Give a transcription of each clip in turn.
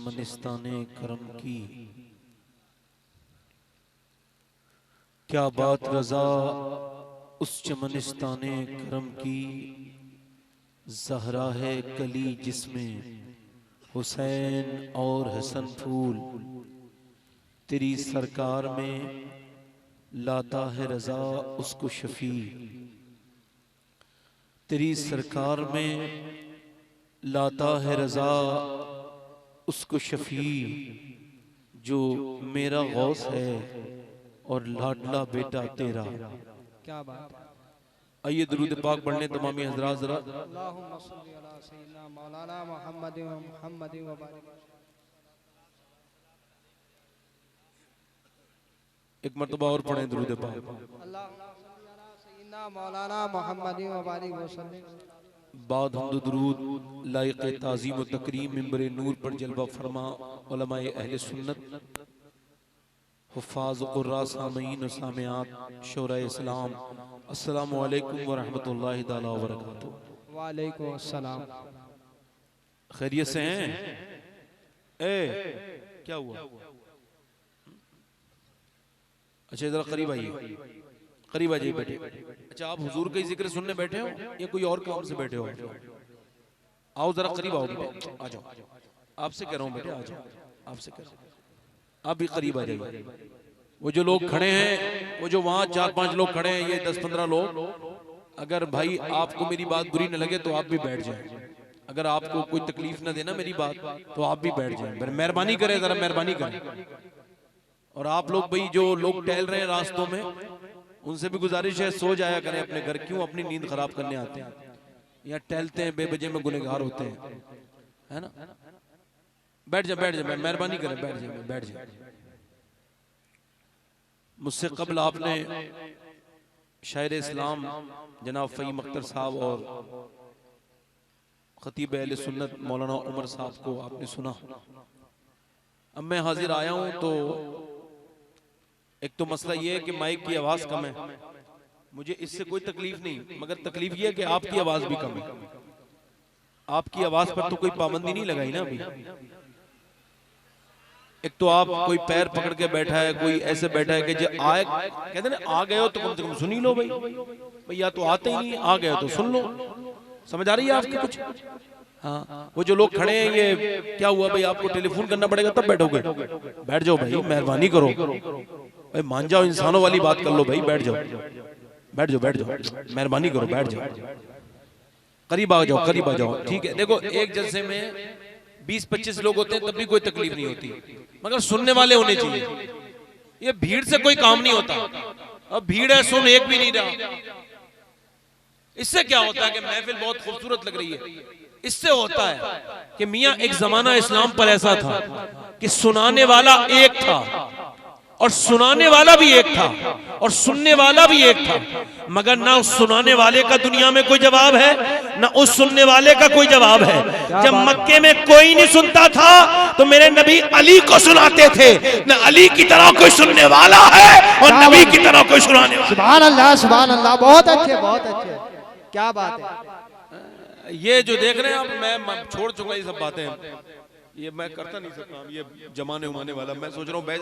चमनिस्ताने करम की, क्या बात रजा उस चमनिस्ताने करम की। ज़हरा है कली जिसमें हुसैन और हसन फूल, तेरी सरकार में लाता है रजा उसको शफी। तेरी सरकार में लाता है रजा उसको शफी, जो मेरा गौस है और लाडला बेटा तेरा। क्या बात है। आइए दुरूद पाक पढ़ने तमामी हजरात जरा। अल्लाहुम्मा सल्ली अला सय्यिदना मौलाना मुहम्मद व मुहम्मद व बारिक। एक मरतबा और पढ़ें दुरूद पाक। अल्लाहुम्मा सल्ली अला सय्यिदना मौलाना मुहम्मद व बारिक वसल्लम। बाद हम्द दुरूद लायक ताज़ीम व तकरीम मिंबर नूर पर जलवा फरमा उलमाए अहले सुन्नत, हुफ़ाज़ क़ुर्रा सामीन व सामियात शोराए इस्लाम, अस्सलामु अलैकुम व रहमतुल्लाहि ताला व बरकातुहू। वालेकुम अस्सलाम। खैरियत से हैं? क्या हुआ? अच्छा जरा करीब आइए, करीब आ जाइए बेटे। अच्छा आप हुजूर का जिक्र सुनने बैठे हो या कोई और काम से बैठे हो? आओ जरा करीब आओ बेटे, आ जाओ। आपसे कह रहा हूँ बेटे, आ जाओ, आपसे कह रहा हूँ, आप भी करीब आ जाइए। वो जो लोग खड़े हैं, वो जो वहाँ 4-5 लोग खड़े हैं, ये 10-15 लोग, अगर भाई आपको मेरी बात बुरी न लगे तो आप भी बैठ जाएं। अगर आपको कोई तकलीफ ना देना मेरी बात तो आप भी बैठ जाएं। मेहरबानी करें, जरा मेहरबानी करें। और आप लोग भाई जो लोग टहल रहे हैं रास्तों में, उनसे भी गुजारिश है सो जाया करें अपने घर, क्यों अपनी नींद खराब करने आते हैं? यहाँ टहलते हैं बेवजह में गुनहगार होते हैं, है ना? बैठ जाए, बैठ जाए, मेहरबानी करें, बैठ जाए, बैठ जाए। मुझसे कबल आपने शायर इस्लाम जनाब फ़हीम अख्तर साहब और खतीब अहले सुन्नत मौलाना उमर साहब को आपने सुना। अब मैं हाजिर आया हूँ तो एक तो मसला ये है कि माइक की आवाज़ कम है, मुझे इससे कोई तकलीफ नहीं, मगर तकलीफ ये है कि आपकी आवाज़ भी कम है। आपकी आवाज़ पर तो कोई पाबंदी नहीं लगाई ना अभी। एक तो आप कोई पैर पकड़ के बैठा है, कोई ऐसे बैठा है कि जो आए, कहते ना आ गए हो तो कम से कम सुन ही लो भाई। भैया तो आते ही नहीं, आ गए हो तो सुन लो। समझ आ रही है आपकी कुछ? हाँ, वो जो लोग खड़े हैं, ये क्या हुआ भाई? आपको टेलीफोन करना पड़ेगा तब बैठोगे? बैठ जाओ भाई, मेहरबानी करो भाई, मान जाओ, इंसानों वाली बात कर लो भाई, बैठ जाओ, बैठ जाओ, बैठ जाओ, मेहरबानी करो, बैठ जाओ, करीब आ जाओ, करीब आ जाओ। ठीक है, देखो एक जलसे में 20-25 लोग होते हैं तब भी कोई तकलीफ नहीं होती, मगर सुनने वाले होने चाहिए। ये भीड़ से कोई काम नहीं होता। अब भीड़ है, सुन एक भी नहीं रहा। इससे क्या होता है कि महफिल बहुत खूबसूरत लग रही है। इससे होता है कि मियां एक जमाना इस्लाम पर ऐसा था कि सुनाने वाला एक था और सुनाने वाला भी एक था और सुनने वाला भी एक था, मगर ना उस सुनाने वाले का दुनिया में कोई जवाब है, ना उस सुनने वाले का कोई जवाब है। जब मक्के में कोई नहीं सुनता था तो मेरे नबी अली को सुनाते थे। ना अली की तरह कोई सुनने वाला है और नबी की तरह कोई सुनाने वाला। सुभान अल्लाह, सुभान अल्लाह, बहुत अच्छे, बहुत अच्छे, क्या बात है। ये जो देख रहे हैं आप, मैं छोड़ चुका ये सब बातें, ये मैं करता नहीं सकता, ये जमाने उमाने वाला। मैं सोच रहा हूँ बैठ,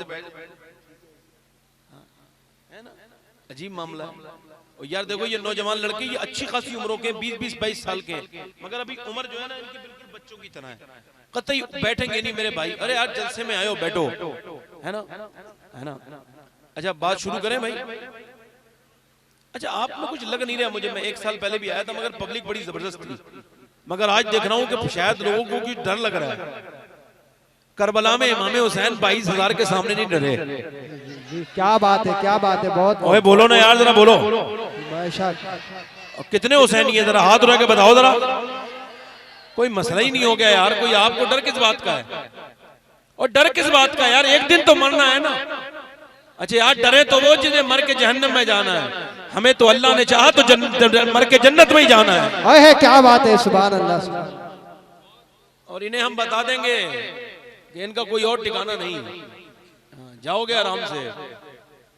है ना, अजीब मामला है। और यार देखो ये नौजवान लड़के, ये अच्छी खासी उम्रों के 20-22 साल के, मगर अभी उम्र जो है ना इनकी बिल्कुल बच्चों की तरह है। कतई बैठेंगे नहीं मेरे भाई। अरे यार जलसे में आयो, बैठो, है ना, है ना। अच्छा बात शुरू करें भाई। अच्छा आप में कुछ लग नहीं रहा मुझे, मैं 1 साल पहले भी आया था मगर पब्लिक बड़ी जबरदस्त थी, मगर आज देख रहा हूँ कि शायद लोगों को कुछ डर लग रहा है। करबला में इमाम हुसैन 22,000 के सामने नहीं डरे। क्या बात है, क्या बात है, बहुत। ओए बोलो ना यार, जरा बोलो। बेशक। कितने हुसैनी है, जरा हाथ उठा के बताओ जरा। कोई मसला ही नहीं हो गया यार। कोई आपको डर किस बात का है? और डर किस बात का यार? एक दिन तो मरना है ना। अच्छा यार डरे तो वो जिन्हें मर के जहन्नम में जाना है, हमें तो अल्लाह ने चाहा तो मर के जन्नत में ही जाना है। है क्या बात है, सुभान अल्लाह। और इन्हें हम बता देंगे कि इनका कोई और ठिकाना नहीं। जाओगे आराम से,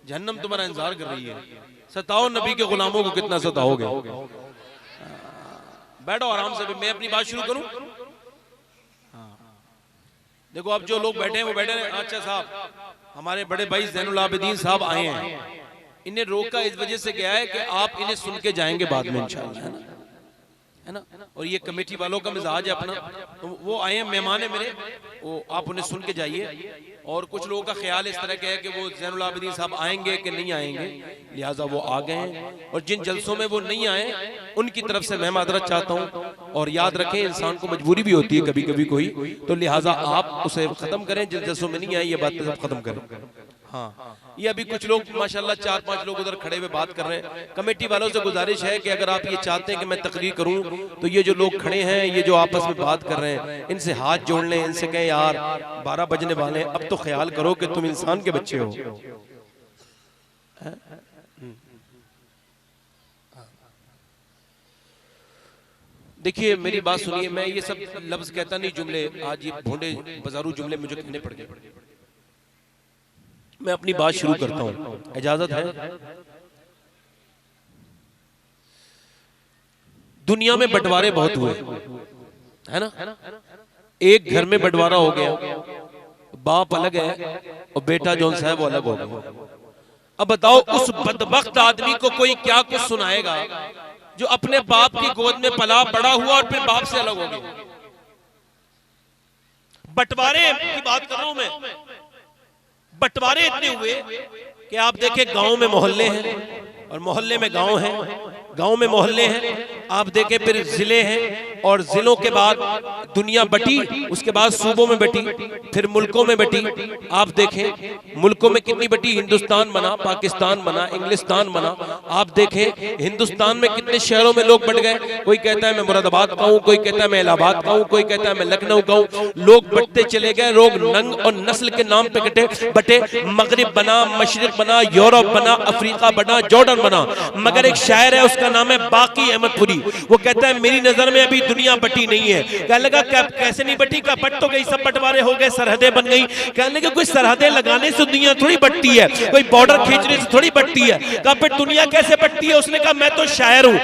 जहन्नम तुम्हारा इंतजार कर रही है। सताओ नबी के गुलामों को कितना सताओगे। बैठो आराम से, मैं अपनी बात शुरू करूं। देखो अब जो लोग बैठे हैं वो बैठे हैं। अच्छा साहब, हमारे बड़े भाई ज़ैनुल आबिदीन साहब आए हैं, इन्हें रोका इस वजह से गया है कि आप इन्हें सुन के जाएंगे बाद में इंशाअल्लाह, है ना। और ये कमेटी वालों का मिजाज है अपना, तो वो आए हैं मेहमान है मेरे, वो आप उन्हें सुन के जाइए। और कुछ लोगों का ख्याल इस तरह का है कि वो ज़ैनुल आबिदीन साहब आएंगे कि नहीं आएंगे, लिहाजा वो आ गए हैं। और जिन जलसों में वो नहीं आए उनकी तरफ से मैं मादरत चाहता हूँ। और याद रखें, इंसान को मजबूरी भी होती है कभी कभी कोई, तो लिहाजा आप उसे खत्म करें। जिन जलसों में नहीं आए ये बात सब खत्म करें। हाँ, ये अभी कुछ लोग माशाल्लाह 4-5 लोग उधर खड़े हुए बात कर रहे हैं। कमेटी वालों से गुजारिश है कि अगर आप ये चाहते हैं कि मैं तकरीर करूं, तो ये जो लोग खड़े हैं, ये जो आपस में बात कर रहे हैं, इनसे हाथ जोड़ लें, इनसे कहें यार 12 बजने वाले हैं, अब तो ख्याल करो कि तुम इंसान के बच्चे हो। देखिए मेरी बात सुनिए, मैं ये सब लफ्ज कहता नहीं, जुमले आज ये भोंडे बाजारू जुमले मुझे कहने पड़ गए। मैं अपनी बात शुरू करता हूं, इजाजत है। दुनिया में बंटवारे बहुत हुए, है ना। एक घर में बंटवारा हो गया, बाप अलग है और बेटा जो है वो अलग हो गया। अब बताओ उस बदबख्त आदमी को कोई क्या कुछ सुनाएगा जो अपने बाप की गोद में पला बड़ा हुआ और फिर बाप से अलग हो गया। बंटवारे की बात कर रहा हूं मैं। बंटवारे इतने हुए कि आप देखें गांव में मोहल्ले हैं और मोहल्ले में गांव हैं, गांव में मोहल्ले हैं, आप देखें फिर जिले हैं और जिलों के बाद दुनिया बटी, उसके बाद सूबों में बटी, फिर मुल्कों में बटी। आप देखें मुल्कों में कितनी बटी, हिंदुस्तान बना, पाकिस्तान बना, इंग्लिस्तान बना। आप देखें हिंदुस्तान में कितने शहरों में लोग बट गए। कोई कहता है मैं मुरादाबाद का हूं, कोई कहता है मैं इलाहाबाद का हूं, कोई कहता है मैं लखनऊ का हूं। लोग बटते चले गए, लोग रंग और नस्ल के नाम पे बटे। मगरिब बना, मशरिक बना, यूरोप बना, अफ्रीका बना, जॉर्डन बना। मगर एक शायर है, उसका नाम है बाकी अहमदपुरी, वो कहता है मेरी नजर में अभी दुनिया बटी नहीं है। कहने लगा कैसे नहीं बटी, का बट तो गई, सब बंटवारे हो गए, सरहदें बन गई। कहने लगा कोई सरहदें लगाने से दुनिया थोड़ी बटती है, कोई बॉर्डर खींचने से थोड़ी बटती है। कहा फिर दुनिया कैसे बटती है? उसने कहा मैं तो शायर हूं,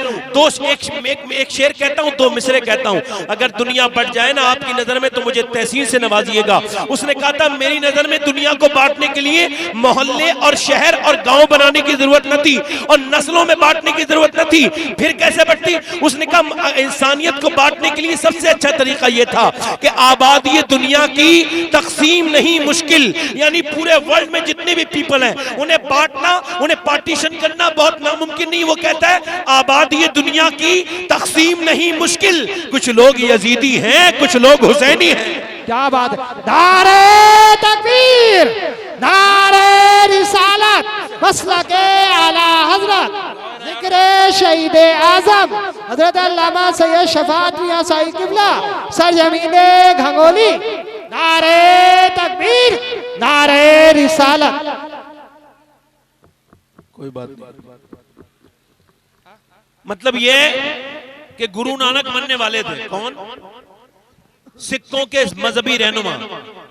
एक शेर कहता हूं, 2 मिसरे कहता हूं। अगर दुनिया बट जाए ना आपकी नजर में तो मुझे तहसीन से नवाजिएगा। उसने कहा था मेरी नजर में दुनिया को बांटने के लिए मोहल्ले और शहर और गांव बनाने की जरूरत न थी और नस्लों में बांटने की जरूरत न थी। फिर कैसे बटती? उसने कहा इंसानियत को बांटने के लिए सबसे अच्छा तरीका यह था कि आबादी दुनिया की तकसीम नहीं मुश्किल, यानी पूरे वर्ल्ड में जितने भी पीपल हैं उन्हें बांटना, उन्हें पार्टीशन करना बहुत नामुमकिन नहीं। वो कहता है आबादी दुनिया की तकसीम नहीं मुश्किल। कुछ लोग यजीदी हैं, कुछ लोग हुसैनी हैं। क्या बात है। नारे तकबीर, नारे रिसालत, मसलके आला हजरत, जिक्रे शहीद आजम हजरत अल्लामा सैयद शफाअत मियां साहिब किबला सरजमीने घंगोली। नारे तकबीर, नारे रिसालत। कोई बात नहीं। मतलब ये कि गुरु नानक मनने वाले थे। कौन? सिखों के मजहबी रहनुमा,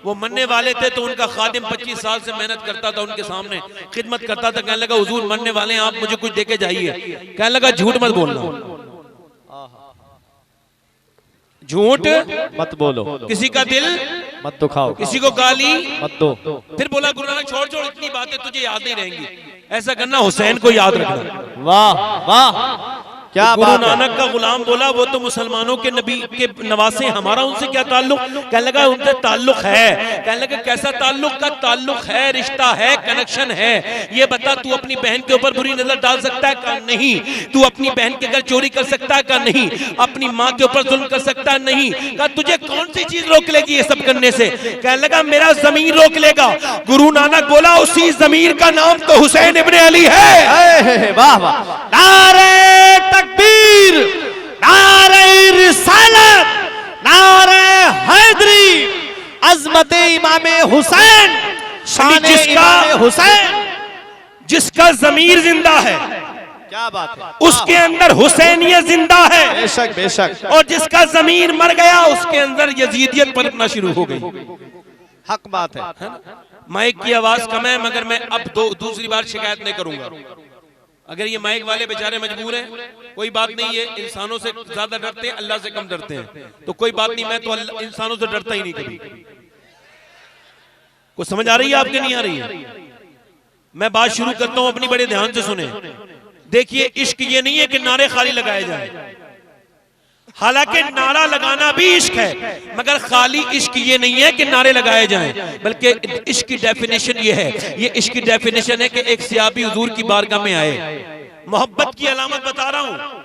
वो मनने वाले थे। तो उनका खादिम 25 साल से मेहनत करता था, उनके सामने खिदमत करता था। कहने लगा हुजूर मनने वाले हैं, आप मुझे कुछ देके जाइए। कहने लगा झूठ मत बोलना, झूठ मत बोलो, किसी का दिल मत दुखाओ, किसी को गाली मत दो। फिर बोला गुरु नानक छोड़ छोड़, इतनी बातें तुझे याद नहीं रहेंगी, ऐसा करना हुसैन को याद रखना। वाह वाह, क्या गुरु बात है। नानक का गुलाम बोला वो तो मुसलमानों के नबी के नवासे, हमारा उनसे क्या ताल्लुक? कहने लगा उनसे ताल्लुक है। कहने लगा कैसा ताल्लुक? का ताल्लुक है, रिश्ता है, कनेक्शन है। ये बता तू अपनी बहन के ऊपर बुरी नजर डाल सकता है का? नहीं। तू अपनी बहन के घर चोरी कर सकता है का? नहीं। अपनी माँ के ऊपर जुल्म कर सकता है? नहीं। कहा तुझे कौन सी चीज रोक लेगी ये सब करने से? कहने लगा मेरा जमीर रोक लेगा। गुरु नानक बोला उसी जमीर का नाम तो हुसैन इब्ने अली है। वाह वाह, नारे तकबीर, नारे रिसालत, नारे हैदरी, अज़मत इमाम हुसैन, शान इमाम हुसैन। जिसका जमीर जिंदा है, क्या बात है, उसके अंदर हुसैनियत जिंदा है। बेशक बेशक। और जिसका जमीर मर गया उसके अंदर यजीदियत पनपना शुरू हो गई। हक बात है। माइक की आवाज कम है, मगर मैं अब दूसरी बार शिकायत नहीं करूंगा। अगर ये माइक वाले बेचारे मजबूर हैं, कोई बात नहीं, ये इंसानों से ज्यादा डरते हैं, अल्लाह से कम डरते हैं, तो कोई बात नहीं, मैं तो इंसानों से डरता ही नहीं कभी। कुछ समझ आ रही है आपके, नहीं आ रही है? मैं बात शुरू करता हूं, अपनी बड़े ध्यान से सुने। देखिए, इश्क ये नहीं है कि नारे खाली लगाए जाए, हालांकि नारा लगाना भी इश्क है, मगर खाली इश्क ये नहीं है कि नारे लगाए जाएं, बल्कि इश्क की डेफिनेशन ये है, ये इश्क की डेफिनेशन है कि एक सियाबी हुजूर की बारगाह में आए। मोहब्बत की अलामत बता रहा हूं।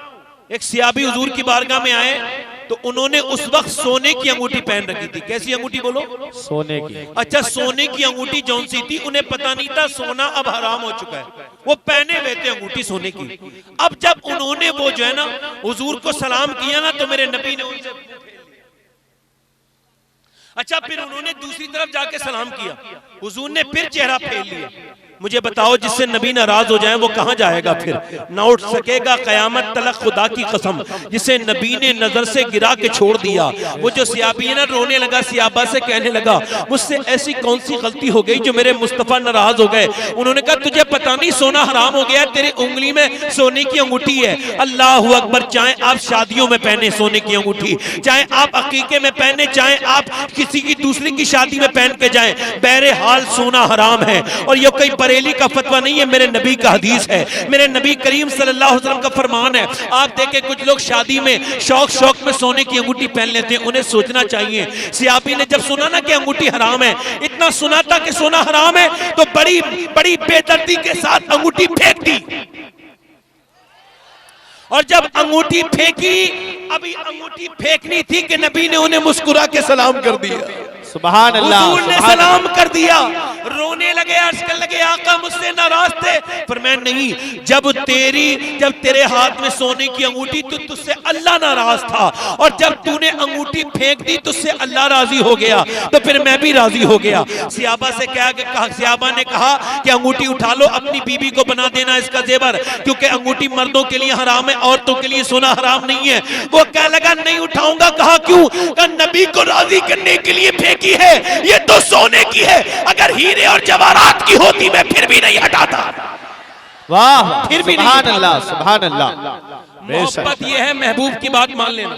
एक सियाबी हुजूर की बारगाह में आए तो उन्होंने उस वक्त सोने की अंगूठी पहन रखी थी। कैसी अंगूठी बोलो? सोने की। अच्छा, सोने की अंगूठी जौन सी थी, उन्हें पता नहीं था सोना अब हराम हो चुका है, वो पहने हुए थे अंगूठी सोने की। अब जब उन्होंने वो जो है ना हुजूर को सलाम किया ना, तो मेरे नबी ने उनसे, अच्छा, फिर उन्होंने दूसरी तरफ जाके सलाम किया, हुजूर ने फिर चेहरा फेर लिया। मुझे बताओ, जिससे नबी नाराज हो जाए वो कहां जाएगा? फिर ना उठ सकेगा कयामत तलक, खुदा की कसम। जिसे नबी ने नजर से गिरा के छोड़ दिया, वो जो सियाबी है ना, रोने लगा, सियाबा से कहने लगा, मुझसे ऐसी कौन सी गलती हो गई जो मेरे मुस्तफा नाराज हो गए? उन्होंने कहा, तुझे पता नहीं सोना हराम हो गया, तेरी उंगली में सोने की अंगूठी है। अल्लाह अकबर। चाहे आप शादियों में पहने सोने की अंगूठी, चाहे आप अकीके में पहने, चाहे आप किसी की दूसरे की शादी में पहन के जाएं, बहरहाल सोना हराम है। और ये कोई बरेली का फतवा नहीं है, मेरे नबी का हदीस है, मेरे नबी करीम सल्लल्लाहु अलैहि वसल्लम का फरमान है। आप देखें, कुछ लोग शादी में शौक में सोने की अंगूठी पहन लेते हैं, उन्हें सोचना चाहिए। सियाबी ने जब सुना ना कि अंगूठी हराम है, इतना सुना था कि सोना हराम है, तो बड़ी बड़ी बेदर्दी के साथ अंगूठी फेंक दी। और जब अंगूठी फेंकी, अभी अंगूठी फेंकनी थी कि नबी ने उन्हें मुस्कुरा के सलाम कर दिया। सुभान अल्लाह। हुजूर ने सलाम कर दिया, रोने लगे, अर्ज करने लगे, आका मुझसे नाराज थे? फरमाया नहीं, जब तेरे हाथ में सोने की अंगूठी, तो तुझसे अल्लाह नाराज था, और जब तूने अंगूठी फेंक दी तुझसे अल्लाह राजी हो गया, तो फिर मैं भी राजी हो गया। सियाबा से क्या कहा? सियाबा ने कहा कि अंगूठी उठा लो, अपनी बीबी को बना देना इसका जेवर, क्योंकि अंगूठी मर्दों के लिए हराम है, औरतों के लिए सोना हराम नहीं है। वो कह लगा, नहीं उठाऊंगा। कहा क्यों? कहा नबी को राजी करने के लिए फेंकी है, ये तो सोने की है, अगर हीरे और जवाहरात की होती मैं फिर भी नहीं हटाता। वाह, फिर भी सुभान अल्लाह, सुभान अल्लाह। मोहब्बत ये है, महबूब की बात मान लेना।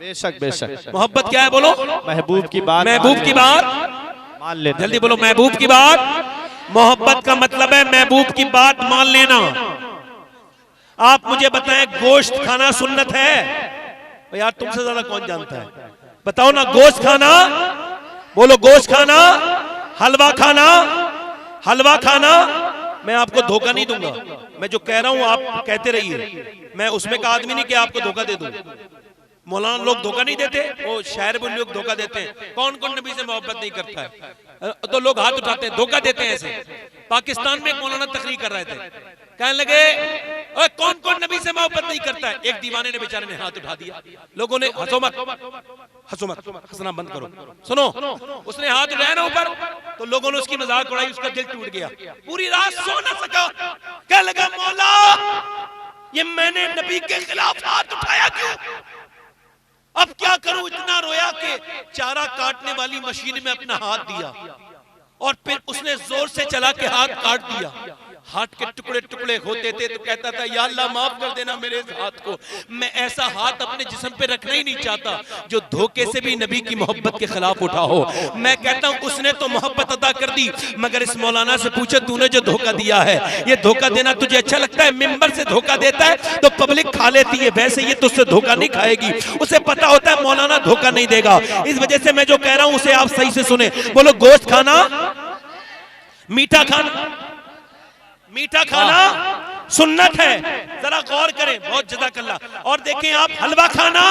बेशक बेशक। मोहब्बत क्या है बोलो? महबूब की बात, महबूब की बात मान लेना। जल्दी बोलो, महबूब की बात। मोहब्बत का मतलब है महबूब की बात मान लेना। आप मुझे बताएं, गोश्त खाना सुन्नत है? यार तुमसे ज्यादा कौन जानता है? बताओ ना, गोश्त खाना बोलो, गोश्त खाना, हलवा खाना, हलवा खाना। मैं आपको धोखा नहीं दूंगा, मैं जो कह रहा हूं आप कहते रहिए। मैं उसमें का आदमी नहीं कि आपको धोखा दे दूं। मौलाना लोग धोखा नहीं देते, वो शायर बोल लोग धोखा देते हैं। कौन कौन नबी से मोहब्बत नहीं करता है? तो लोग हाथ उठाते हैं, धोखा देते हैं ऐसे। पाकिस्तान में एक मौलाना तकरीर कर रहे थे, कहने लगे, कौन कौन नबी से मोहब्बत नहीं करता है? एक दीवाने ने बेचारे ने हाथ उठा दिया। लोगों ने हंसो मत, हंसो मत, हंसना बंद करो, सुनो। उसने हाथ उठाया ना ऊपर, तो लोगों ने उसकी मजाक उड़ाई, उसका दिल टूट गया, पूरी रात सो ना सका। कहने लगा, मौला, ये मैंने नबी के खिलाफ हाथ उठाया क्यों? अब क्या करूं? इतना रोया कि चारा काटने वाली मशीन में अपना हाथ दिया, और फिर उसने जोर से चला के हाथ काट दिया। हाथ के टुकड़े टुकड़े होते थे, तो कहता था, या अल्लाह माफ कर देना मेरे इस हाथ को, मैं ऐसा हाथ अपने जिस्म पे रखना ही नहीं चाहता जो धोखे से भी नबी की मोहब्बत के खिलाफ उठा हो। मैं कहता हूं, उसने तो मोहब्बत अदा कर दी, मगर इस मौलाना से पूछे, तूने जो धोखा दिया है, ये धोखा देना तुझे अच्छा लगता है? मिंबर से धोखा देता है तो पब्लिक खा लेती है, वैसे ये तुझसे धोखा नहीं खाएगी। उसे पता होता है मौलाना धोखा नहीं देगा। इस वजह से मैं जो कह रहा हूं उसे आप सही से सुने। बोलो, गोश्त खाना, मीठा खाना, मीठा खाना सुन्नत है, जरा गौर करें, बहुत जज़ाकल्लाह। और देखें आप, हलवा खाना,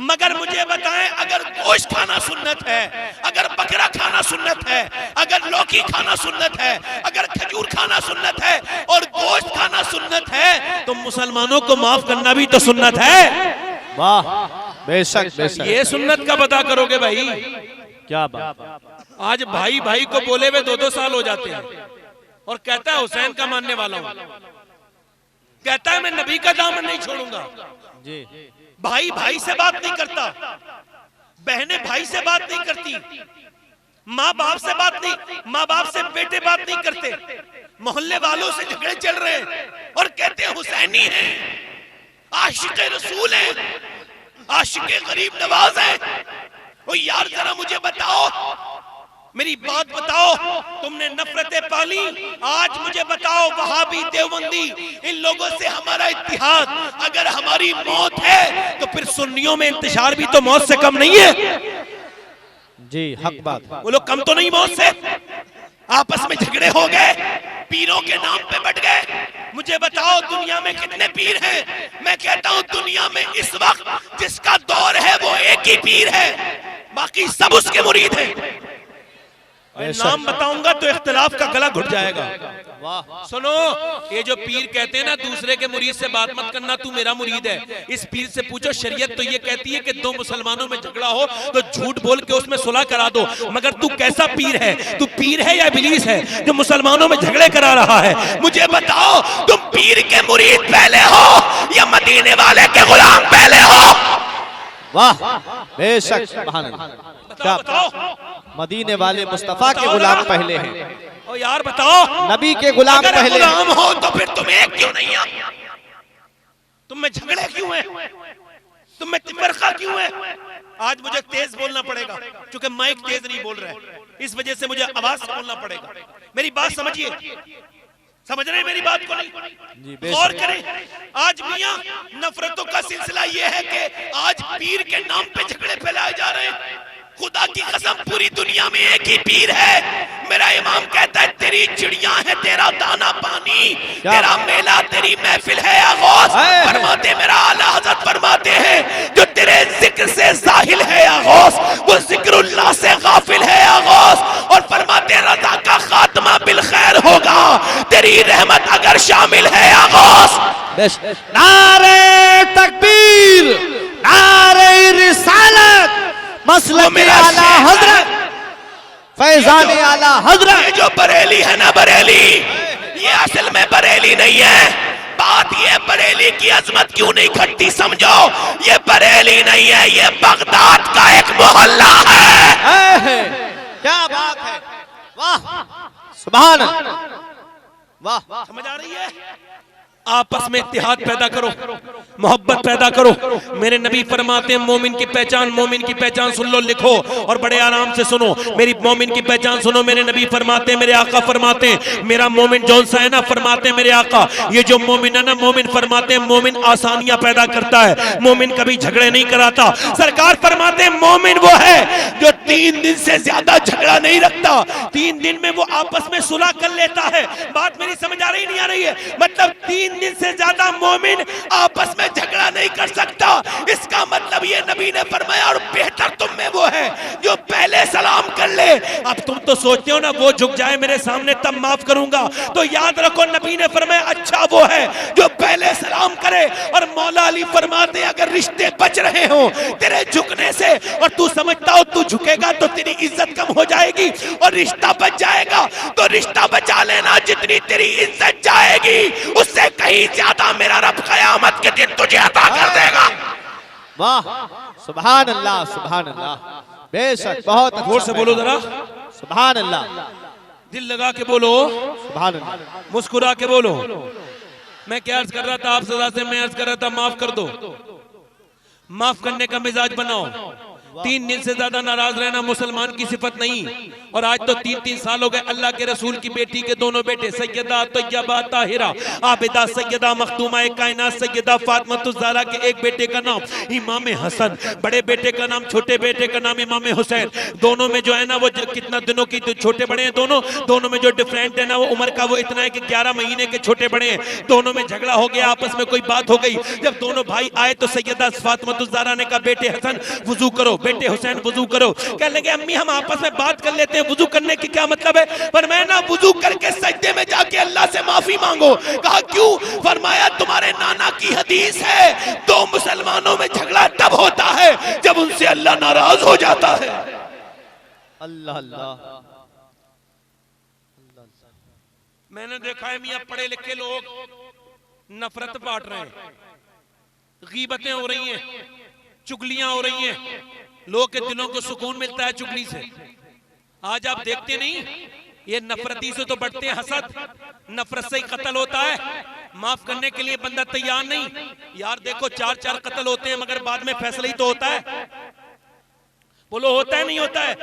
मगर मुझे बताएं, अगर गोश्त खाना सुन्नत है, अगर बकरा खाना सुन्नत है, अगर लौकी खाना सुन्नत है, अगर खजूर खाना सुन्नत है, और गोश्त खाना सुन्नत है, तो मुसलमानों को माफ करना भी तो सुन्नत है। वाह, बेशक बेशक। ये सुन्नत का पता करोगे भाई? क्या बात। आज भाई भाई को बोले हुए 2-2 साल हो जाते हैं, और कहता है हुसैन का मानने वाला हूं, कहता है मैं नबी का दामन नहीं छोड़ूंगा जी। भाई भाई से बात नहीं करता, बहनें भाई से बात नहीं करती, माँ बाप से बात नहीं, माँ बाप से बेटे बात नहीं करते, मोहल्ले वालों से झगड़े चल रहे हैं, और कहते हैं हुसैनी हैं, आशिक रसूल हैं, आशिक गरीब नवाज हैं। ओ यार, जरा मुझे बताओ, मेरी बात बताओ, तुमने नफरतें पाली, आज मुझे बताओ वहाबी देवबंदी इन लोगों से हमारा इत्तिहाद, अगर हमारी मौत है तो फिर सुन्नियों में इंतशार भी तो मौत से कम नहीं है। जी हक बात। वो लोग कम तो नहीं मौत से? आपस में झगड़े हो गए, पीरों के नाम पे बढ़ गए। मुझे बताओ दुनिया में कितने पीर हैं? मैं कहता हूं दुनिया में इस वक्त जिसका दौर है वो एक ही पीर है, बाकी सब उसके मुरीद हैं। नाम बताऊंगा तो इख्तिलाफ का गला घुट जाएगा। सुनो, ये जो पीर कहते हैं ना दूसरे के मुरीद से बात मत करना, तू मेरा मुरीद है, इस पीर से पूछो शरीयत तो ये कहती है कि दो मुसलमानों में झगड़ा हो तो झूठ बोल के उसमें सुलह करा दो। मगर तू कैसा पीर है? तू पीर है या इब्लीस है जो मुसलमानों में झगड़े करा रहा है? मुझे बताओ, तुम पीर के मुरीद पहले हो या मदीने वाले के गुलाम पहले हो? वाह बेशक, सुभान अल्लाह। बताओ बताओ, मदीने वाले मुस्तफा के गुलाम पहले हैं। ओ यार बताओ, नबी के गुलाम अगर पहले गुलाम हो तो फिर तुम एक क्यों नहीं हो? तुम में झगड़े क्यों है? तुम में तिफरका क्यों है? आज मुझे तेज बोलना पड़ेगा क्योंकि माइक तेज नहीं बोल रहा है, इस वजह से मुझे आवाज से बोलना पड़ेगा। मेरी बात समझिए, समझ रहे हैं मेरी बात को? नहीं गौर करें। आज मियां नफरतों का सिलसिला यह है कि आज पीर के नाम पे झगड़े फैलाए जा रहे हैं। खुदा की कसम पूरी दुनिया में एक ही पीर है। मेरा इमाम कहता है तेरी चिड़िया है तेरा दाना पानी, तेरा मेला तेरी महफिल है आगोश। फरमाते मेरा आला हज़रत फरमाते हैं जो तेरे जिक्र से जाहिल है आगोश वो जिक्रुल्लाह से गाफिल है आगोश। और फरमाते रज़ा का खात्मा बिल खैर होगा तेरी रहमत अगर शामिल है आगोश। नारे तकबीर, नारे रिसालत, मसलक आला हजरत, फैजान आला हजरत। ये जो बरेली है ना बरेली, ये असल में बरेली नहीं है। बात ये बरेली की अजमत क्यों नहीं घटती समझो, ये बरेली नहीं है, ये बगदाद का एक मोहल्ला है। क्या बात है, वाह सुभान अल्लाह, वाह। समझ आ रही है? आपस में इत्तेहाद पैदा करो, मोहब्बत पैदा करो। मेरे नबी फरमाते हैं मोमिन की पहचान सुन लो, लिखो और बड़े आराम से सुनो। मेरी मोमिन की पहचान सुनो। मेरे नबी फरमाते हैं, मेरे आका फरमाते हैं, मेरा मोमिन जौन सा है ना, फरमाते हैं मेरे आका, ये जो मोमिन है ना, मोमिन फरमाते हैं मोमिन आसानियां पैदा करता है, मोमिन कभी झगड़े नहीं कराता। सरकार फरमाते हैं मोमिन वो है जो 3 दिन से ज्यादा झगड़ा नहीं रखता, 3 दिन में वो आपस में सुलह कर लेता है। बात मेरी समझ आ रही नहीं आ रही है? मतलब 3 दिन से ज्यादा मोमिन आपस में झगड़ा नहीं कर सकता। इसका मतलब ये नबी ने फरमाया और बेहतर तुम में वो है जो पहले सलाम कर ले। अब तुम तो सोचते हो ना वो झुक जाए मेरे सामने तब माफ करूंगा, तो याद रखो नबी ने फरमाया अच्छा वो है जो पहले सलाम करे। और मौला अली फरमाते अगर रिश्ते बच रहे हो तेरे झुकने से और तू समझता हो तू झुकेगा तो तेरी इज्जत कम हो जाएगी, और रिश्ता बच जाएगा तो रिश्ता बचा लेना, जितनी तेरी इज्जत जाएगी उससे कहीं ज्यादा मेरा रब कयामत के दिन तुझे अता कर देगा। वाह सुभान अल्लाह, सुभान अल्लाह, बेशक बहुत जोर से बोलो जरा, सुभान अल्लाह, दिल लगा के बोलो, सुभान अल्लाह, मुस्कुरा के बोलो। मैं क्या अर्ज कर रहा था आप सदा से, मैं अर्ज कर रहा था माफ कर दो, माफ करने का मिजाज बनाओ। 3 दिन से ज्यादा नाराज रहना मुसलमान की सिफत नहीं। और आज तो 3-3 साल हो गए अल्लाह के रसूल की बेटी के दोनों बेटे सैयदा तैयबा ताहिरा आबिदा सैयदा मखदूमा कायनात सैयदा फातिमा ज़हरा के एक बेटे का नाम इमाम हसन, बड़े बेटे का नाम, छोटे बेटे का नाम इमाम हुसैन। दोनों में जो है ना वो कितना दिनों की छोटे बड़े हैं, दोनों में जो डिफरेंट है ना वो उम्र का वो इतना है कि 11 महीने के छोटे बड़े हैं। दोनों में झगड़ा हो गया, आपस में कोई बात हो गई। जब दोनों भाई आए तो सैयदा फातिमा ज़हरा ने कहा बेटे हसन वुजू करो, बेटे हुसैन वुजू करो। कहने लगे अम्मी हम आपस में बात कर लेते हैं, वुजू करने की क्या मतलब है? पर मैं ना वुजू करके सजदे में जाके अल्लाह से माफी मांगो। कहा क्यों? फरमाया तुम्हारे नाना की हदीस है 2 मुसलमानों में झगड़ा तब होता है जब उनसे अल्लाह नाराज हो जाता है। अल्लाह अल्लाह। मैंने देखा है मियां पढ़े लिखे लोग नफरत बांट रहे हैं, गीबतें हो रही हैं, चुगलियां हो रही हैं, लोग के दिलों को सुकून मिलता है चुगली से। आज आप देखते नहीं ये नफरती से तो बढ़ते हैं हसद, नफरत से ही कत्ल होता है, माफ करने के लिए बंदा तैयार नहीं। यार देखो 4-4 कत्ल होते हैं मगर बाद में फैसला ही तो होता है। बोलो होता है नहीं होता है।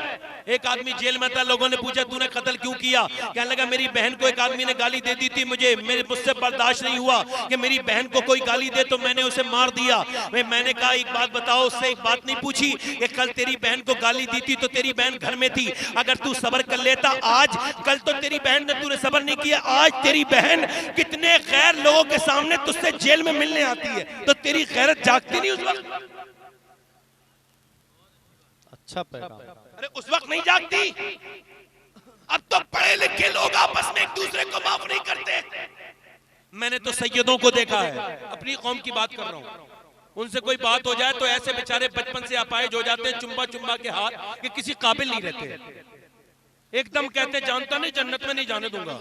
एक आदमी जेल में था, लोगों ने पूछा तूने कत्ल क्यों किया? कहने लगा मेरी बहन को एक आदमी ने गाली दे दी थी, मुझसे बर्दाश्त नहीं हुआ कि मेरी बहन को कोई गाली दे तो मैंने उसे मार दिया। मैंने कहा एक बात बताओ, उससे एक बात नहीं पूछी कि कल तेरी बहन को गाली दी थी तो तेरी बहन घर में थी, अगर तू सब्र कर लेता आज, कल तो तेरी बहन ने तूने सब्र नहीं किया, आज तेरी बहन कितने गैर लोगों के सामने तुझसे जेल में मिलने आती है, तो तेरी गैरत जागती नहीं उस वक्त? अच्छा पैगाम। अरे उस वक्त नहीं जागती। अब तो पढ़े लिखे लोग आपस में एक दूसरे को माफ नहीं करते। मैंने तो सैयदों को देखा है, अपनी कौम की बात कर रहा हूं, उनसे कोई बात हो जाए तो ऐसे बेचारे बचपन से अपाहिज हो जाते हैं, चुम्बा चुम्बा के हाथ, कि किसी काबिल नहीं रहते। एकदम कहते जानता नहीं जन्नत में नहीं जाने दूंगा।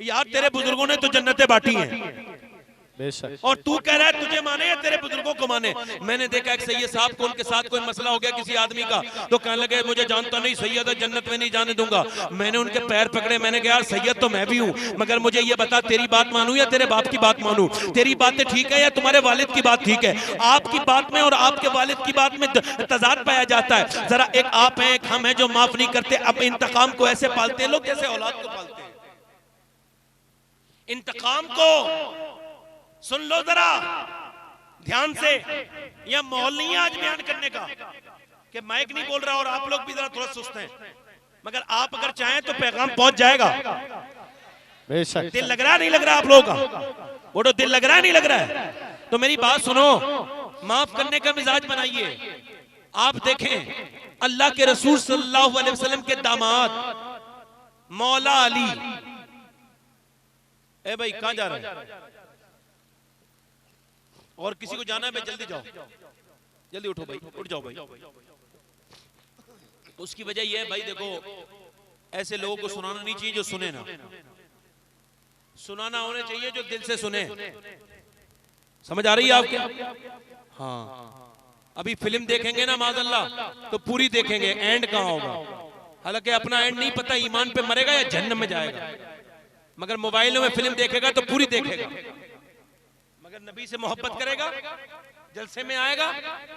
यार तेरे बुजुर्गों ने तो जन्नतें बांटी हैं, बेशक। और तू कह रहा है तुझे माने या तेरे बुजुर्गों को माने। मैंने देखा एक सैयद साहब को, उनके साथ कोई मसला हो गया किसी आदमी का, तो कहने लगे मुझे जानता नहीं सैयद है, जन्नत में नहीं जाने दूंगा। मैंने उनके पैर पकड़े, मैंने कहा यार सैयद तो मैं भी हूँ, मगर मुझे ये बता तेरी बात मानूं या तेरे बाप की बात मानूं? तेरी बातें ठीक है या तुम्हारे वालिद की बात ठीक है? आपकी बात में और आपके वालिद की बात में तजाद पाया जाता है। जरा एक आप हैं एक हम हैं जो माफ नहीं करते। अब इंतकाम को ऐसे पालते हैं लोग जैसे औलाद को पालते हैं। इंतकाम को सुन लो जरा ध्यान से, यह माहौल नहीं है आज बयान करने का कि माइक नहीं बोल रहा और आप लोग भी जरा थोड़ा सुस्त हैं, मगर आप अगर चाहें तो पैगाम पहुंच जाएगा। बेशक। दिल लग रहा नहीं लग रहा आप लोगों का? बोलो दिल लग रहा नहीं लग रहा है? तो मेरी बात सुनो, माफ करने का मिजाज बनाइए। आप देखें अल्लाह के रसूल सल्लल्लाहु अलैहि वसल्लम के दामाद मौला अली, ए भाई कहां जा रहे हैं? और किसी को जाना है भाई जल्दी जाओ, जल्दी उठो भाई, उठ जाओ भाई। उसकी वजह यह है भाई, देखो ऐसे लोगों को सुनाना नहीं चाहिए जो सुने ना, सुनाना होने चाहिए जो दिल से सुने। समझ आ रही है आपके? हाँ, अभी फिल्म देखेंगे ना माज़अल्लाह तो पूरी देखेंगे, एंड कहां होगा? हालांकि अपना एंड नहीं पता, ईमान पे मरेगा या जहन्नम में जाएगा, मगर मोबाइलों में फिल्म देखेगा तो पूरी देखेगा। मगर नबी से मोहब्बत करेगा, जलसे में आएगा,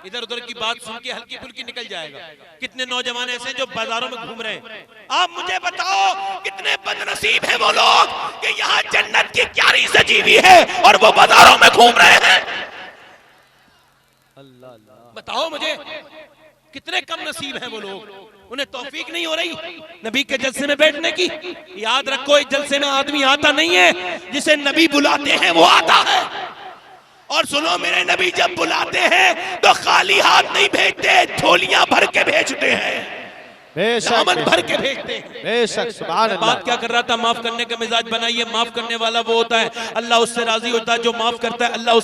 इधर उधर की बात सुन के हल्की फुल्की निकल जाएगा। कितने नौजवान ऐसे हैं जो बाजारों में घूम रहे हैं। आप मुझे बताओ कितने बदनसीब हैं वो लोग कि यहाँ जन्नत की क्यारी सजी हुई है और वो बाजारों में घूम रहे हैं। अल्लाह अल्लाह। बताओ मुझे कितने कम नसीब हैं वो लोग, उन्हें तौफीक नहीं हो रही नबी के जलसे में बैठने की। याद रखो इस जलसे में आदमी आता नहीं है, जिसे नबी बुलाते हैं वो आता है। और सुनो मेरे नबी जब बुलाते हैं तो खाली हाथ नहीं भेजते, झोलियां भर के भेजते हैं, दामन भर के भेजते हैं। बेशक। सुभान अल्लाह। बात क्या कर रहा था? माफ करने का मिजाज बनाइए। माफ करने वाला वो होता है अल्लाह उससे राजी होता है, जो माफ करता है अल्लाह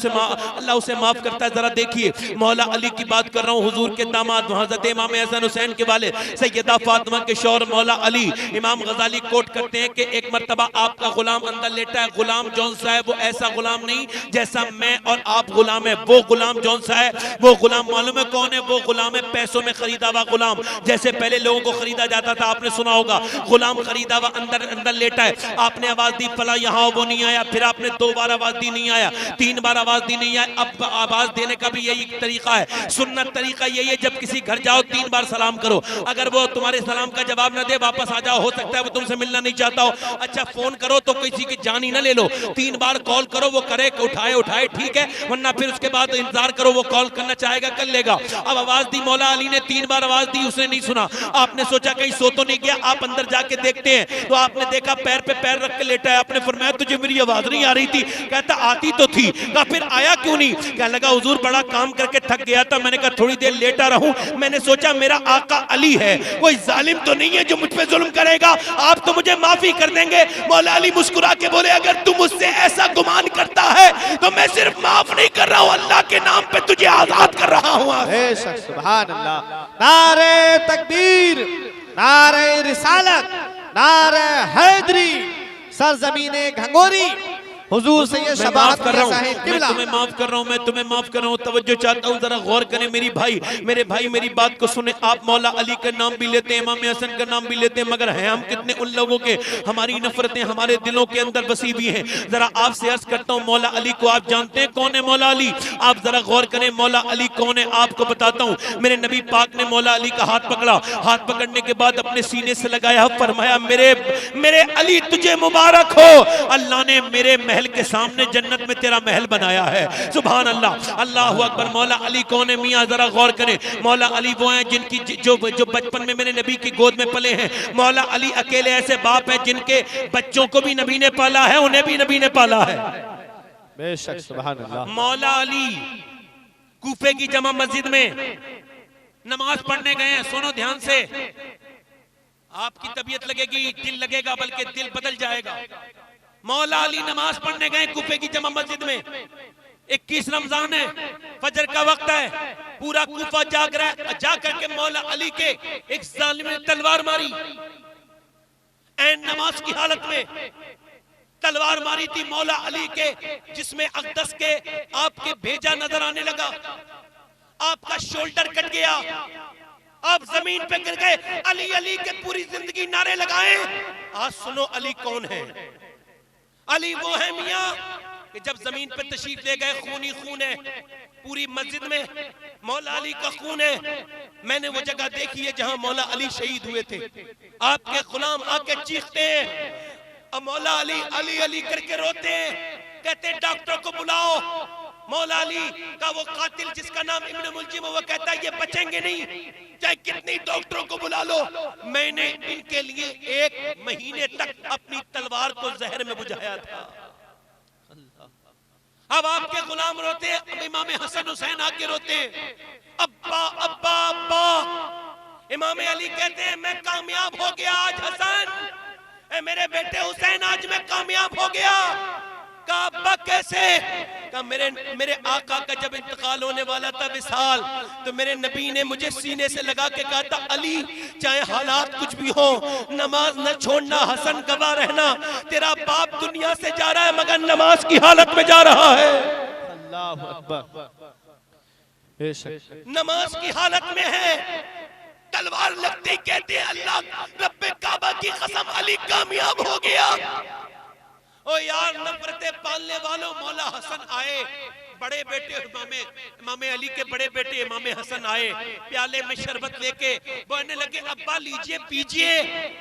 उसे माफ करता है। जरा देखिए मौला अली की बात कर रहा हूँ, हुजूर के दामाद हज़रत इमाम हसन हुसैन के वाले सैयदा फातिमा के शौहर मौला अली। इमाम गजाली कोट करते हैं कि एक मर्तबा आपका गुलाम अंदर लेटा है। गुलाम जौन सा है वो ऐसा गुलाम नहीं जैसा मैं और आप गुलाम है। वो गुलाम जौन सा है वो गुलाम मालूम है कौन है? वो गुलाम है पैसों में खरीदा हुआ गुलाम। जैसे पहले लोगों को खरीदा जाता था, आपने सुना होगा, गुलाम खरीदा हुआ अंदर लेटा है। आपने आवाज दी फला यहाँ वो नहीं आया, फिर आपने 2 बार आवाज दी नहीं आया, 3 बार आवाज दी नहीं आया। अब आवाज देने का भी यही तरीका है, सुन्नत तरीका यही है, जब किसी घर जाओ 3 बार सलाम करो। अगर वो तुम्हारे सलाम का जवाब ना दे वापस आ जाओ, हो सकता है वो तुमसे मिलना नहीं चाहता हो। अच्छा फोन करो तो किसी की जान ही ना ले लो, 3 बार कॉल करो, वो करे उठाए ठीक है, वरना फिर उसके बाद इंतजार करो, वो कॉल करना चाहेगा कर लेगा। अब आवाज दी मौला अली ने, 3 बार आवाज दी, उसने नहीं सुना। आपने सोचा कहीं सो तो नहीं गया, आप अंदर जाके देखते हैं तो आपने देखा पैर पे पैर रख के लेटा है। आपने फरमाया तुझे मेरी आवाज नहीं आ रही थी? कहता आती तो थी। कहा फिर आया क्यों नहीं? कहने लगा हुजूर बड़ा काम करके थक गया था, मैंने कहा थोड़ी देर लेटा रहूं, मैंने सोचा मेरा आका अली है, कोई जालिम तो नहीं है जो मुझ पे जुल्म करेगा, आप तो मुझे माफी कर देंगे। मौला अली मुस्कुरा के बोले अगर तू मुझसे ऐसा गुमान करता है तो मैं सिर्फ माफ नहीं कर रहा हूं, अल्लाह के नाम पे तुझे आजाद कर रहा हूं। सुभान अल्लाह। नारे तकबीर, नारे रिसालत, नारे हैदरी, सरजमीने घंगोरी, हुजूर से ये मैं शबाहत माफ कर रहा हूँ, साहिब मैं किबला। तुम्हें माफ कर रहा हूँ, मैं तुम्हें माफ कर रहा हूँ। तवज्जो चाहता हूँ, जरा गौर करें मेरे भाई मेरी बात को सुने। आप मौला अली का नाम भी लेते हैं, इमाम हसन का नाम भी लेते हैं, मगर हैं हम कितने उन लोगों के, हमारी नफरतें हमारे दिलों के अंदर बसी हुई हैं। जरा आपसे अर्ज करता हूँ, मौला अली को आप जानते हैं कौन है मौला अली? आप जरा गौर करें मौला अली कौन है, आपको बताता हूँ। मेरे नबी पाक ने मौला अली का हाथ पकड़ा, हाथ पकड़ने के बाद अपने सीने से लगाया, फरमाया मेरे अली तुझे मुबारक हो, अल्लाह ने मेरे महल के सामने जन्नत में तेरा महल बनाया है। सुभान अल्लाह, अल्लाहु अकबर। मौला अली कौन है मियां, जरा गौर करें। मौला अली वो हैं जिनकी जो बचपन में मेरे नबी की गोद में पले हैं। मौला अली अकेले ऐसे बाप है जिनके बच्चों को भी नबी ने पाला है, उन्हें भी नबी ने पाला है। बेशक, सुभान अल्लाह। मौला अली कूफे की जमा मस्जिद में नमाज पढ़ने गए हैं। सुनो ध्यान से, आपकी तबीयत लगेगी, दिल लगेगा, बल्कि दिल बदल जाएगा। मौला अली नमाज पढ़ने गए कूफे की जमा मस्जिद में। 21 रमजान है, फजर का वक्त है, पूरा कूफा जाग रहा है। जा करके मौला अली के एक जालिम ने तलवार मारी, ऐन नमाज की हालत में तलवार मारी थी मौला अली के, जिसमें अक़दस के आपके भेजा नजर आने लगा। आपका शोल्डर कट गया, आप जमीन पे गिर गए। अली अली के पूरी जिंदगी नारे लगाए। आज सुनो अली कौन है। अली वो है मियां कि जब जमीन पे तशरीफ ले गए, खून ही खून है पूरी मस्जिद में, मौला अली का खून है। मैंने वो जगह देखी है जहां मौला अली शहीद हुए थे। आपके गुलाम आके चीखते हैं, अब मौला अली अली अली करके रोते हैं, कहते हैं डॉक्टर को बुलाओ। मौला अली का वो कातिल जिसका नाम इब्न मुलजिम, वो कहता है ये बचेंगे नहीं, चाहे कितनी डॉक्टरों को बुला लो। मैंने इनके लिए 1 महीने तक अपनी तलवार को जहर में बुझाया था। अब आपके गुलाम रोते हैं, अब इमाम हसन हुसैन आके रोते हैं, अब्बा अब्बा अब्बा। इमाम अली कहते हैं मैं कामयाब हो गया आज हसन, मेरे बेटे हुसैन आज मैं कामयाब हो गया। का अब्बा कैसे? का मेरे आका का जब इंतकाल होने वाला था विसाल, तो मेरे नबी ने मुझे सीने से लगा के कहा था अली चाहे हालात कुछ भी हो, नमाज न छोड़ना, हसन गवाह रहना। तेरा बाप दुनिया से जा रहा है मगर नमाज की हालत में जा रहा है। अल्लाहु अकबर। बेशक, नमाज की हालत में है। तलवार लगती कहते हैं अल्लाह रब्बे काबा की कसम अली कामयाब हो गया। ओ यार नफरतें पालने वालों, मौला हसन आए, बड़े बेटे इमाम अली के बड़े बेटे इमाम हसन आए, प्याले में शरबत लेके बोलने लगे अब्बा लीजिए पीजिए।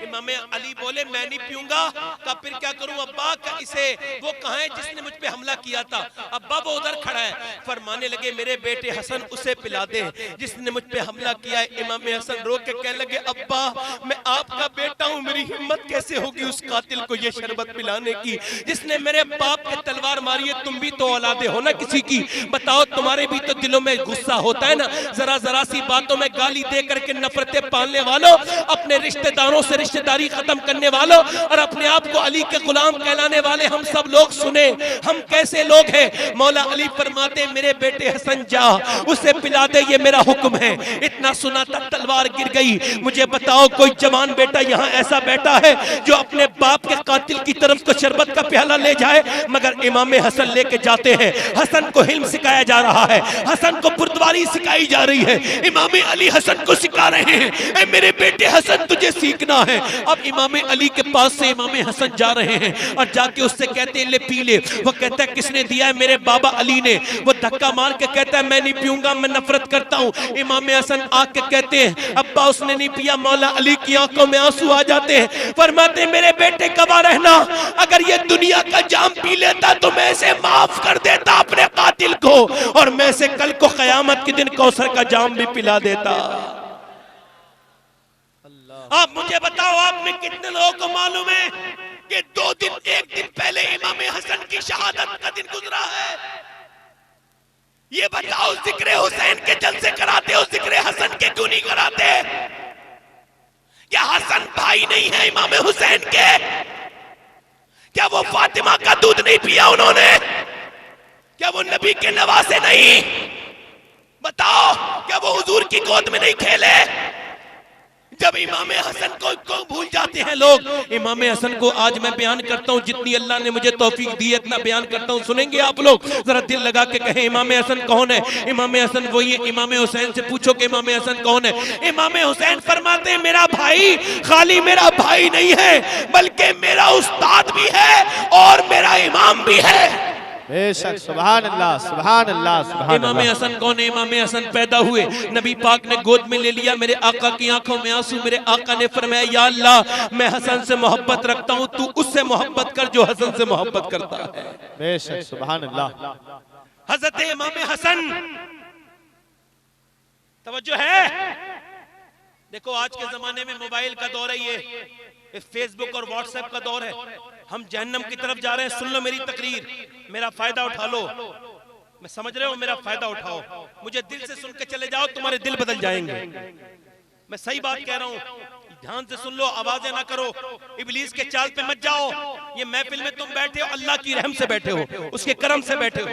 इमाम अली बोले मैं नहीं पीऊंगा। का फिर क्या करूं अब्बा? का इसे वो कहाँ है जिसने मुझ पे हमला किया था? अब्बा वो उधर खड़ा है। फरमाने लगे मेरे बेटे हसन उसे पिला दे जिसने मुझ पे हमला किया। इमाम हसन रो के कहने लगे अब्बा मैं आपका बेटा हूँ, मेरी हिम्मत कैसे होगी उस कातिल को ये शरबत पिलाने की जिसने मेरे बाप पे तलवार मारी है। तुम भी तो औलादे हो ना किसी की, बताओ तुम्हारे भी तो दिलों में गुस्सा होता है ना। जरा जरा सी बातों में गाली दे करके नफरतें पालने वालों, अपने रिश्तेदारों से रिश्तेदारी खत्म करने वालों और अपने आप को अली के गुलाम कहलाने वाले हम सब लोग सुने हम कैसे लोग हैं। मौला अली फरमाते मेरे बेटे हसन जा उसे पिला दे, ये मेरा हुक्म है। इतना सुना था तलवार गिर गई। मुझे बताओ कोई जवान बेटा यहाँ ऐसा बैठा है जो अपने बाप के कातिल की तरफ को शरबत का प्याला ले जाए? मगर इमाम हसन लेके जाते हैं। हसन को हिल्म सिखाया जा रहा है, हसन को बुर्दवारी सिखाई जा रही है। इमाम अली हसन को सिखा रहे हैं ए मेरे बेटे हसन तुझे सीखना है। अब इमाम अली के पास से इमाम हसन जा रहे हैं और जाके उससे कहते हैं ले पी ले। वो कहता है किसने दिया है? मेरे बाबा अली ने। वो धक्का मार के कहता है मैं नहीं पीऊंगा, मैं नफरत करता हूँ। इमाम हसन आके कहते हैं अब्बा उसने नहीं पिया। मौला अली की आंखों में आंसू आ जाते हैं, फरमाते मेरे बेटे गवाह रहना, अगर ये दुनिया का जाम पी लेता तो मैं इसे माफ कर देता अपने कातिल को, और मैं से कल को कयामत के दिन कौसर का जाम भी पिला देता। आप मुझे बताओ आप में कितने लोगों को मालूम है कि एक दिन पहले इमाम हसन की शहादत का दिन गुजरा है? ये बताओ जिक्र हुसैन के जलसे कराते हो, जिक्र हसन के क्यों नहीं कराते? क्या हसन भाई नहीं है इमाम हुसैन के? क्या वो फातिमा का दूध नहीं पिया उन्होंने? क्या वो नबी के नवासे नहीं? बताओ क्या वो हुजूर की गोद में नहीं खेले? जब इमाम हसन को भूल जाते हैं लोग। इमाम हसन को आज मैं बयान करता हूँ, जितनी अल्लाह ने मुझे तौफीक दी है इतना बयान करता हूँ, सुनेंगे आप लोग? जरा दिल लगा के कहें इमाम हसन कौन है? इमाम हसन वही है। इमाम हुसैन से पूछो कि इमाम हसन कौन है? इमाम हुसैन फरमाते हैं मेरा भाई खाली मेरा भाई नहीं है बल्कि मेरा उस्ताद भी है और मेरा इमाम भी है। बेशक, सुभान अल्लाह, सुभान अल्लाह, सुभान इमाम अल्लाह। हसन कौन है? इमाम हसन पैदा हुए, नबी पाक ने गोद में ले लिया, मेरे आका की आंखों में आंसू, मेरे आका ने फरमाया या अल्लाह मैं हसन से मोहब्बत रखता हूं, तू उससे मोहब्बत कर जो हसन से मोहब्बत करता है। बेशक, सुभान अल्लाह। हजरत इमाम हसन, तवज्जो है। देखो आज के जमाने में मोबाइल का दौर है, ये फेसबुक और व्हाट्सएप का दौर है। हम जहन्नम की तरफ जा रहे हैं। सुन लो मेरी तकरीर, मेरा फायदा उठा लो। मैं समझ रहे हो, मेरा फायदा उठाओ, मुझे दिल से सुन के चले जाओ, तुम्हारे दिल बदल जाएंगे। मैं सही बात कह रहा हूं, ध्यान से सुन लो, आवाजें ना करो, इब्लीस के चाल पे मत जाओ। ये महफिल में तुम बैठे हो अल्लाह की रहम से बैठे हो, उसके करम से बैठे हो।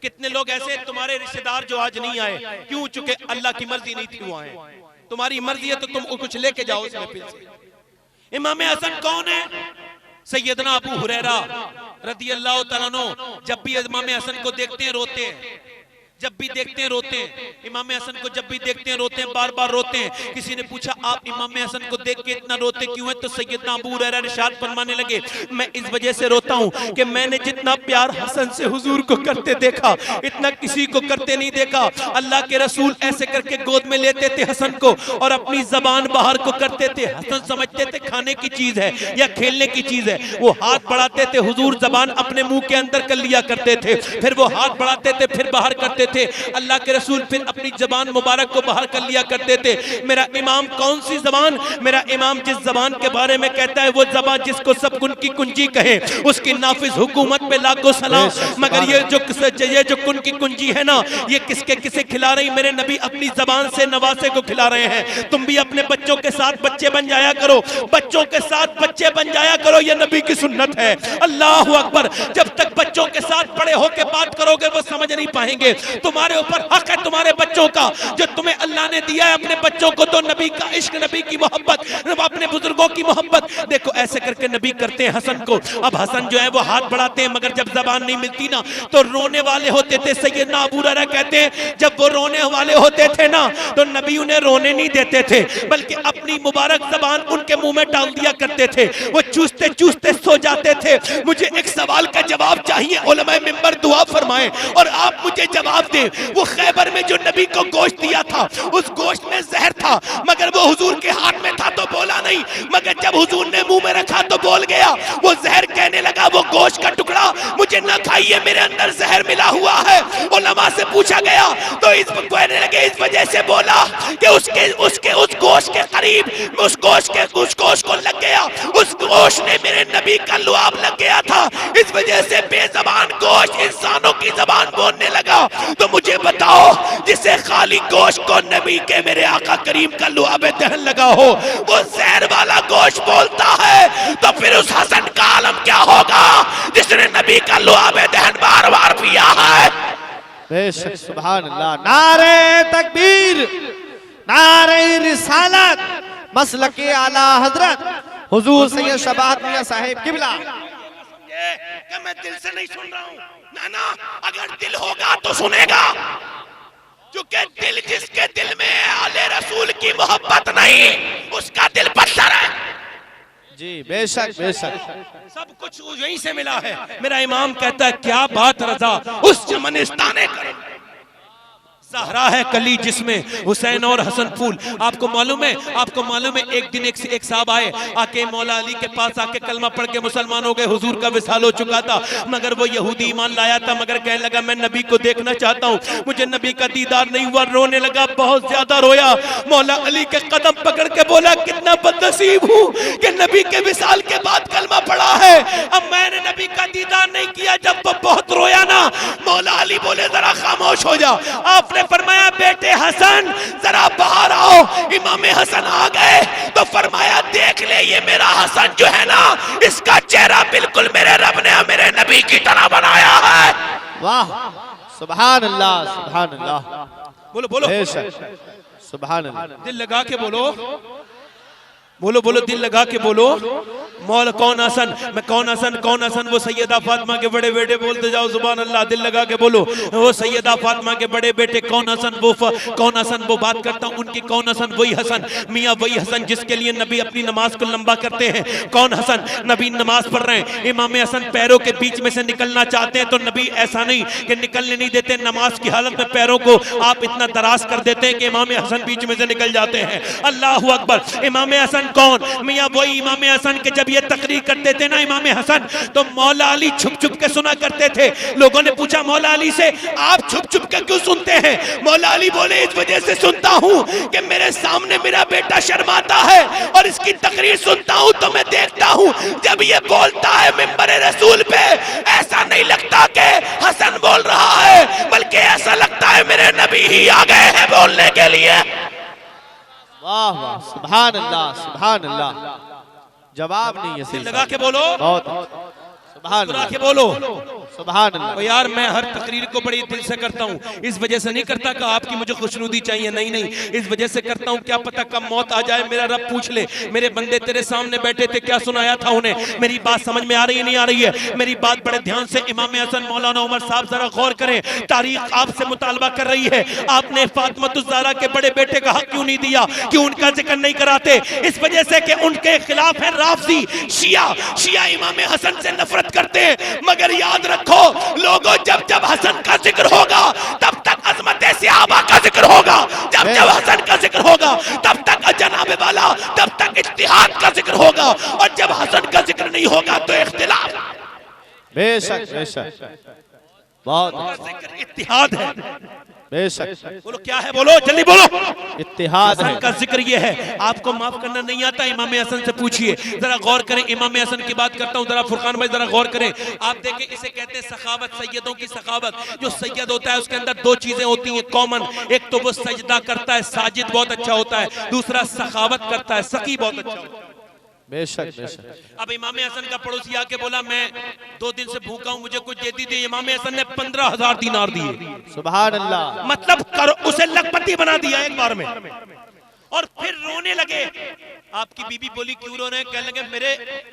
कितने लोग ऐसे तुम्हारे रिश्तेदार जो आज नहीं आए, क्यों? चुके अल्लाह की मर्जी नहीं थी वो आए। तुम्हारी मर्जी है तो तुम कुछ लेके जाओ उस महफिल से। इमाम हसन कौन है? सैयदना अबू हुरैरा रदी अल्लाह तआला अन्हु जब भी इमाम हसन को देखते हैं रोते हैं, जब भी देखते हैं रोते हैं। इमाम हसन को जब भी देखते हैं रोते हैं, बार बार रोते हैं। किसी ने पूछा आप इमाम हसन को देख के इतना रोते क्यों हैं? तो सैयदना अबू हुरैरा इरशाद फरमाने लगे मैं इस वजह से रोता हूं कि मैंने जितना प्यार हसन से हुजूर को करते देखा इतना किसी को करते नहीं देखा। अल्लाह के रसूल ऐसे करके गोद में लेते थे हसन को और अपनी जबान बाहर को करते थे। हसन समझते थे खाने की चीज है या खेलने की चीज है। वो हाथ बढ़ाते थे, हुजूर जबान अपने मुंह के अंदर कर लिया करते थे, फिर वो हाथ बढ़ाते थे, फिर बाहर करते थे। अल्लाह के रसूल फिर अपनी जबान मुबारक को बाहर कर लिया करते थे। मेरा इमाम कौन सी जबान? मेरा इमाम जिस जबान के बारे में कहता है वो जबान जिसको सब कुन की कुंजी कहे, उसकी नाफिज हुकूमत पे लाखों सलाम। मगर ये जो कुन की कुंजी है ना, ये किसके किसे खिला रही? मेरे नबी अपनी जबान से नवासे को खिला रहे हैं। तुम भी अपने बच्चों के साथ बच्चे बन जाया करो, बच्चों के साथ बच्चे बन जाया करो, ये नबी की सुन्नत है। अल्लाह अकबर। जब तक बच्चों के साथ बड़े होके बात करोगे वो समझ नहीं पाएंगे। तुम्हारे ऊपर हक है तुम्हारे बच्चों का जो तुम्हें अल्लाह ने दिया है अपने बच्चों को, तो नबी का इश्क, नबी की मोहब्बत, अपने बुजुर्गों की मोहब्बत। देखो ऐसे करके नबी करते हैं हसन को। अब हसन जो है वो हाथ बढ़ाते हैं मगर जब जबान नहीं मिलती ना तो रोने वाले होते थे। सैयदना अबू हुरैरा कहते हैं जब वो रोने वाले होते थे ना तो नबी उन्हें रोने नहीं देते थे बल्कि अपनी मुबारक जबान उनके मुंह में डाल दिया करते थे। वो चूसते चूसते सो जाते थे। मुझे एक सवाल का जवाब चाहिए, उलमाए मिंबर दुआ फरमाएं और आप मुझे जवाब दें। वो खैबर में जो नबी को गोश्त दिया था उस गोश्त में जहर था मगर वो हुजूर के हाथ में था तो बोला नहीं, मगर जब हुजूर ने मुंह में रखा तो बोल गया। वो जहर कहने लगा वो गोश्त का टुकड़ा मुझे न खाइए, मेरे अंदर जहर मिला हुआ है। उलमा से पूछा गया तो इस कहने लगे इस वजह से बोला कि उस गोश्त के करीब उस गोश्त को लग गया, उस गोश्त ने मेरे नबी का लुआब लग गया था, इस वजह से बेजबान गोश्त इंसानों की जबान बोलने लगा। तो मुझे बताओ जिसे खाली गोश्त को नबी के मेरे आका करीम का लुआब दहन लगा हो वो जहर वाला गोश्त बोलता है, तो फिर उस हसन का आलम क्या होगा जिसने नबी का लुआब दहन बार बार पिया है। बेशक, सुभान अल्लाह। नारे तकबीर, नारे रिसालत, मसलके आला हजरत हुजूर सैयद शबात मियां साहिब किबला। कि मैं दिल से नहीं सुन रहा हूँ ना, अगर दिल होगा तो सुनेगा, क्योंकि दिल जिसके दिल में आले रसूल की मोहब्बत नहीं उसका दिल पत्थर है। जी बेशक, बेशक, सब कुछ यहीं से मिला है। मेरा इमाम कहता है क्या बात रजा उस चमनिस्ताने करो, सहरा है कली जिसमें हुसैन और हसन फूल। आपको मालूम है एक दिन एक साहब आए, आके मौला अली के पास आके कलमा पढ़ के मुसलमान हो गए। हुजूर का विसाल हो चुका था मगर वो यहूदी ईमान लाया था, मगर कहने लगा मैं नबी को देखना चाहता हूँ, मुझे नबी का दीदार नहीं हुआ। रोने लगा, बहुत ज्यादा रोया। मौला अली के कदम पकड़ के बोला कितना बदनसीब हूँ कि नबी के विसाल के बाद कलमा पढ़ा है, अब मैंने नबी का दीदार नहीं किया। जब वो बहुत रोया ना मौला अली बोले जरा खामोश हो जा। आपने फरमाया बेटे हसन जरा बाहर आओ। इमाम हसन आ गए तो फरमाया देख ले ये मेरा हसन जो है ना इसका चेहरा बिल्कुल मेरे रब ने मेरे नबी की तरह बनाया है। वाह, सुभान अल्लाह, सुभान अल्लाह। बोलो बोलो। सुभान अल्लाह। दिल लगा के बोलो, बोलो बोलो, दिल लगा के बोलो। मौला कौन हसन, मैं कौन हसन, कौन हसन, वो सैयदा फातिमा के बड़े बेटे, बोलते जाओ सुभान अल्लाह। दिल लगा के बोलो, वो सैयदा फातिमा के बड़े बेटे कौन हसन, वो कौन हसन, वो बात करता हूँ उनकी, कौन हसन, वही हसन, मियाँ वही हसन जिसके लिए नबी अपनी नमाज को लंबा करते हैं। कौन हसन, नबी नमाज पढ़ रहे हैं, इमाम हसन पैरों के बीच में से निकलना चाहते हैं तो नबी ऐसा नहीं कि निकलने नहीं देते, नमाज की हालत में पैरों को आप इतना दराज कर देते हैं कि इमाम हसन बीच में से निकल जाते हैं। अल्लाह अकबर। इमाम हसन कौन, मियाँ वही इमाम हसन के जब ये तकरीर करते थे ना इमाम हसन, तो मौला अली छुप छुप के सुना करते थे। लोगों ने पूछा मौला अली से, आप छुप छुप के क्यों सुनते हैं? मौला अली बोले, इस वजह से सुनता हूँ कि मेरे सामने मेरा बेटा शर्माता है और इसकी तकरीर सुनता हूँ तो मैं देखता हूँ जब ये बोलता है मिंबर रसूल पे, ऐसा नहीं लगता कि हसन बोल रहा है, बल्कि ऐसा लगता है मेरे नबी ही आ गए हैं बोलने के लिए। वाह वाह, सुभान अल्लाह, सुभान अल्लाह। जवाब नहीं है, दिल लगा के बोलो, बहुत सुभान लगा के बोलो, सुभान अल्लाह। और यार मैं हर तकरीर को बड़ी दिल से करता हूँ, इस वजह से नहीं करता कि आपकी मुझे खुशनुदी चाहिए, नहीं नहीं, इस वजह से करता हूँ क्या पता कब मौत आ जाए, मेरा रब पूछ ले मेरे बंदे तेरे सामने बैठे थे क्या सुनाया था उन्हें, मेरी बात समझ में आ रही है नहीं आ रही है? मेरी बात बड़े ध्यान से इमाम हसन मौलाना उमर साहब जरा गौर करें, तारीख आपसे मुतालबा कर रही है। आपने फातिमा के बड़े बेटे का हक क्यों नहीं दिया, क्यों उनका जिक्र नहीं कराते? इस वजह से कि उनके खिलाफ है राफजी, शिया। शिया इमाम हसन से नफरत करते हैं, मगर याद रखो लोगों, जब जब हसन का जिक्र होगा तब तक अजमत सहाबा का जिक्र होगा, जब जब हसन का जिक्र होगा तब तक जनाबे वाला, तब तक इत्तिहाद का जिक्र होगा, और जब हसन का जिक्र नहीं होगा तो इख्तिलाफ। बेशक बेशक, बहुत इत्तिहाद है, बेशक। बोलो क्या है, बोलो जल्दी बोलो। इत्तिहाद हसन है। का जिक्र ये है। आपको माफ करना नहीं आता, इमाम हसन से पूछिए, जरा गौर करें। इमाम हसन की बात करता हूं, जरा फुरकान भाई जरा गौर करें। आप देखें, इसे कहते हैं सखावत, सैयदों की सखावत। जो सैयद होता है उसके अंदर दो चीजें होती हैं कॉमन, एक तो वो सजदा करता है, साजिद बहुत अच्छा होता है, दूसरा सखावत करता है, सकी बहुत अच्छा होता है। बेशक बेशक। अब इमाम हसन का पड़ोसी आके बोला, मैं 2 दिन से भूखा हूं, मुझे कुछ दे दीजिए। इमाम हसन ने 15,000 दीनार दिए, सुभान अल्लाह। मतलब करो, उसे लखपति बना दिया एक बार में। और फिर रोने लगे। आपकी बीबी बोली क्यों रो रहे हैं? कहने लगे मेरे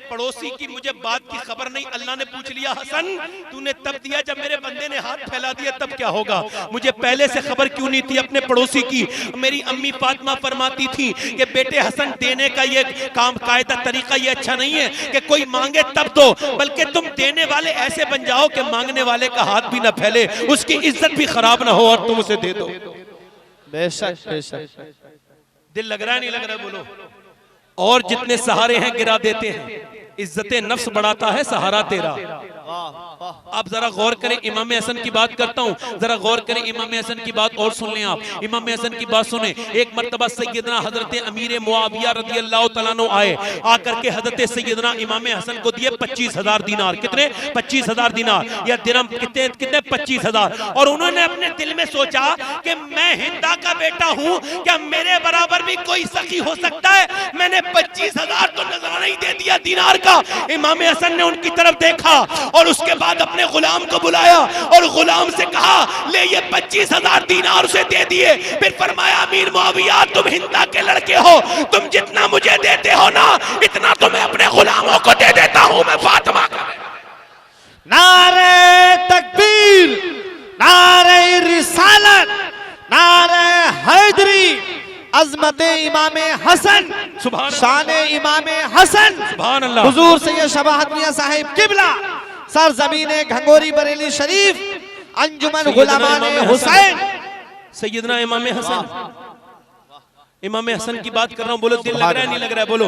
पड़ोसी की मुझे बात की खबर नहीं, अल्लाह ने पूछ लिया, हसन तूने तब दिया जब मेरे बंदे ने हाथ फैला दिया, तब क्या होगा? मुझे पहले से खबर क्यों नहीं थी अपने पड़ोसी की? मेरी अम्मी फातिमा फरमाती थी कि बेटे हसन, देने का ये काम कायदा तरीका ये अच्छा नहीं है कि कोई मांगे तब दो, बल्कि तुम देने वाले ऐसे बन जाओ कि मांगने वाले का हाथ भी ना फैले, उसकी इज्जत भी खराब ना हो और तुम उसे दे दो। बेशक बेशक। दिल लग रहा है नहीं लग रहा है? बोलो। और जितने सहारे हैं गिरा देते हैं, इज्जत नफ्स बढ़ाता है सहारा तेरा। आप जरा गौर करें, इमाम हसन की बात करता हूं, जरा गौर करें इमाम हसन की बात और सुन लें आप। इमाम हसन की बात सुने। एक मर्तबा सैयदना हजरत अमीर मुआविया रज़ी अल्लाह तआला अन्हु आए, आकर के हजरत सैयदना इमाम हसन को दिए 25,000 दिनार। कितने? 25,000 दिनार या दिरहम, कितने कितने? 25,000। और उन्होंने अपने दिल में सोचा कि मैं हिंदा का बेटा हूं, क्या मेरे बराबर भी कोई सखी हो सकता है? मैंने 25,000 तो नजराना ही दे दिया दिनार का। इमाम हसन ने उनकी तरफ देखा और उसके बाद अपने गुलाम को बुलाया और गुलाम से कहा, ले ये 25,000 दिनार उसे दे दिए। फिर फरमाया, अमीर मुआविया तुम हिंदा के लड़के हो, तुम जितना मुझे देते हो ना, इतना तो मैं अपने गुलामों को दे देता हूं। मैं फातिमा का। नारे तकबीर, नारे रिसालत, नारे हैदरी, अजमत इमाम हसन, शान इमाम हसन, सुभान अल्लाह। हुजूर सैयद शबाहत मियां साहिब किबला, सरजमीने घंगोरी बरेली शरीफ, अंजुमन गुलामाने हुसैन, सैयदना इमाम हसन। इमाम हसन की बात कर रहा हूँ, बोलो दिल लग रहा है नहीं लग रहा है? बोलो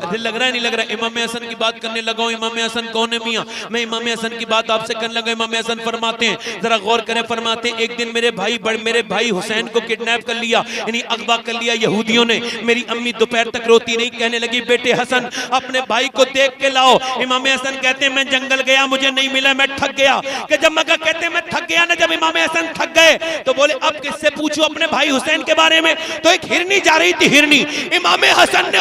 दिल लग रहा है नहीं लग रहा है? इमाम हसन की बात करने लगा हूँ। इमाम हसन कौन है मियाँ? मैं इमाम हसन की बात आपसे करने लगा। इमाम हसन फरमाते हैं, जरा गौर करें, फरमाते हैं एक दिन मेरे भाई हुसैन को किडनैप कर लिया, यानी अगवा कर लिया यहूदियों ने। मेरी अम्मी दोपहर तक रोती नहीं, कहने लगी बेटे हसन अपने भाई को देख के लाओ। इमाम हसन कहते हैं मैं जंगल गया, मुझे नहीं मिला, मैं थक गया। कि जब मगर कहते हैं मैं थक गया ना, जब इमाम हसन थक गए तो बोले अब किससे पूछूं अपने भाई हुसैन के बारे में? तो एक हिरनी जा रही थी हिरनी, इमाम हसन ने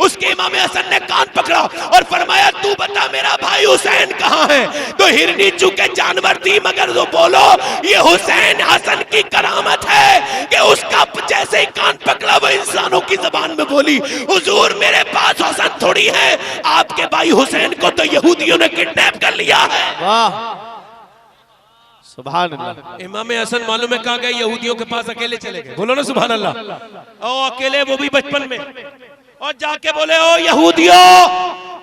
उसके इमाम हसन ने कान पकड़ा और फरमाया तू बता मेरा भाई हुसैन कहाँ है। तो हिरनी चूंकि जानवर थी मगर वो बोलो ये हुसैन हसन की करामत है कि उसका जैसे ही कान पकड़ा वो इंसानों की जबान में बोली हुजूर मेरे पास हसन थोड़ी है, आपके भाई हुसैन को तो यहूदियों ने किडनैप कर लिया है। वाह सुभान अल्लाह। इमाम हसन मालूम है कहाँ गए? यहूदियों के पास अकेले चले गए। बोलो ना सुभान अल्लाह। ओ अकेले, वो भी बचपन में, और जाके बोले ओ यहूदियों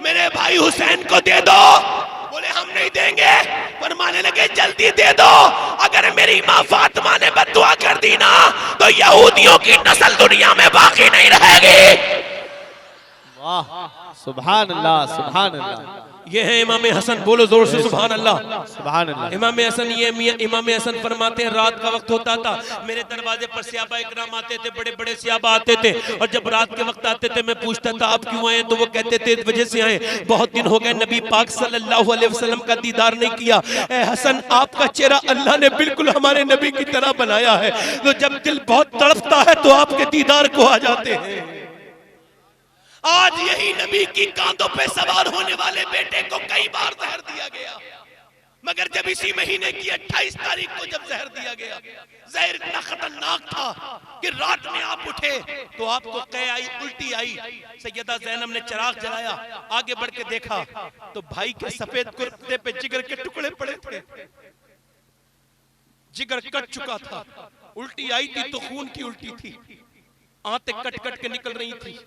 मेरे भाई हुसैन को दे दो। बोले हम नहीं देंगे। फरमाने लगे जल्दी दे दो, अगर मेरी माँ फातिमा ने बद्दुआ कर दी ना तो यहूदियों की नस्ल दुनिया में बाकी नहीं रहेगी। वाह सुभान अल्लाह सुभान अल्लाह। ये है इमाम हसन, बोलो जोर से सुभान अल्लाह सुभान अल्लाह। इमाम हसन, ये इमाम हसन फरमाते हैं रात का वक्त होता था, मेरे दरवाजे पर सहाबा इकराम आते थे, बड़े बड़े सहाबा आते थे, और जब रात के वक्त आते थे मैं पूछता था आप क्यों आए, तो वो कहते थे इस वजह से आए, बहुत दिन हो गए नबी पाक सल्लल्लाहु अलैहि वसल्लम का दीदार नहीं किया। ए हसन आपका चेहरा अल्लाह ने बिल्कुल हमारे नबी की तरह बनाया है, तो जब दिल बहुत तड़पता है तो आपके दीदार को आ जाते हैं। आज यही नबी की कांधों पे सवार होने वाले बेटे को कई बार जहर दिया गया, मगर जब इसी महीने की 28 तारीख को जब जहर दिया गया, जहर इतना खतरनाक था कि रात में आप उठे तो आपको कै आई, उल्टी आई। सैयदा ज़ैनब ने चिराग जलाया, आगे बढ़ के देखा तो भाई के सफेद कुर्ते पे जिगर के टुकड़े पड़े थे, जिगर कट चुका था, उल्टी आई थी तो खून की उल्टी थी, आंतें कट कट के निकल रही थी।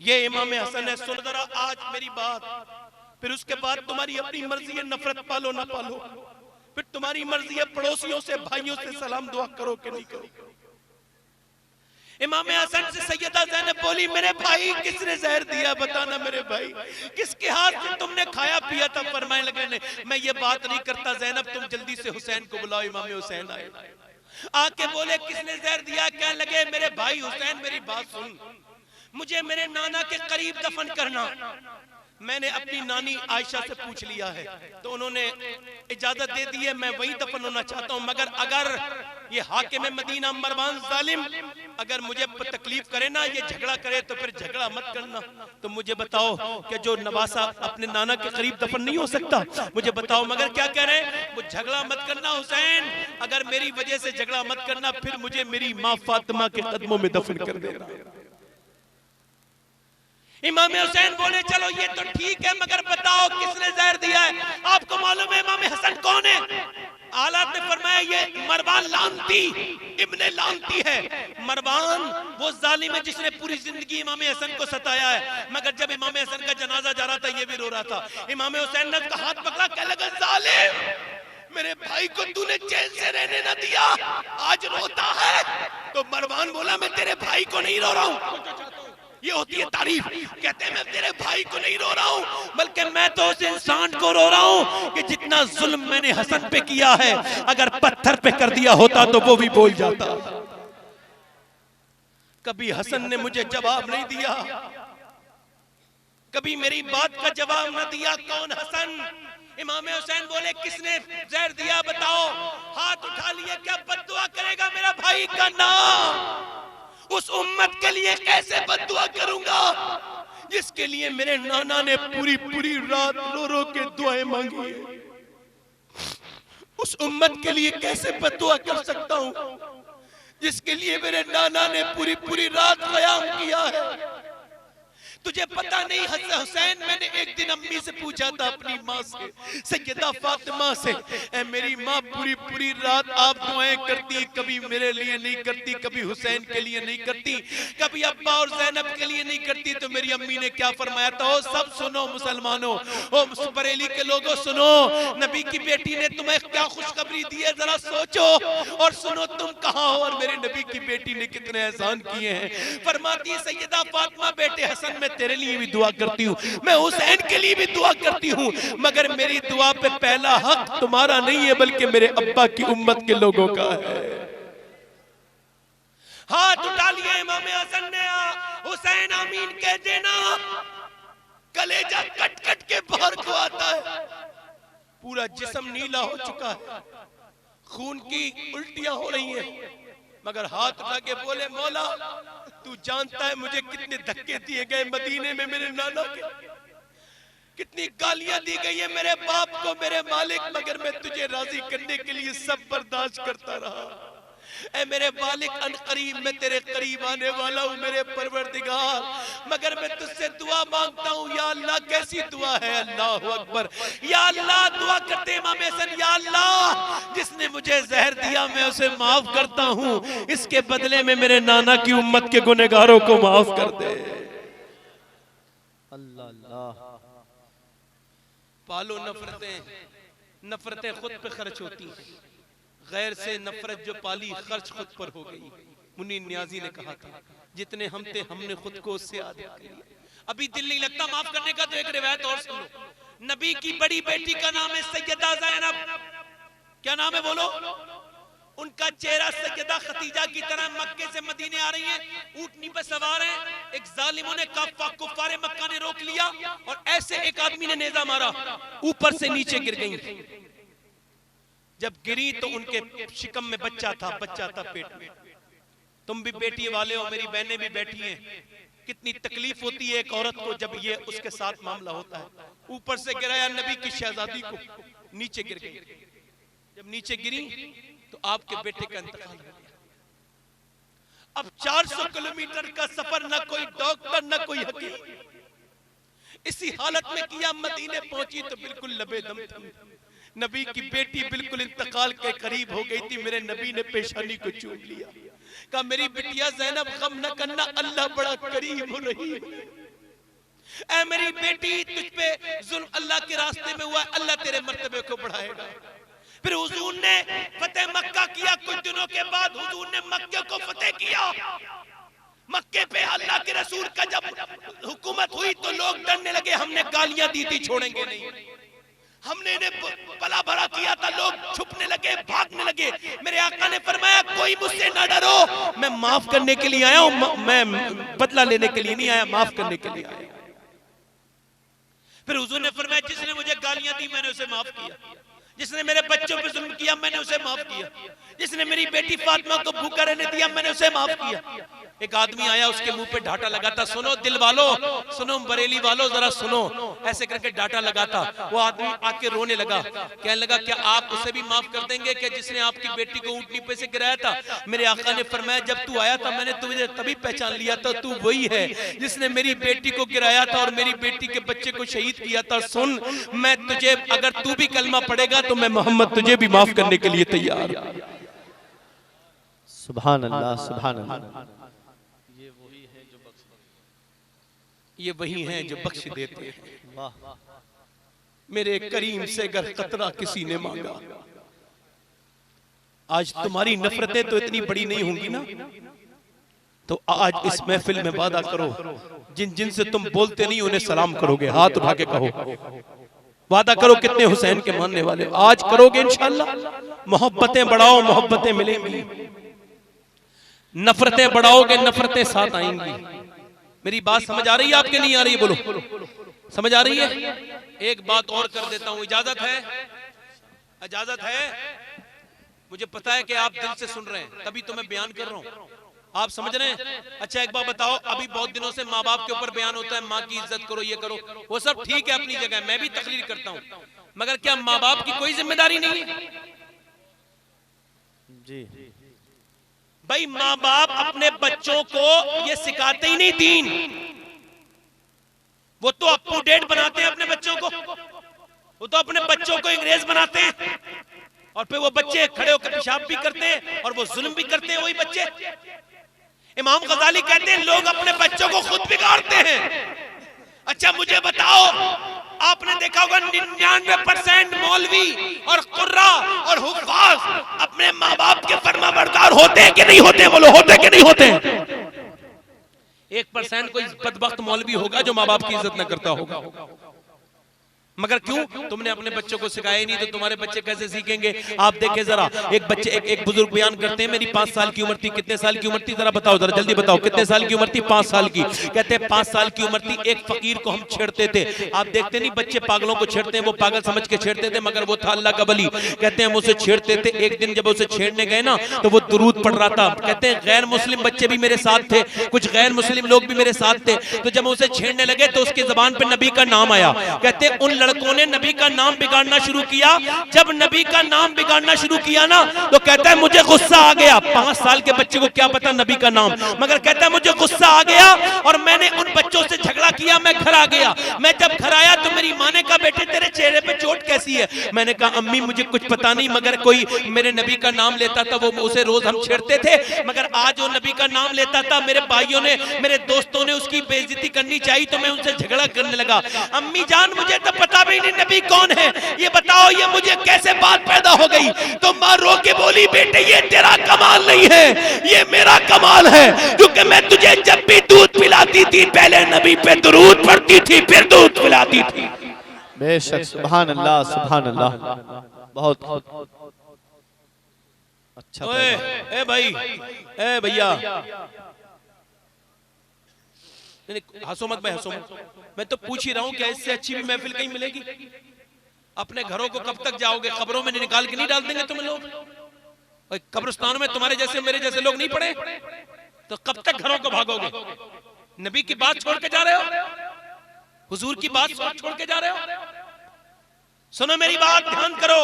ये इमाम हसन है। सुन जरा आज मेरी बात, फिर उसके बाद तुम्हारी अपनी मर्जी है, नफरत पालो ना पालो, फिर तुम्हारी मर्जी है पड़ोसियों से भाइयों से सलाम दुआ करो कि नहीं करो। इमाम हसन से सैयदा ज़ैनब बोली मेरे भाई किसने जहर दिया बताना मेरे भाई, किसके हाथ से तुमने खाया पिया था? फरमाने लगे ने मैं ये बात नहीं करता ज़ैनब, तुम जल्दी से हुसैन को बुलाओ। इमाम हुसैन आए, आके बोले किसने जहर दिया? कहने लगे मेरे भाई हुसैन मेरी बात सुन, मुझे मेरे नाना के करीब दफन करना। मैंने अपनी नानी आयशा से पूछ लिया है तो उन्होंने इजाजत दे दी है, मैं वहीं दफन होना चाहता हूं, मगर अगर ये हाकिम मदीना मरवान जालिम अगर मुझे तकलीफ करे ना, ये झगड़ा करे तो फिर झगड़ा मत करना। तो मुझे बताओ कि जो नवासा अपने नाना के करीब दफन नहीं हो सकता? मुझे बताओ, मगर क्या कह रहे हैं वो झगड़ा मत करना हुसैन, अगर मेरी वजह से झगड़ा मत करना, फिर मुझे मेरी माँ फातिमा के कदमों में दफन कर देना। इमाम हुसैन बोले चलो ये तो ठीक है, मगर बताओ किसने जहर दिया है? आपको मालूम है इमाम हसन कौन है? आलात ने फरमाया ये मरवान लानती इब्ने लानती है। मरवान वो जालिम है जिसने पूरी जिंदगी इमाम हसन को सताया है, मगर जब इमाम हसन का जनाजा जा रहा था ये भी रो रहा था। इमाम हुसैन ने उसका हाथ पकड़ा, कहने लगा जालिम मेरे भाई को तूने चैन से रहने न दिया, आज रोता है। तो मरवान बोला मैं तेरे भाई को नहीं रो रहा हूँ, ये होती है तारीफ। कहते हैं मैं तेरे भाई को नहीं रो रहा हूं, बल्कि मैं तो उस इंसान को रो रहा हूं कि जितना जुल्म मैंने हसन पे किया है, अगर पत्थर पे कर दिया होता तो वो भी बोल जाता। कभी हसन ने मुझे जवाब नहीं दिया, कभी मेरी बात का जवाब न दिया। कौन हसन? इमाम हुसैन बोले किसने जहर दिया बताओ? हाथ उठा लिए, क्या बद्दुआ करेगा मेरा भाई का नाम? उस उम्मत के लिए कैसे बद्दुआ करूंगा जिसके लिए मेरे नाना ने पूरी पूरी रात रो रो के दुआएं मांगी है? उस उम्मत के लिए कैसे बद्दुआ कर सकता हूं जिसके लिए मेरे नाना ने पूरी पूरी रात क़याम किया है? तुझे पता नहीं हुसैन, मैंने एक दिन अम्मी से पूछा था अपनी माँ से, सैयदा फातिमा से, ए मेरी माँ पूरी पूरी रात आप दुआएं करती, कभी मेरे लिए नहीं करती, कभी हुसैन के लिए नहीं करती, कभी अब्बा और ज़ैनब के लिए नहीं करती, तो मेरी अम्मी ने क्या फरमाया था? ओ सब सुनो मुसलमानों, ओ बरेली के लोगों सुनो, नबी की बेटी ने तुम्हें क्या खुशखबरी दी है, जरा सोचो और सुनो तुम कहाँ हो और मेरे नबी की बेटी ने कितने एहसान किए हैं। फरमाती है सैयदा फातिमा बेटे हसन में तेरे लिए भी दुआ करती हूँ, मैं हुसैन के लिए भी दुआ करती हूँ, मगर मेरी दुआ पे पहला हक तुम्हारा नहीं है बल्कि मेरे अब्बा की उम्मत के लोगों का है। हाथ उठा लिए इमाम हसन ने, हुसैन आमीन कह देना। कलेजा कट कट के बाहर को आता है, पूरा जिस्म नीला हो चुका है, खून की उल्टियां हो रही हैं। मगर हाथ उठा के बोले मौला तू जानता है मुझे कितने धक्के दिए गए मदीने में मेरे नाना के, कितनी गालियां दी गई है मेरे बाप को मेरे मालिक, मगर मैं तुझे राजी करने के लिए सब बर्दाश्त करता रहा। ऐ मेरे मालिक अनकरीब मैं तेरे करीब आने वाला हूँ मेरे परवरदिगार, मगर मैं तुझसे दुआ मांगता हूँ या अल्लाह। कैसी दुआ है? अल्लाह अकबर। या अल्लाह दुआ करते इमाम हसन, या अल्लाह जिसने मुझे जहर दिया मैं उसे माफ करता हूँ, इसके बदले में मेरे नाना की उम्मत के गुनहगारों को माफ कर दे। अल्लाह अल्लाह। पालो नफरतें, नफरतें खुद पे खर्च होती हैं, गैर से नफरत जो पाली खर्च खुद पर हो गई। मुन्नी नियाजी ने कहा था जितने हम थे हमने खुद को उससे आदत कर लिया। अभी दिल नहीं लगता माफ करने का, तो एक रिवायत और सुन लो। नबी की बड़ी बेटी का नाम है सैयदा ज़ैनब। क्या नाम है बोलो? उनका चेहरा सैयदा खतीजा की तरह मक्के से मदीने आ रही हैं, ऊंटनी पे सवार हैं। एक जालिमों ने कुफ्फारे मक्का ने रोक लिया और ऐसे एक आदमी ने नेजा मारा, ऊपर से नीचे गिर गई। जब गिरी तो उनके शिकम में बच्चा था पेट में। तुम भी बेटी वाले हो, मेरी बहनें भी बैठी हैं। कितनी तकलीफ होती है एक औरत को जब ये उसके साथ मामला होता है। ऊपर से गिराया नबी की शहजादी को, नीचे गिर गई। जब नीचे गिरी तो आपके बेटे का इंतकाल हो गया। अब 400 किलोमीटर का सफर, ना कोई डॉक्टर ना कोई हकीम। इसी हालत में किया मदीने पहुंची तो बिल्कुल लबेदम थी। नबी की बेटी बिल्कुल इंतकाल के करीब हो गई थी। मेरे नबी ने पेशानी को चूम लिया, कहा मेरी बिटिया ज़ैनब गम न करना, अल्लाह बड़ा करीब हो रही है। ऐ मेरी बेटी तुझ पे जुल्म अल्लाह के रास्ते में हुआ, अल्लाह तेरे मर्तबे को बढ़ाएगा। फिर हुजूर ने फतेह मक्का किया। कुछ दिनों के बाद हुजूर ने मक्के को फतेह किया। मक्के पे अल्लाह के रसूल का जब हुकूमत हुई तो लोग डरने लगे, हमने गालियां दी थी छोड़ेंगे नहीं, हमने इन्हें भला भला किया था, लोग छुपने लगे, भागने लगे। मेरे आका ने फरमाया कोई मुझसे ना डरो, मैं माफ करने के लिए आया हूं, मैं बदला लेने के लिए नहीं आया, माफ करने के लिए आया। फिर हुजूर ने फरमाया जिसने मुझे गालियां दी मैंने उसे माफ किया, जिसने मेरे बच्चों पे जुल्म किया मैंने उसे माफ किया, जिसने मेरी बेटी फातिमा को भूखा रहने दिया मैंने उसे माफ किया। एक आदमी आया, उसके मुंह पे डांटा लगाता, सुनो दिल वालों, सुनो बरेली वालों, जरा सुनो, ऐसे करके डांटा लगाता। वो आदमी आके रोने लगा, कहने लगा क्या आप उसे भी माफ कर देंगे कि जिसने आपकी बेटी को ऊंटनी पे से गिराया था? मेरे आका ने फरमाया जब तू आया था मैंने तुझे तभी पहचान लिया था, तू वही है जिसने मेरी बेटी को गिराया था और मेरी बेटी के बच्चे को शहीद किया था। सुन, मैं तुझे, अगर तू भी कलमा पढ़ेगा तो मैं मोहम्मद तुझे भी माफ करने के लिए तैयार हूं। सुभान अल्लाह, सुभान अल्लाह। ये वही हैं जो बख्श देते हैं। मेरे करीम से अगर कतरा किसी ने मांगा, आज तुम्हारी नफरतें तो इतनी बड़ी नहीं होंगी ना, तो आज इस महफिल में वादा करो जिन जिन से तुम बोलते नहीं उन्हें सलाम करोगे, हाथ उठा के कहो, वादा करो कितने हुसैन के मानने वाले आज करोगे इंशाअल्लाह। मोहब्बतें बढ़ाओ, मोहब्बतें मिलेंगी, नफरतें बढ़ाओगे, नफरतें साथ आएंगी। मेरी बात समझ आ रही है आपके? नहीं आ रही है? बोलो, समझ आ रही है? एक बात और कर देता हूं, इजाजत है? इजाजत है? मुझे पता है कि आप दिल से सुन रहे हैं, तभी तो मैं बयान कर रहा हूं, आप समझ रहे हैं। अच्छा एक बात बताओ, अभी बहुत दिनों से माँ बाप के ऊपर बयान होता है, माँ की इज्जत करो, ये करो, वो सब ठीक है अपनी जगह, मैं भी तकरीर करता हूं, मगर क्या माँ बाप की कोई जिम्मेदारी नहीं है? जी भाई माँ बाप अपने बच्चों को ये सिखाते ही नहीं दीन, वो तो अप टू डेट बनाते हैं अपने बच्चों को, वो तो अपने बच्चों को अंग्रेज बनाते हैं और फिर वो बच्चे खड़े होकर पेशाब भी करते हैं और वो जुल्म भी करते हैं वही बच्चे। इमाम गजाली कहते हैं लोग अपने बच्चों को खुद बिगाड़ते हैं। अच्छा मुझे बताओ, आपने देखा होगा 99% मौलवी और कुर्रा और हुफ्फाज अपने माँ बाप के फरमाबरदार होते हैं कि नहीं होते? बोलो, होते कि नहीं होते? 1% कोई बदबख्त मौलवी होगा जो माँ बाप की इज्जत न करता होगा। मगर क्यों? तुमने अपने बच्चों को सिखाया ही नहीं, तो तुम्हारे बच्चे कैसे सीखेंगे? आप देखें जरा, एक बच्चे एक बुजुर्ग बयान करते हैं, मेरी 5 साल की उम्र थी। कितने साल की उम्र थी? जरा बताओ, जरा जल्दी बताओ, कितने साल की उम्र थी? 5 साल की। कहते हैं 5 साल की उम्र थी, एक फकीर को हम छेड़ते थे। आप देखते नहीं बच्चे पागलों को छेड़ते हैं, वो पागल समझ के छेड़ते थे, मगर वो था अल्लाह का वली। कहते हैं हम उसे छेड़ते थे। एक दिन जब उसे छेड़ने गए ना, तो वो दुरूद पढ़ रहा था। कहते हैं गैर मुस्लिम बच्चे भी मेरे साथ थे, कुछ गैर मुस्लिम लोग भी मेरे साथ थे। तो जब उसे छेड़ने लगे तो उसकी जबान पर नबी का नाम आया। कहते हैं उन लड़कों ने नबी का नाम बिगाड़ना शुरू किया। जब नबी का नाम बिगाड़ना शुरू किया ना, तो कहता है मुझे गुस्सा आ गया। 5 साल के बच्चे को क्या पता नबी का नाम, मगर कहता है मुझे गुस्सा आ गया और मैंने उन बच्चों से झगड़ा किया। मैं घर आ गया। मैं जब घर आया तो मेरी माँ ने कहा बेटे तेरे चेहरे पे चोट कैसी है? मैंने कहा अम्मी मुझे कुछ पता नहीं, मगर कोई मेरे नबी का नाम लेता था, वो उसे रोज हम छेड़ते थे, मगर आज वो नबी का नाम लेता था। मेरे भाइयों ने, मेरे दोस्तों ने उसकी बेइज्जती करनी चाहिए, तो मैं उनसे झगड़ा करने लगा। अम्मी जान मुझे तो पता भी नहीं नबी कौन है, ये बताओ ये मुझे कैसे बात पैदा हो गई? तो मां रो के बोली बेटे ये तेरा कमाल नहीं है, ये मेरा कमाल है, क्योंकि मैं तुझे जब भी दूध पिलाती थी पहले नबी पे दुरूद पढ़ती थी, फिर दूध पिलाती थी। बेशक, सुभान अल्लाह, सुभान अल्लाह। बहुत अच्छा। ए भाई, ए भैया, हंसो मत भाई, हंसो मत। मैं तो पूछ ही रहा हूं क्या इससे अच्छी भी महफिल कहीं मिलेगी? अपने घरों को कब तक जाओगे? कब्रों में निकाल के नहीं डाल देंगे तुम लोग? कब्रिस्तानों में तुम्हारे जैसे मेरे जैसे लोग नहीं पड़े, तो कब तक घरों को भागोगे? नबी की बात छोड़ के जा रहे हो, हुजूर की बात छोड़ के जा रहे हो। सुनो मेरी बात, ध्यान करो।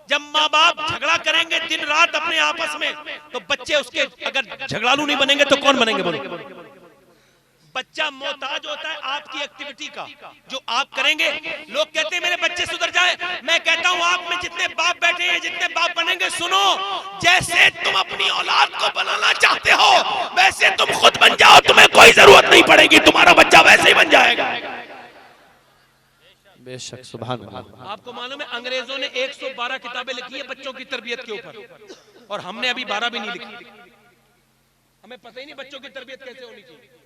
जब माँ बाप झगड़ा करेंगे दिन रात अपने आपस में, तो बच्चे उसके अगर झगड़ालू नहीं बनेंगे तो कौन बनेंगे? बोलो। बच्चा मोहताज होता है आपकी एक्टिविटी का, जो आप करेंगे। लोग कहते हैं मेरे बच्चे सुधर जाए, मैं कहता हूं आप में जितने बाप बैठे हैं, जितने बाप बनेंगे, सुनो, जैसे तुम अपनी औलाद को बनाना चाहते हो वैसे तुम खुद बन जाओ, तुम्हें कोई जरूरत नहीं पड़ेगी, तुम्हारा बच्चा वैसे ही बन जाएगा। बेशक, सुभान अल्लाह। आपको मालूम है अंग्रेजों ने 112 किताबें लिखी है बच्चों की तरबियत के ऊपर, और हमने अभी 12 भी नहीं लिखी। हमें पता ही नहीं बच्चों की तरबियत कैसे होनी चाहिए।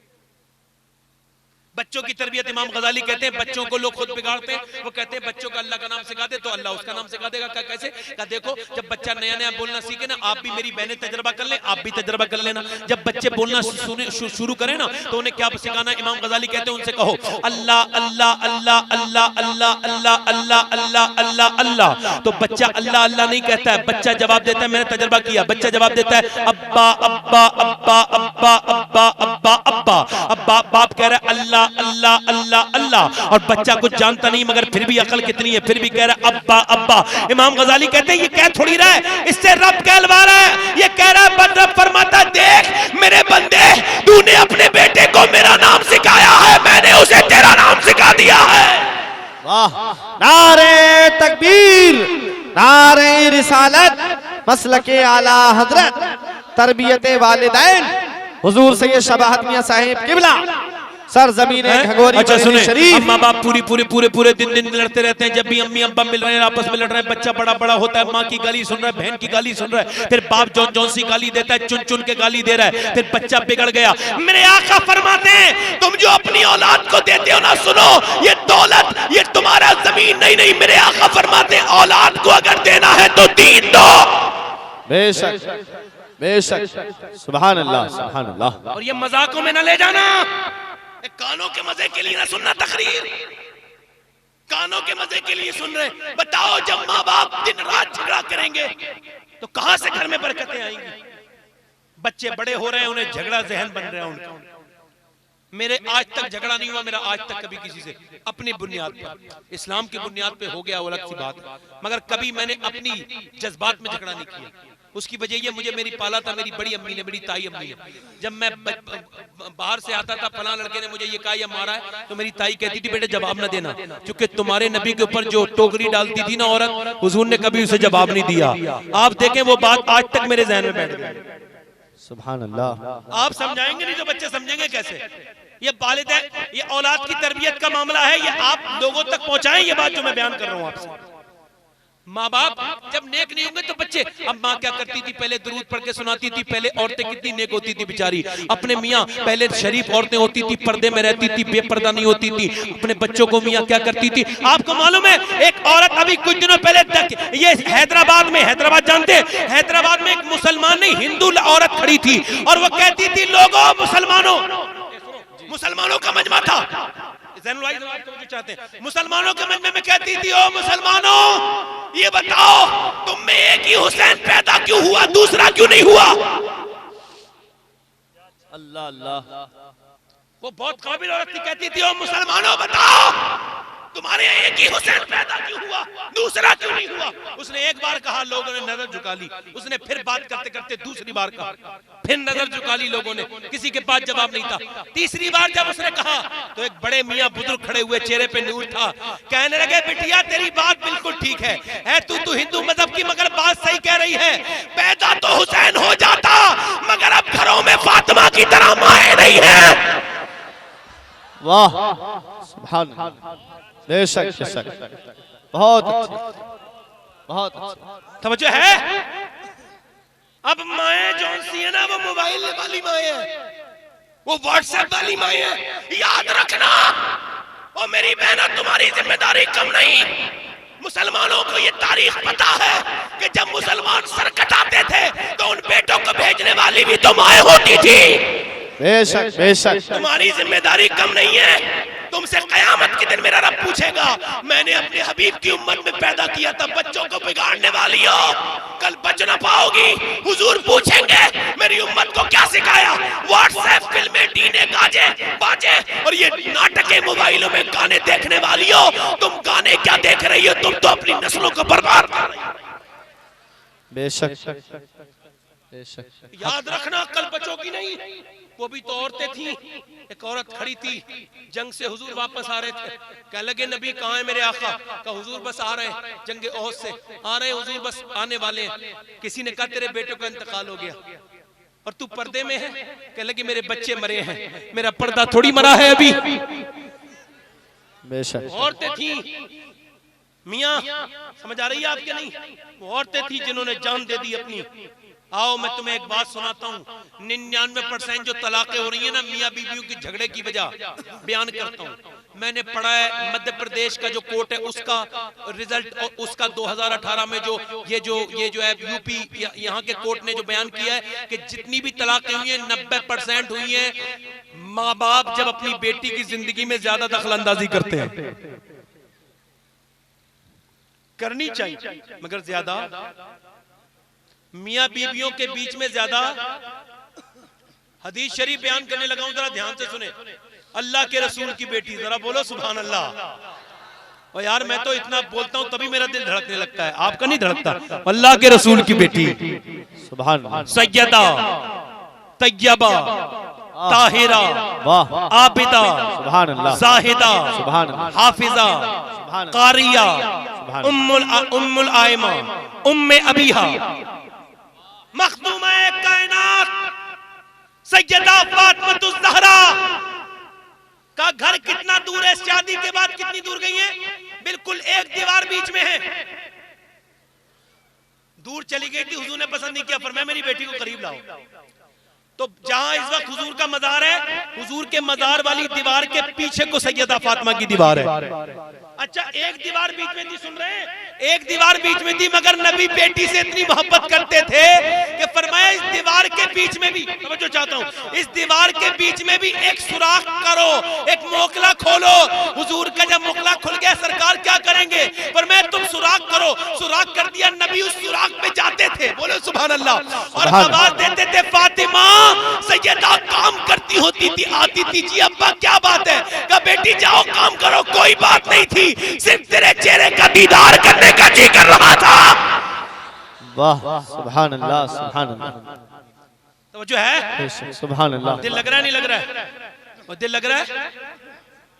बच्चों की तरबियत इमाम गजाली कहते हैं बच्चों को लोग खुद बिगाड़ते हैं। वो कहते हैं बच्चों को अल्लाह का नाम सिखा दे तो अल्लाह उसका नाम सिखा देगा। कैसे? क्या देखो, जब बच्चा नया नया बोलना सीखे ना, आप भी मेरी बहनें तजर्बा कर ले, आप भी तजर्बा कर लेना। जब बच्चे बोलना शुरू करें ना, तो उन्हें क्या सिखाना? इमाम गजाली कहते हैं उनसे कहो अल्लाह अल्लाह अल्लाह अल्लाह अल्लाह अल्लाह अल्लाह अल्लाह अल्लाह अल्लाह। तो बच्चा अल्लाह अल्लाह नहीं कहता है, बच्चा जवाब देता है, मैंने तजर्बा किया, बच्चा जवाब देता है अब्बा अब्बा अब्बा अब्बा अब्बा अब्बा अब्बा। अब्बा बाप कह रहा है अल्लाह अल्लाह अल्लाह अल्लाह, और बच्चा कुछ जानता नहीं मगर फिर भी अकल कितनी है, फिर भी कह रहा है अब्बा अब्बा। इमाम गजाली कहते हैं ये कह थोड़ी रहा है, इससे रब कहलवा रहा है। ये कह रहा है रब फरमाता देख मेरे बंदे, तूने अपने बेटे को मेरा नाम सिखाया है, मैंने उसे तेरा नाम सिखा दिया है। वाह, नारे तकबीर, नारे रिसालत, मसलके आला हजरत, तरबियत वालिदैन, हुजूर सैयद शबाहत मियां साहिब किबला, सर जमीन घगोरी। अच्छा सुने, अम्मा बाप पूरे दिन लड़ते रहते हैं। जब भी अम्मी अब्बा मिल रहे हैं, आपस में लड़ रहे हैं, बच्चा बड़ा होता है, माँ की गाली सुन रहा है, बहन की गाली सुन रहा है, फिर बाप जौन सी गाली देता है, चुन के गाली दे रहा है, फिर बच्चा बिगड़ गया। मेरे आका फरमाते हैं तुम जो अपनी औलाद को देते हो ना, सुनो, ये दौलत, ये तुम्हारा जमीन नहीं, मेरे आका फरमाते हैं औलाद को अगर देना है तो दीन दो। बेशक बेशक, सुभान अल्लाह, सुभान अल्लाह। और ये मजाकों में न ले जाना, कानों के मजे के लिए ना सुनना तकरीर, कानों के मजे के लिए सुन रहे। बताओ जब माँ बाप दिन रात झगड़ा करेंगे तो कहां से घर में बरकतें आएंगी? बच्चे बड़े हो रहे हैं, उन्हें झगड़ा जहन बन रहा है उनका। मेरे आज तक झगड़ा नहीं हुआ, मेरा आज तक कभी किसी से अपनी बुनियाद पर, इस्लाम की बुनियाद पे हो गया वो अलग सी बात, मगर कभी मैंने अपनी जज्बात में झगड़ा नहीं किया। उसकी वजह ये, मुझे मेरी पाला था मेरी बड़ी अम्मी ने, मेरी ताई अम्मी ने। जब मैं बाहर से आता था, फलां लड़के ने मुझे ये कहा या मारा है, तो मेरी ताई कहती थी बेटे जवाब ना देना, क्योंकि तुम्हारे नबी के ऊपर जो टोकरी डालती थी ना औरत, हुजूर ने कभी उसे जवाब नहीं दिया। आप देखें वो बात आज तक मेरे जहन में बैठ गई। सुभान अल्लाह। आप समझाएंगे नहीं तो बच्चे समझेंगे कैसे? ये वालिदैन, ये औलाद की तरबियत का मामला है, ये आप लोगों तक पहुंचाएं ये बात जो मैं बयान कर रहा हूं आपसे। माँ बाप जब नेक नहीं होंगे तो बच्चे, अब माँ क्या करती थी, पहले दुरूद पढ़ के सुनाती थी। पहले औरतें कितनी नेक होती थी बेचारी, अपने मियाँ पहले शरीफ औरतें होती थी, पर्दे में रहती थी, बेपर्दा नहीं होती थी। अपने बच्चों को मियाँ क्या करती थी, आपको मालूम है एक औरत अभी कुछ दिनों पहले ये हैदराबाद में, हैदराबाद जानते हैं, हैदराबाद में एक मुसलमान नहीं हिंदू औरत खड़ी थी और वो कहती थी लोगों मुसलमानों का मजमा था, जो चाहते हैं मुसलमानों के मजमे में कहती थी, ओ मुसलमानों ये बताओ तुम में एक ही हुसैन पैदा क्यों हुआ, दूसरा क्यों नहीं हुआ। अल्लाह अल्लाह, वो बहुत काबिल औरत थी, कहती थी ओ मुसलमानों बताओ तुम्हारे यहाँ एक ही हुसैन पैदा क्यों हुआ, दूसरा क्यों नहीं हुआ। उसने एक बार कहा, लोगों ने नजर झुका ली। उसने फिर बात करते करते दूसरी बार कहा, फिर नजर झुका ली लोगों ने, किसी के पास जवाब नहीं था। तीसरी बार जब उसने कहा तो एक बड़े मियाँ बुजुर्ग खड़े हुए, चेहरे पे नूर था, कहने लगे बिटिया तेरी बात बिल्कुल ठीक है तू हिंदू मजहब की, मगर बात सही कह रही है, पैदा तो हुसैन हो जाता मगर अब घरों में फातिमा की तरह माए नहीं है। वाह सुभान, बेशक बेशक, बहुत बहुत तवज्जो है। अब माए जौन सी है ना, वो मोबाइल वाली माए है, वो व्हाट्सएप वाली माए है। याद रखना ओ मेरी बहना, तुम्हारी जिम्मेदारी कम नहीं। मुसलमानों को ये तारीख पता है कि जब मुसलमान सर कटाते थे तो उन बेटों को भेजने वाली भी तो माए होती थी। बेशक बेशक, तुम्हारी जिम्मेदारी कम नहीं है। तुमसे कयामत के दिन मेरा रब पूछेगा, मैंने अपने हबीब की उम्मत में पैदा किया था, बच्चों को बिगाड़ने वाली हो, कल बच ना पाओगी। हुजूर पूछेंगे मेरी उम्मत को क्या सिखाया, व्हाट्सएप फिल्में, डीने, गाजे बाजे और ये नाटकें मोबाइलों में गाने देखने वाली हो। तुम गाने क्या देख रही हो, तुम तो अपनी नस्लों को बर्बाद कर रही हो। बेशक बेशक, याद रखना कल बचोगी नहीं। वो भी तो औरतें थी, एक औरत खड़ी थी, जंग से हुजूर वापस आ रहे थे, कह लगे नबी कहाँ है मेरे आका, का हुजूर बस आ रहे हैं, जंग ओहद से आ रहे हैं, हुजूर बस आने वाले हैं। किसी ने कहा तेरे बेटों का इंतकाल हो गया और तू पर्दे में है, कह लगे मेरे बच्चे मरे हैं, मेरा पर्दा थोड़ी मरा है अभी। बेशक औरतें थी मियाँ, समझ आ रही है आपके नहीं, वो औरतें थी जिन्होंने जान दे दी अपनी। आओ मैं तुम्हें एक बात सुनाता हूँ, 99% जो तलाकें हो रही है ना मियाँ बीवियों की झगड़े की वजह बयान करता हूँ। मैंने पढ़ा है मध्य प्रदेश का जो कोर्ट है उसका रिजल्ट, उसका 2018 में ये जो है यूपी यहाँ के कोर्ट ने जो बयान किया है कि जितनी भी तलाकें हुई है 90% हुई है माँ बाप जब अपनी बेटी की जिंदगी में ज्यादा दखलंदाजी करते हैं। करनी चाहिए मगर ज्यादा, मियाँ बीवियों के बीच में ज्यादा। हदीस शरीफ बयान करने लगा हूं, जरा ध्यान से सुने। अल्लाह के रसूल की बेटी, जरा बोलो सुभान अल्लाह। और यार मैं तो इतना बोलता हूं तभी मेरा दिल धड़कने लगता है, आपका नहीं धड़कता। अल्लाह के रसूल की बेटी सुभान, सैयदा तैयबा ताहिरा आबिदा सुभान अल्लाह, जाहिदा सुभान अल्लाह, हाफिजा कारिया उम्मुल आयमा उम्मे अबीहा मखदूमा कायनात सैयदा फातिमा ज़हरा का घर कितना दूर है, शादी के बाद कितनी दूर गई है, बिल्कुल एक दीवार बीच में है। दूर चली गई थी, हुजूर ने पसंद नहीं किया, फरमाया मेरी बेटी को करीब लाओ। तो जहां इस वक्त हुजूर का मजार है, हुजूर के मजार वाली दीवार के पीछे को सैयदा फातिमा की दीवार है। अच्छा एक दीवार बीच में थी, सुन रहे हैं, एक दीवार बीच में थी, मगर नबी बेटी से इतनी मोहब्बत करते थे कि फरमाया इस दीवार के बीच में भी, समझो चाहता हूं, इस दीवार के बीच में भी एक सुराख करो, एक मोकला खोलो। हुजूर का जब मोकला खुल गया सरकार क्या करेंगे, फरमाया तुम सुराख करो, सुराख कर दिया, नबी उस सुराख पे जाते थे, बोलो सुभान अल्लाह, और आवाज देते थे फातिमा। सैयदा काम करती होती थी, आती थी, जी अब्बा क्या बात है, कहा बेटी जाओ काम करो, कोई बात नहीं थी, सिर्फ तेरे चेहरे का दीदार करने का जी कर रहा था। वाह सुभान अल्लाह, सुभान अल्लाह, तो जो है सुभान अल्लाह, दिल लग रहा है नहीं लग रहा है, और दिल लग रहा है,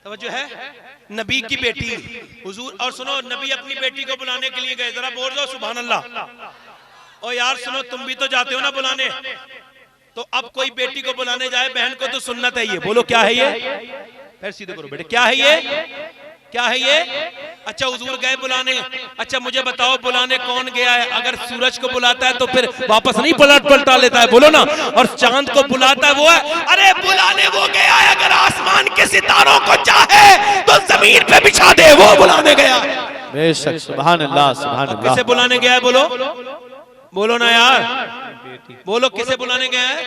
तो जो है नबी की बेटी हुजूर। और सुनो नबी अपनी बेटी को बुलाने के लिए गए, जरा बोल दो सुभान अल्लाह। और यार सुनो तुम भी तो जाते हो ना बुलाने, तो अब कोई बेटी को बुलाने जाए बहन को तो सुन्नत है ये, बोलो क्या है ये, फिर सीधे करो बेटे क्या है ये, क्या है ये, अच्छा हुजूर गए बुलाने, अच्छा मुझे बताओ बुलाने कौन गया है? अगर सूरज को बुलाता है तो फिर वापस नहीं पलटा लेता है, बोलो ना। और चांद को बुलाता है वो है, अरे बुलाने वो गया है। अगर आसमान के सितारों को चाहे तो जमीन पे बिछा दे, वो बुलाने गया। बेशक, सुभान अल्लाह, सुभान अल्लाह। किसे बुलाने गया है? बोलो बोलो ना यार, बोलो किसे बुलाने गया है?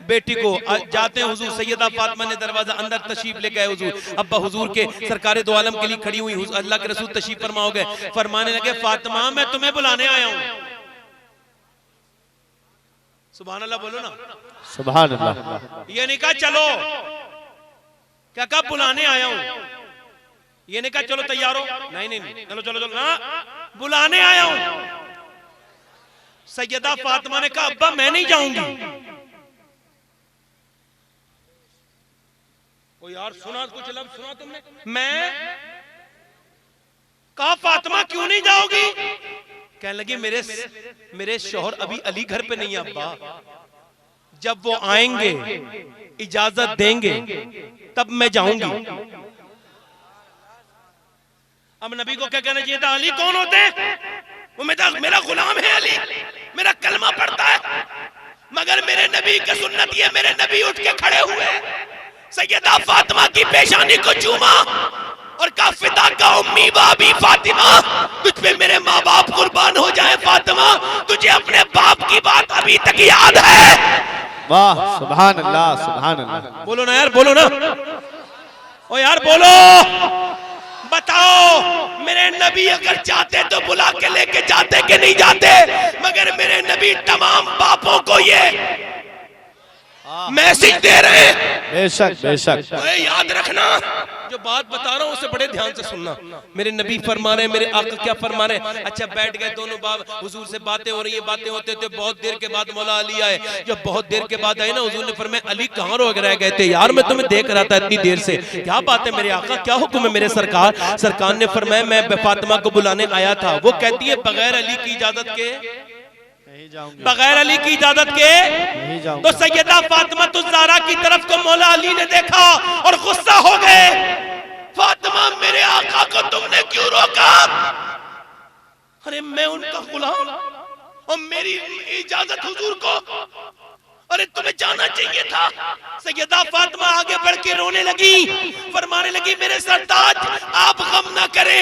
बेटी को। जाते हैं हुजूर, सैयदा फातिमा ने दरवाजा अंदर तशरीफ ले गए हुजूर। अब्बा हुजूर के सरकारे दो आलम के लिए खड़ी हुई, अल्लाह के रसूल तशरीफ फरमा हो गए, फरमाने लगे फातिमा मैं तुम्हें बुलाने आया हूं। सुभान अल्लाह, बोलो ना सुभान अल्लाह। ये नहीं कहा चलो, क्या कहा बुलाने आया हूं। ये नहीं कहा चलो तैयार हो, नहीं नहीं चलो चलो चलो ना, बुलाने आया हूं। सैयदा फातिमा ने कहा अब्बा मैं नहीं जाऊंगी। ओ यार सुना कुछ लफ्ज़ सुना तुमने? मैं कहा फातिमा क्यों नहीं जाओगी? कहने लगी मेरे शौहर अभी अली घर पे नहीं है अब्बा, जब वो आएंगे इजाजत देंगे तब मैं जाऊंगी। अब नबी को क्या कहना चाहिए था? अली कौन होते हैं? वो मेरा गुलाम है अली, मेरा कलमा पढ़ता है। मगर मेरे नबी की सुन्नत ये, मेरे नबी उठ के खड़े हुए, सैयदा फातिमा की पेशानी को चूमा और कहा फिदा का उम्मी बाबी फातिमा, तुझ पे मेरे माँ बाप कुर्बान हो जाए फातिमा, तुझे अपने बाप की बात अभी तक याद है। वाह, सुभान अल्लाह, सुभान अल्लाह। बोलो ना यार, बोलो ना, ओ यार बोलो, बताओ मेरे नबी अगर जाते तो बुला के लेके जाते कि नहीं जाते? मगर मेरे नबी तमाम बापों को ये मैसेज दे रहे हैं। बेशक बेशक, याद रखना जो बात बता रहा हूँ उसे बड़े ध्यान से सुनना। मेरे नबी फरमा रहे हैं, मेरे आका क्या फरमा रहे हैं। अच्छा बैठ गए दोनों बाप, हुजूर से बातें हो रही है, बातें होते होते बहुत देर के बाद मौला अली आए। जब बहुत देर के बाद आए ना, हुजूर ने फरमाया अली कहाँ रह गए थे यार, मैं तुम्हें देख रहा था इतनी देर से, क्या बात है मेरे आका, क्या हुक्म है मेरे सरकार? सरकार ने फरमाया मैं फातिमा को बुलाने आया था। वो कहती है बगैर अली की इजाजत के, बगैर अली की इजाजत के। तो सैयदा फातिमा ज़हरा की तरफ को मौला अली ने देखा और गुस्सा हो गए, फातिमा मेरे आका को तुमने क्यों रोका? अरे मैं उनका गुलाम और मेरी इजाजत हुजूर को, अरे तुम्हें जाना चाहिए था। सैयदा फातिमा आगे बढ़ के रोने लगी, फरमाने लगी मेरे सरताज आप गम ना करें,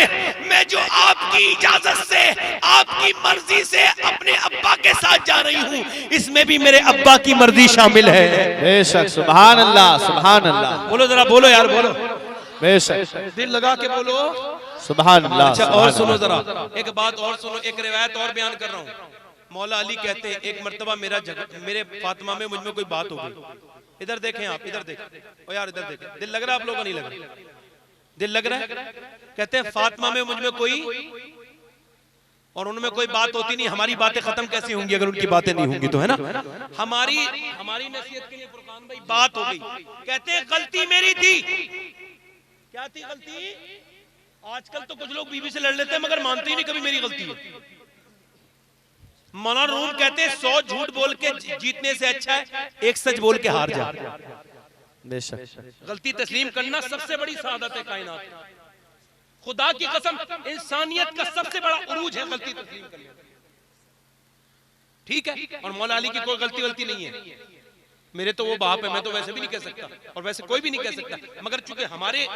मैं जो आपकी इजाजत से आपकी मर्जी से अपने अब्बा के साथ जा रही हूँ, इसमें भी मेरे अब्बा की मर्जी शामिल है। बेशक, सुभान अल्लाह, सुभान अल्लाह। बोलो जरा, बोलो यार, बोलो बेशक, दिल लगा के बोलो सुभान अल्लाह। अच्छा और सुनो जरा, एक बात और सुनो, एक रिवायत और बयान कर रहा हूँ। मौला अली कहते हैं एक मर्तबा मेरे फातिमा में मुझ में कोई बात हो गई। इधर देखें आप, इधर देखें, ओ यार इधर देखें, दिल लग रहा है आप लोगों को? नहीं लग रहा? दिल लग रहा है? कहते हैं फातिमा में मुझ में कोई और उनमें कोई बात होती नहीं। हमारी बातें खत्म कैसी होंगी अगर उनकी बातें नहीं होंगी तो, है ना? हमारी नसीहत के लिए फुरकान भाई बात हो गई। कहते हैं गलती मेरी थी। क्या थी गलती? आजकल तो कुछ लोग बीवी से लड़ लेते हैं मगर मानते ही नहीं कभी मेरी गलती है। मौलाना रूम कहते हैं 100 झूठ बोल के जीतने से अच्छा है एक सच बोल के हार जा। बेशक, गलती तस्लीम करना सबसे बड़ी सादत है कायनात। खुदा की कसम इंसानियत का सबसे बड़ा उरूज है गलती तस्लीम करना। ठीक है, और मौला अली की कोई गलती नहीं है। मेरे तो वो बाप है, मैं तो वैसे भी नहीं कह सकता और वैसे कोई भी नहीं कह सकता, मगर चूंकि हमारे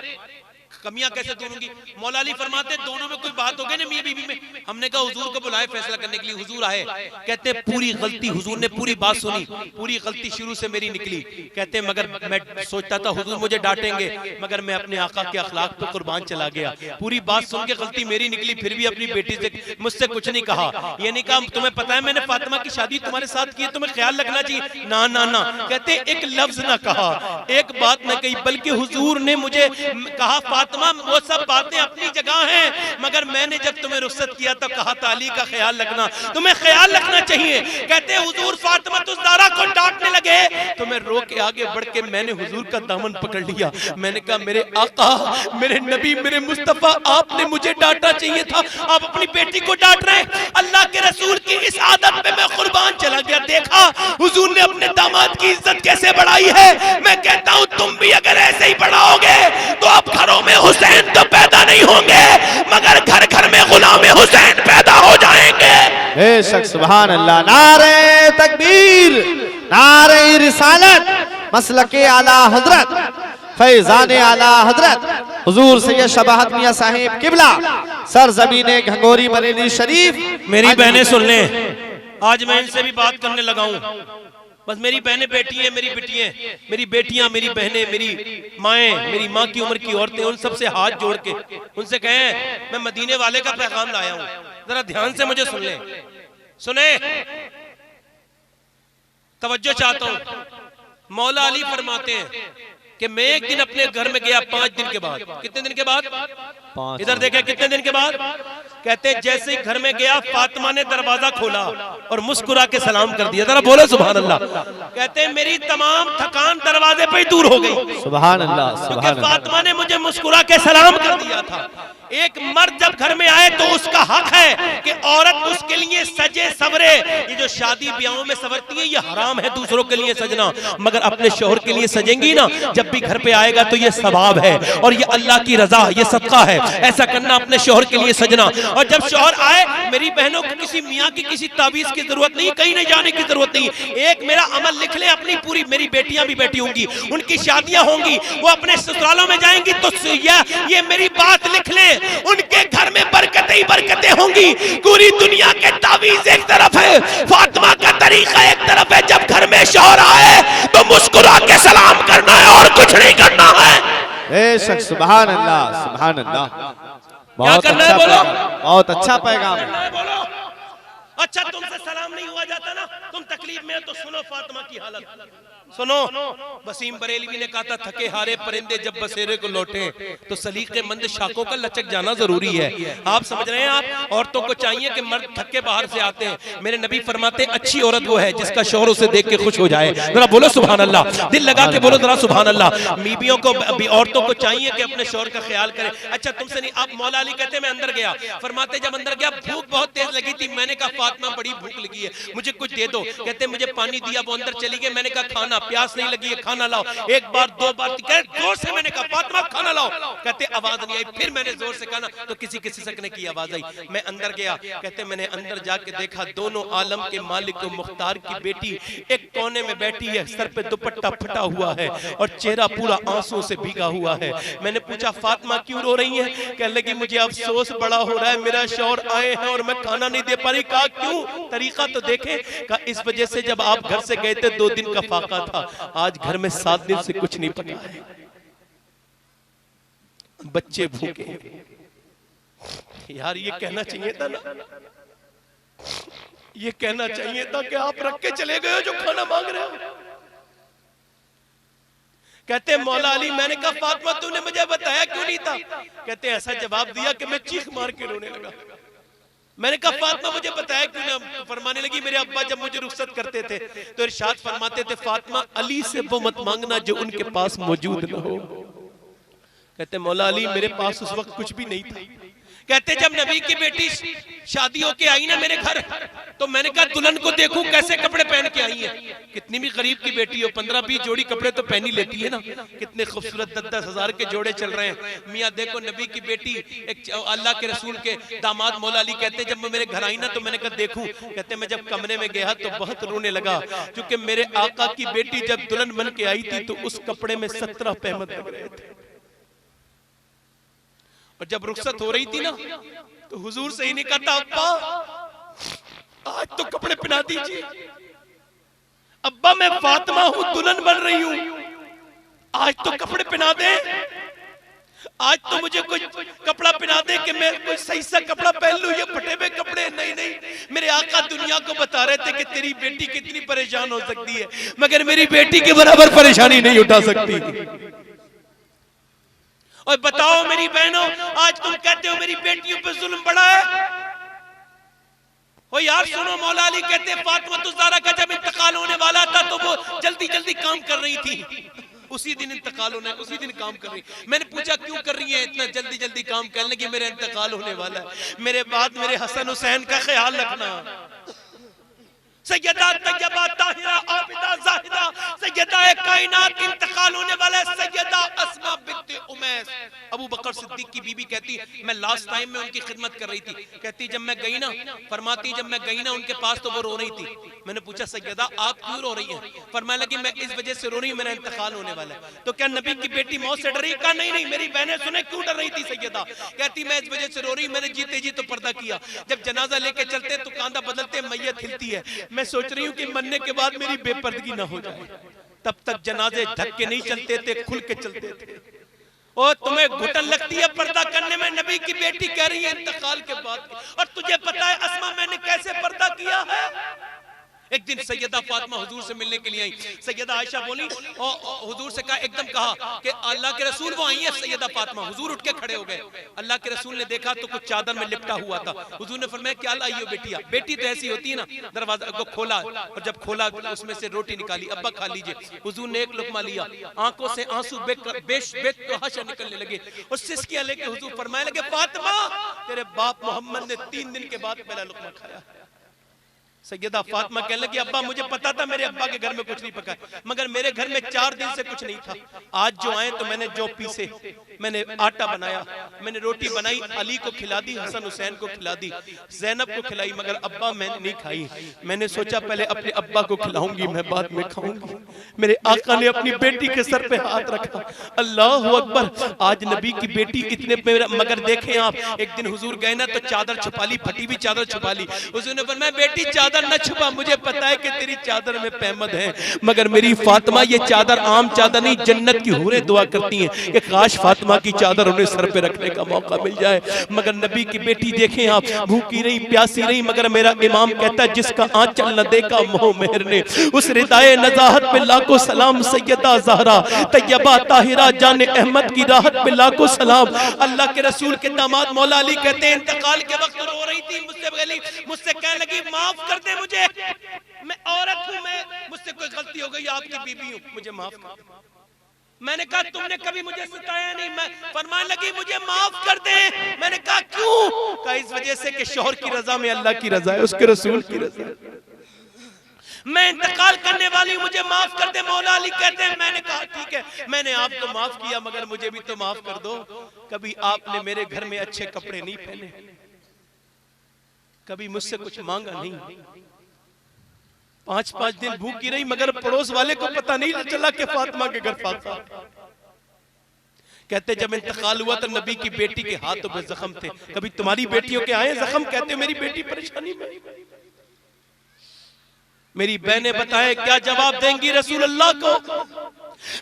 कमियां कैसे दूर होंगी। मौला अली फरमाते दोनों में कोई बात हो गई ना मियां बीवी में, हमने कहा हुजूर को बुलाए फैसला करने के लिए। हुजूर आए, कहते पूरी गलती, हुजूर ने पूरी बात सुनी, पूरी गलती शुरू से मेरी निकली। कहते मगर मैं सोचता था हुजूर मुझे डांटेंगे, मगर मैं अपने आका के अखलाक पे कुर्बान चला गया। पूरी बात सुन के गलती मेरी निकली, फिर भी अपनी बेटी से मुझसे कुछ नहीं कहा। ये नहीं कहा तुम्हें पता है मैंने फातिमा की शादी तुम्हारे साथ की है, तुम्हें ख्याल रखना चाहिए। ना ना ना, कहते एक लफ्ज ना कहा, एक बात ना कही, बल्कि हुजूर ने मुझे कहा फातिमा वो सब बातें अपनी जगह हैं, मगर मैंने जब तुम्हें रुखसत किया तो कहा था अली का ख्याल रखना, तुम्हें ख्याल रखना चाहिए। कहते हुजूर फातिमा ज़हरा को डांटने लगे तो मैं रो के आगे बढ़ के मैंने हुजूर का दामन पकड़ लिया। मैंने कहा मेरे आका, मेरे नबी, मेरे मुस्तफा, आपने मुझे डांटना चाहिए था, आप अपनी बेटी को डांट रहे हैं। अल्लाह के रसूल की इस आदत पे मैं कुर्बान चला गया। देखा हुजूर ने अपने दामाद की इज्जत कैसे बढ़ाई है। मैं कहता हूं तुम भी अगर ऐसे ही बढ़ाओगे तो अब घरों में हुसैन तो पैदा नहीं होंगे, मगर घर घर में गुलाम हुसैन पैदा हो जाएंगे। बेशक, सुभान अल्लाह। नारे तकबीर, नारे रिसालत, मसलके आला हजरत, फैजान आला हजरत हुजूर सैयद शबाहत मियां साहिब किबला, सरजमीने घंगोरी बरेली शरीफ। मेरी बहनें सुन लें, आज मैं इनसे भी बात करने लगा हूं। बस मेरी बहनें बेटी हैं, मेरी बेटियां, मेरी बेटियां, मेरी बहनें, मेरी माएँ, मेरी माँ की उम्र की औरतें, उन सबसे हाथ जोड़ के उनसे कहें मैं मदीने वाले का पैगाम लाया हूं, जरा ध्यान से मुझे सुन लें। सुने, तवज्जो चाहता हूं। मौला अली फरमाते हैं कि मैं एक दिन अपने घर में गया 5 दिन के बाद। कितने दिन के बाद? इधर देखे, कितने दिन के बाद? कहते जैसे ही घर में गया फातिमा ने दरवाजा खोला और मुस्कुरा के सलाम कर दिया। जरा बोलो सुभान अल्लाह। कहते मेरी तमाम थकान दरवाजे पे ही दूर हो गई। सुभान अल्लाह, क्योंकि फातिमा ने मुझे मुस्कुरा के सलाम कर दिया था। एक मर्द जब घर में आए तो उसका हक है कि औरत उसके लिए सजे सवरे। ये जो शादी ब्याहों में सवरती है ये हराम है दूसरों के लिए सजना, मगर अपने शौहर के लिए सजेंगी ना, जब भी घर पे आएगा तो ये सवाब है और ये अल्लाह की रजा, ये सदका है ऐसा करना, अपने शौहर के लिए सजना। और जब शौहर आए, मेरी बहनों को किसी मियाँ की किसी ताबीज की जरूरत नहीं, कहीं नहीं जाने की जरूरत नहीं। एक मेरा अमल लिख ले अपनी पूरी, मेरी बेटियां भी बैठी होंगी, उनकी शादियां होंगी, वो अपने ससुरालों में जाएंगी तो ये मेरी बात लिख ले, उनके घर में बरकतें ही बरकतें होंगी। पूरी दुनिया के तावीज एक तरफ है, फातिमा का तरीका एक तरफ है। जब घर में शौहर आए तो मुस्कुरा के सलाम करना है और कुछ नहीं करना है। बेशक, सुभान अल्लाह, सुभान अल्लाह। क्या करना है बोलो? बहुत अच्छा पैगाम है। बोलो। अच्छा तुमसे सलाम नहीं हुआ जाता ना, तुम तकलीफ में हो तो सुनो फातिमा की हालत सुनो। वसीम बरेलवी ने कहा था थके हारे परिंदे जब बसेरे को लौटे तो सलीके मंद शाखों का लचक जाना जरूरी है। आप समझ रहे हैं? आप औरतों को चाहिए कि मर्द थके बाहर से आते हैं, मेरे नबी फरमाते अच्छी औरत वो है जिसका शौहर उसे देख के खुश हो जाए। जरा बोलो सुभान अल्लाह, दिल लगा के बोलो जरा सुभान अल्लाह। बीबियों को, औरतों को चाहिए कि अपने शौहर का ख्याल करें। अच्छा तुमसे नहीं, आप मौला अली कहते मैं अंदर गया, फरमाते जब अंदर गया भूख बहुत तेज लगी थी, मैंने कहा फातिमा बड़ी भूख लगी है, मुझे कुछ दे दो। कहते मुझे पानी दिया, वो अंदर चली गई, मैंने कहा खाना, प्यास नहीं लगी है खाना लाओ। एक बार दो बार जोर से मैंने कहा फातिमा खाना लाओ, कहते आवाज नहीं आई। फिर मैंने जोर से कहा तो किसी किसी सकने की आवाज आई। मैं अंदर गया, कहते मैंने अंदर जाके देखा दोनों आलम के मालिक मुख्तार की बेटी एक कोने में बैठी है, सर पे दुपट्टा फटा हुआ है और चेहरा पूरा आंसुओं से भीगा हुआ है। मैंने पूछा फातिमा क्यों रो रही है? कहने लगी मुझे अफसोस बड़ा हो रहा है, मेरा शौहर आए हैं और मैं खाना नहीं दे पा रही। कहा क्यों? तरीका तो देखे। कहा इस वजह से जब आप घर से गए थे 2 दिन का फाका था, आज घर में 7 दिन से कुछ नहीं पका है, बच्चे भूखे। यार ये कहना चाहिए था ना, ये कहना चाहिए था कि आप रख के चले गए हो जो खाना मांग रहे हो। कहते मौला अली मैंने कहा फातिमा तूने मुझे बताया क्यों नहीं था? कहते ऐसा जवाब दिया कि मैं चीख मार के रोने लगा। मैंने कहा फातिमा मुझे बताया क्यों ना? फरमाने लगी मेरे अब्बा जब मुझे रुखसत करते थे तो इरशाद फरमाते थे फातिमा अली से वो मत मांगना जो उनके पास मौजूद न हो। कहते मौला अली मेरे पास उस वक्त कुछ भी नहीं था। कहते जब नबी की बेटी शादी होके आई ना मेरे घर, तो मैंने कहा दुल्हन को देखूं कैसे कपड़े पहन के आई है। कितनी भी गरीब की बेटी हो 15-20 जोड़ी कपड़े तो पहनी लेती है ना। कितने खूबसूरत 10-10 हजार के जोड़े चल रहे हैं। मियाँ देखो नबी की बेटी, एक अल्लाह के रसूल के दामाद मौला अली कहते जब मैं मेरे घर आई ना तो मैंने कहा देखूं। कहते मैं जब कमरे में गया तो बहुत रोने लगा, क्योंकि मेरे आका की बेटी जब दुल्हन बन के आई थी तो उस कपड़े में 17 पहमत लग रहे थे। और जब रुखसत हो रही थी ना तो हुजूर से ही नहीं कहता अब्बा आज तो कपड़े पहना दीजिए। अब्बा मैं फातिमा हूं, दुल्हन बन रही हूं, आज तो कपड़े पहना दे, आज तो मुझे कोई कपड़ा पहना दे कि मैं कोई सही सा कपड़ा पहन लूं। ये फटे हुए कपड़े नहीं नहीं। मेरे आका दुनिया को बता रहे थे कि तेरी बेटी कितनी परेशान हो सकती है, मगर मेरी बेटी के बराबर परेशानी नहीं उठा सकती। और बताओ मेरी बहनों, आज तुम कहते हो मेरी बेटियों पे जुल्म बढ़ा है, ओ यार सुनो, मौला अली कहते हैं फातिमा ज़हरा का जब इंतकाल होने वाला था तो वो जल्दी जल्दी काम कर रही थी। उसी दिन इंतकाल होना है, उसी दिन काम कर रही। मैंने पूछा क्यों कर रही है इतना जल्दी जल्दी काम? कहने लगी मेरा इंतकाल होने वाला है, मेरे बाद मेरे हसन हुसैन का ख्याल रखना। सैयदा तैयबा ताहिरा आबिदा जाहिदा सैयदा कायनात इंतकाल होने वाला है। सैयदा अस्मा बिन्त उमैस, अबू बकर सिद्दीक की बीबी कहती है मैं लास्ट टाइम में उनकी खिदमत कर रही थी। कहती जब मैं गई ना, फरमाती जब मैं गई ना उनके पास तो वो रो रही थी। मैंने पूछा सैयदा आप क्यों रो रही हैं? फरमाने लगी मैं इस वजह से रो रही हूं, मेरा इंतकाल होने वाला है। तो क्या नबी की बेटी मौत से डर रही? कहा नहीं नहीं, मेरी बहनें सुने क्यों डर रही थी सैयदा? कहती मैं इस वजह से रो रही, मैंने जीते जी तो पर्दा किया, जब जनाजा लेके चलते तो कांधा बदलते मैयत हिलती है, मैं सोच रही हूँ कि मरने के बाद मेरी बेपर्दगी ना हो जाए। तब तक जनाजे ढक के नहीं चलते थे, खुल के चलते थे। और तुम्हें घुटन लगती है पर्दा करने में, नबी की बेटी कह रही है इंतकाल के बाद। और तुझे पता है अस्मा मैंने कैसे पर्दा किया है? एक दिन सैयदा फातिमा हुजूर से मिलने के लिए आई। सैयदा आयशा बोली और हुजूर से कहा, एकदम कहा कि अल्लाह के रसूल वो आई है सैयदा फातिमा। हुजूर उठ के खड़े हो गए। अल्लाह के रसूल ने देखा तो कुछ चादर में लिपटा हुआ था। हुजूर ने फरमाया क्या लाई हो बेटिया? बेटी तो ऐसी होती है ना, दरवाजा को खोला और जब खोला उसमें से रोटी निकाली, अब्बा खा लीजिए। हुजूर ने एक लुकमा लिया, आंखों से आंसू बेतहाशा निकलने लगे और सिसकियां लेके हुजूर फरमाने लगे फातिमा तेरे बाप मोहम्मद ने 3 दिन के बाद पहला लुकमा खाया। सैयदा फातिमा कहने लगी अब्बा मुझे पता था मेरे अब्बा के घर में कुछ नहीं पका, मगर मेरे घर में 4 दिन से कुछ नहीं था। आज जो आए तो मैंने जो पीसे, मैंने आटा बनाया, मैंने रोटी बनाई, अली को खिला दी, हसन हुसैन को खिला दी, जैनब को खिलाई, मगर अब्बा मैंने नहीं खाई। मैंने सोचा पहले अपने अब्बा को खिलाऊंगी, मैं बाद में खाऊंगी। मेरे आका ने अपनी बेटी के सर पे हाथ रखा। अल्लाह अकबर, आज नबी की बेटी इतने मगर देखें आप, एक दिन हुजूर गए ना तो चादर छुपा ली, फटी हुई चादर छुपा ली। हुजूर ने फरमाया बेटी चादर न छुपा, मुझे पता है कि तेरी चादर में पैमद है, मगर मेरी फातिमा ये चादर आम चादर नहीं, जन्नत की हूरें दुआ करती हैं कि काश फातिमा की चादर उन्हें सर पे रखने का मौका मिल जाए। मगर नबी की बेटी देखें आप, भूखी रही प्यासी रही, मगर मेरा इमाम कहता है जिसका आंचल न देखा मोह मेहर ने, उस रिदाए नजाहत पे लाखों सलाम। सैयदा ज़हरा तैयबा ताहिरा जाने अहमद की राहत पे लाखों सलाम। अल्लाह के रसूल के दामाद मौला अली कहते हैं इंतकाल के वक्त रो रही थी, मुझसे कहने लगी माफ कर दे मुझे, मैं औरत हूं, मैं मुझसे कोई गलती हो गई, आपकी बीबी हूं, मुझे माफ कर दे। मैंने कहा तुमने कभी मुझे सताया नहीं। मैं फरमाने लगी मुझे माफ कर दे। मैंने कहा क्यों? कहा इस वजह से कि शौहर की रजा में अल्लाह की रजा है, उसके रसूल की रजा है। मैं इंतकाल करने वाली हूं, मुझे माफ कर दे। मौला अली कहते हैं मैंने कहा ठीक है, मैंने आपको माफ किया, मगर मुझे भी तो माफ कर दो। कभी आपने मेरे घर में अच्छे कपड़े नहीं पहने, कभी मुझसे कुछ मांगा नहीं, 5-5 दिन भूखी रही, मगर पड़ोस वाले को पता नहीं चला कि फातिमा के घर फातिमा। कहते जब इंतकाल हुआ तो नबी की बेटी के हाथों पे जख्म थे। कभी तुम्हारी बेटियों के आए जख्म? कहते मेरी बेटी परेशानी में। मेरी बहनें बताएं क्या जवाब देंगी रसूल अल्लाह को?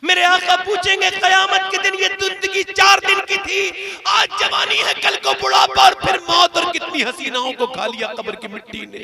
मेरे आका पूछेंगे कयामत के दिन ये जिंदगी 4 दिन की थी, आज जवानी है, कल को बुढ़ापा और फिर मौत, और कितनी हसीनाओं को खा लिया कब्र की मिट्टी ने।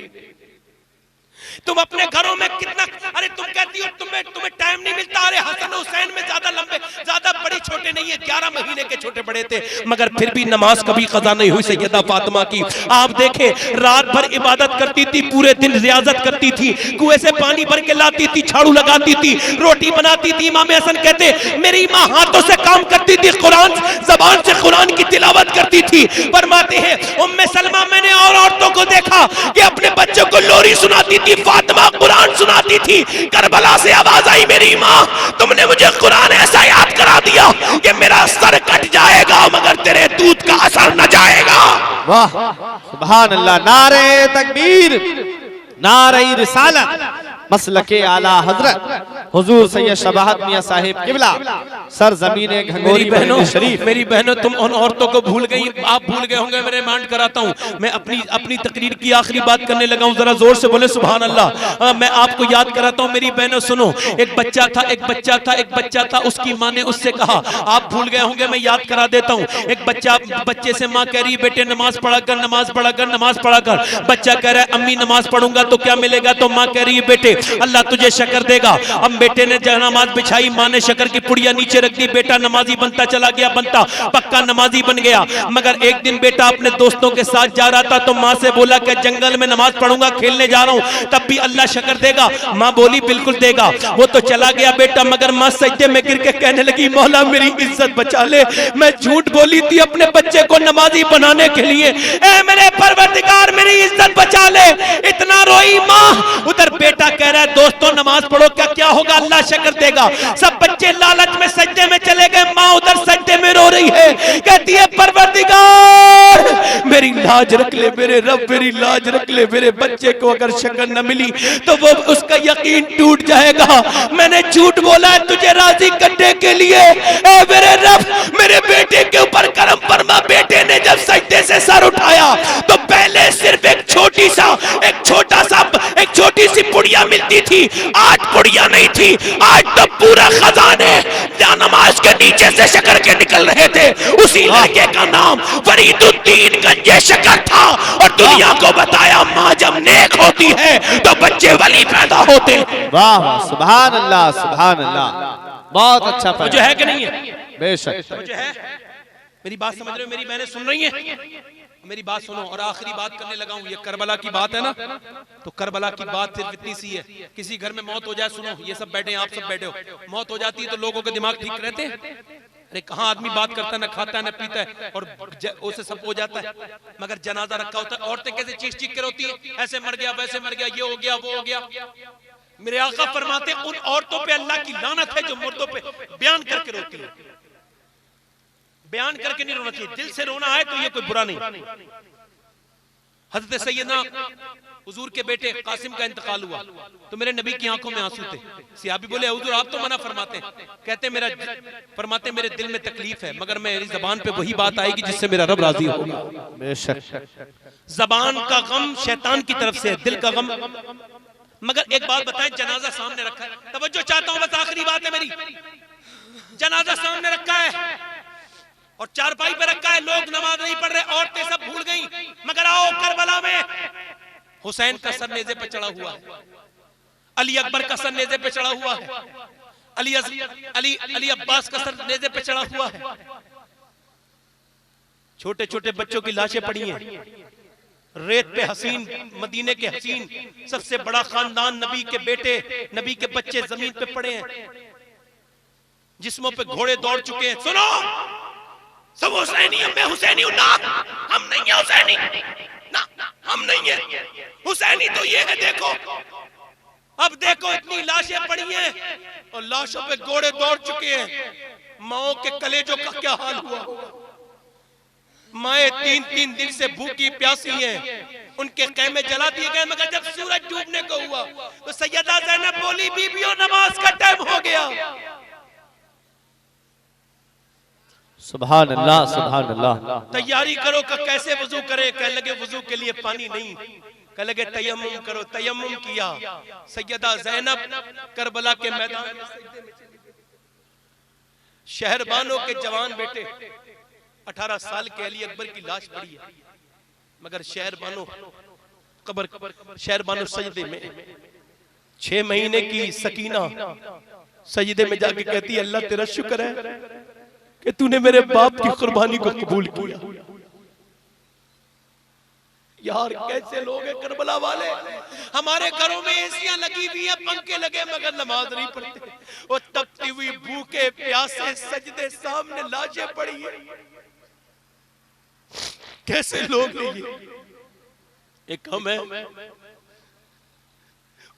तुम अपने घरों में कितना, अरे तुम कहती हो तुम्हें टाइम नहीं मिलता। अरे हसन हुसैन में ज्यादा लंबे ज्यादा बड़ी छोटे नहीं है, 11 महीने के छोटे बड़े थे, मगर फिर भी नमाज कभी कज़ा नहीं हुई सैयदा फातिमा की। आप देखें रात भर इबादत करती थी, पूरे दिन रियाजत करती थी, कुएं से पानी भर के लाती थी, झाड़ू लगाती थी, रोटी बनाती थी। इमाम हसन कहते मेरी माँ हाथों से काम करती थी, कुरान ज़बान से कुरान की तिलावत करती थी। फरमाते हैं उम्मे सलमा मैंने और औरतों को देखा कि अपने बच्चों को लोरी सुनाती थी, फातिमा कुरान सुनाती थी। करबला से आवाज आई मेरी माँ तुमने मुझे कुरान ऐसा याद करा दिया कि मेरा सर कट जाएगा मगर तेरे दूध का असर न जाएगा। वाह सुभान अल्लाह। नारे तकबीर, नारे रिसालत, मसलके आला हजरत हुजूर सैयद शबाहत मियां साहिब किबला सर जमीन घंगोरी बहनों शरीफ। मेरी बहनों तुम उन औरतों को भूल गई, आप भूल गए होंगे, मैं रिमाइंड कराता हूँ। मैं अपनी तकरीर की आखिरी बात करने लगा हूँ, जरा जोर से बोले सुभान अल्लाह। मैं आपको याद कराता हूँ मेरी बहनों सुनो। एक बच्चा था, उसकी माँ ने उससे कहा, आप भूल गए होंगे मैं याद करा देता हूँ। एक बच्चे से माँ कह रही बेटे नमाज पढ़ा कर, नमाज पढ़ा कर, नमाज पढ़ा कर। बच्चा कह रहा है अम्मी नमाज पढ़ूंगा तो क्या मिलेगा? तो माँ कह रही है बेटे अल्लाह तुझे शक्र देगा। अब बेटे ने नमाज बिछाई, माँ ने शक्कर की पुड़िया नीचे रख दी, बेटा नमाजी बनता चला गया, बनता पक्का नमाजी बन गया। मगर एक दिन बेटा अपने दोस्तों के साथ जा रहा था तो माँ से बोला कि जंगल में नमाज पढ़ूंगा, खेलने जा रहा हूँ, तब भी अल्लाह शक्कर देगा? माँ बोली बिल्कुल देगा। वो तो चला गया बेटा, मगर माँ सजदे में गिर के कहने लगी मौला मेरी इज्जत बचा ले, मैं झूठ बोली थी अपने बच्चे को नमाजी बनाने के लिए, ए मेरे परवरदिगार मेरी इज्जत बचा ले। इतना रोई माँ। उधर बेटा कह रहा है दोस्तों नमाज पढ़ो, क्या होगा, अल्लाह शक्कर देगा। सब बच्चे लालच में सजदे में चले गए, माँ उधर सजदे में रो रही है, कहती है परवरदिगार मेरी लाज रख ले, मेरे रब मेरी लाज रख ले, मेरे बच्चे को अगर शक्कर न मिली तो वो उसका यकीन टूट जाएगा। मैंने झूठ बोला है तुझे राजी करने के लिए, ए मेरे रब मेरे बेटे के ऊपर करम फरमा। बेटे ने जब सजदे से सर उठाया तो पहले सिर्फ एक छोटी सी पुड़िया मिलती थी, 8 पुड़िया नहीं थी, आज तो पूरा खजाने नमाज के नीचे से शक्कर के निकल रहे थे। उसी लड़के का नाम फरीदुद्दीन गंजे शक्कर था और दुनिया को बताया माँ जब नेक होती है तो बच्चे वली पैदा होते हैं। वाह सुभान अल्लाह सुभान अल्लाह, बहुत अच्छा जो है कि नहीं है? बेशक जो है। मेरी बात समझ रहे हो? मेरी बहनें सुन रही हैं? मेरी बात सुनो और आखिरी बात करने लगा हूं। ये करबला की बात है ना, तो करबला की बात सिर्फ इतनी सी है, किसी घर में मौत हो जाए, सुनो ये सब बैठे हैं, आप सब बैठे हो, मौत हो जाती है तो लोगों के दिमाग ठीक रहते हैं? अरे कहाँ आदमी बात करता है, ना खाता है ना पीता है और उसे सब हो जाता है। मगर जनाजा रखा होता है, औरतें कैसे चीख चीख कर रोती है, ऐसे मर गया वैसे मर गया, ये हो गया वो हो गया। मेरे आका फरमाते उन औरतों पे अल्लाह की लानत है जो मुर्दों पे बयान करके रोती है। बयान करके नहीं रोना चाहिए, दिल से रोना है तो ये कोई बुरा नहीं। हजरत सैयदना हुजूर के बेटे कासिम का इंतकाल हुआ तो मेरे नबी की आंखों में आंसू थे। सियाबी बोले हुजूर आप तो मना फरमाते हैं, कहते मेरे दिल में तकलीफ है मगर मेरी जबान पे वही बात आएगी जिससे मेरा रब राजी होगा। जबान का गम शैतान की तरफ से है, दिल का गम। मगर एक बात बताएं, जनाजा सामने रखा है, तवज्जो चाहता हूं, बस आखिरी बात है मेरी। जनाजा सामने रखा है और चारपाई पे रखा है, लोग नमाज नहीं पढ़ रहे, औरतें सब भूल गई। मगर आओ करबला में हुसैन का सर नेज़े पे चढ़ा हुआ है, अली अकबर का सर नेज़े पे चढ़ा हुआ है, अली अब्बास का सर नेज़े पे चढ़ा हुआ है। छोटे छोटे बच्चों की लाशें पड़ी हैं रेत पे। हसीन मदीने के हसीन सबसे बड़ा खानदान, नबी के बेटे नबी के बच्चे जमीन पे पड़े हैं, जिस्मों पे घोड़े दौड़ चुके हैं। सुनो सब हुसैनी, मैं हुसैनी हूं ना, हम नहीं है हुसैनी ना, हम नहीं है हुसैनी तो ये है। देखो अब देखो इतनी लाशें पड़ी हैं और लाशों पे घोड़े दौड़ चुके हैं। माओ के कलेजों का क्या हाल हुआ? माए 3-3 दिन से भूखी प्यासी हैं, उनके ख़ैमे जला दिए गए। मगर जब सूरज डूबने को हुआ तो सैयदा ज़ैनब बोली बीबियों नमाज का टाइम हो गया। सुभान अल्लाह सुभान अल्लाह। तैयारी करो का कैसे वजू करे, कह लगे वजू के लिए पानी नहीं, कह लगे तयम्मुम करो। तयम्मुम किया। सैयदा ज़ैनब करबला के मैदान में शहरबानों के जवान बेटे 18 साल के अली अकबर की लाश पड़ी है, मगर शहरबानो सजदे में 6 महीने की सकीना सजदे में जाके कहती है अल्लाह तेरा शुक्र है कि तूने मेरे बाप की कुर्बानी को कबूल किया। यार कैसे लोग हैं करबला वाले। हमारे घरों में एसियां लगी हुई हैं, पंखे लगे, मगर नमाज नहीं पढ़ते। वो तपती हुई भूखे प्यासे सजदे सामने लाशें पड़ी है। कैसे लोग हैं ये? एक हम है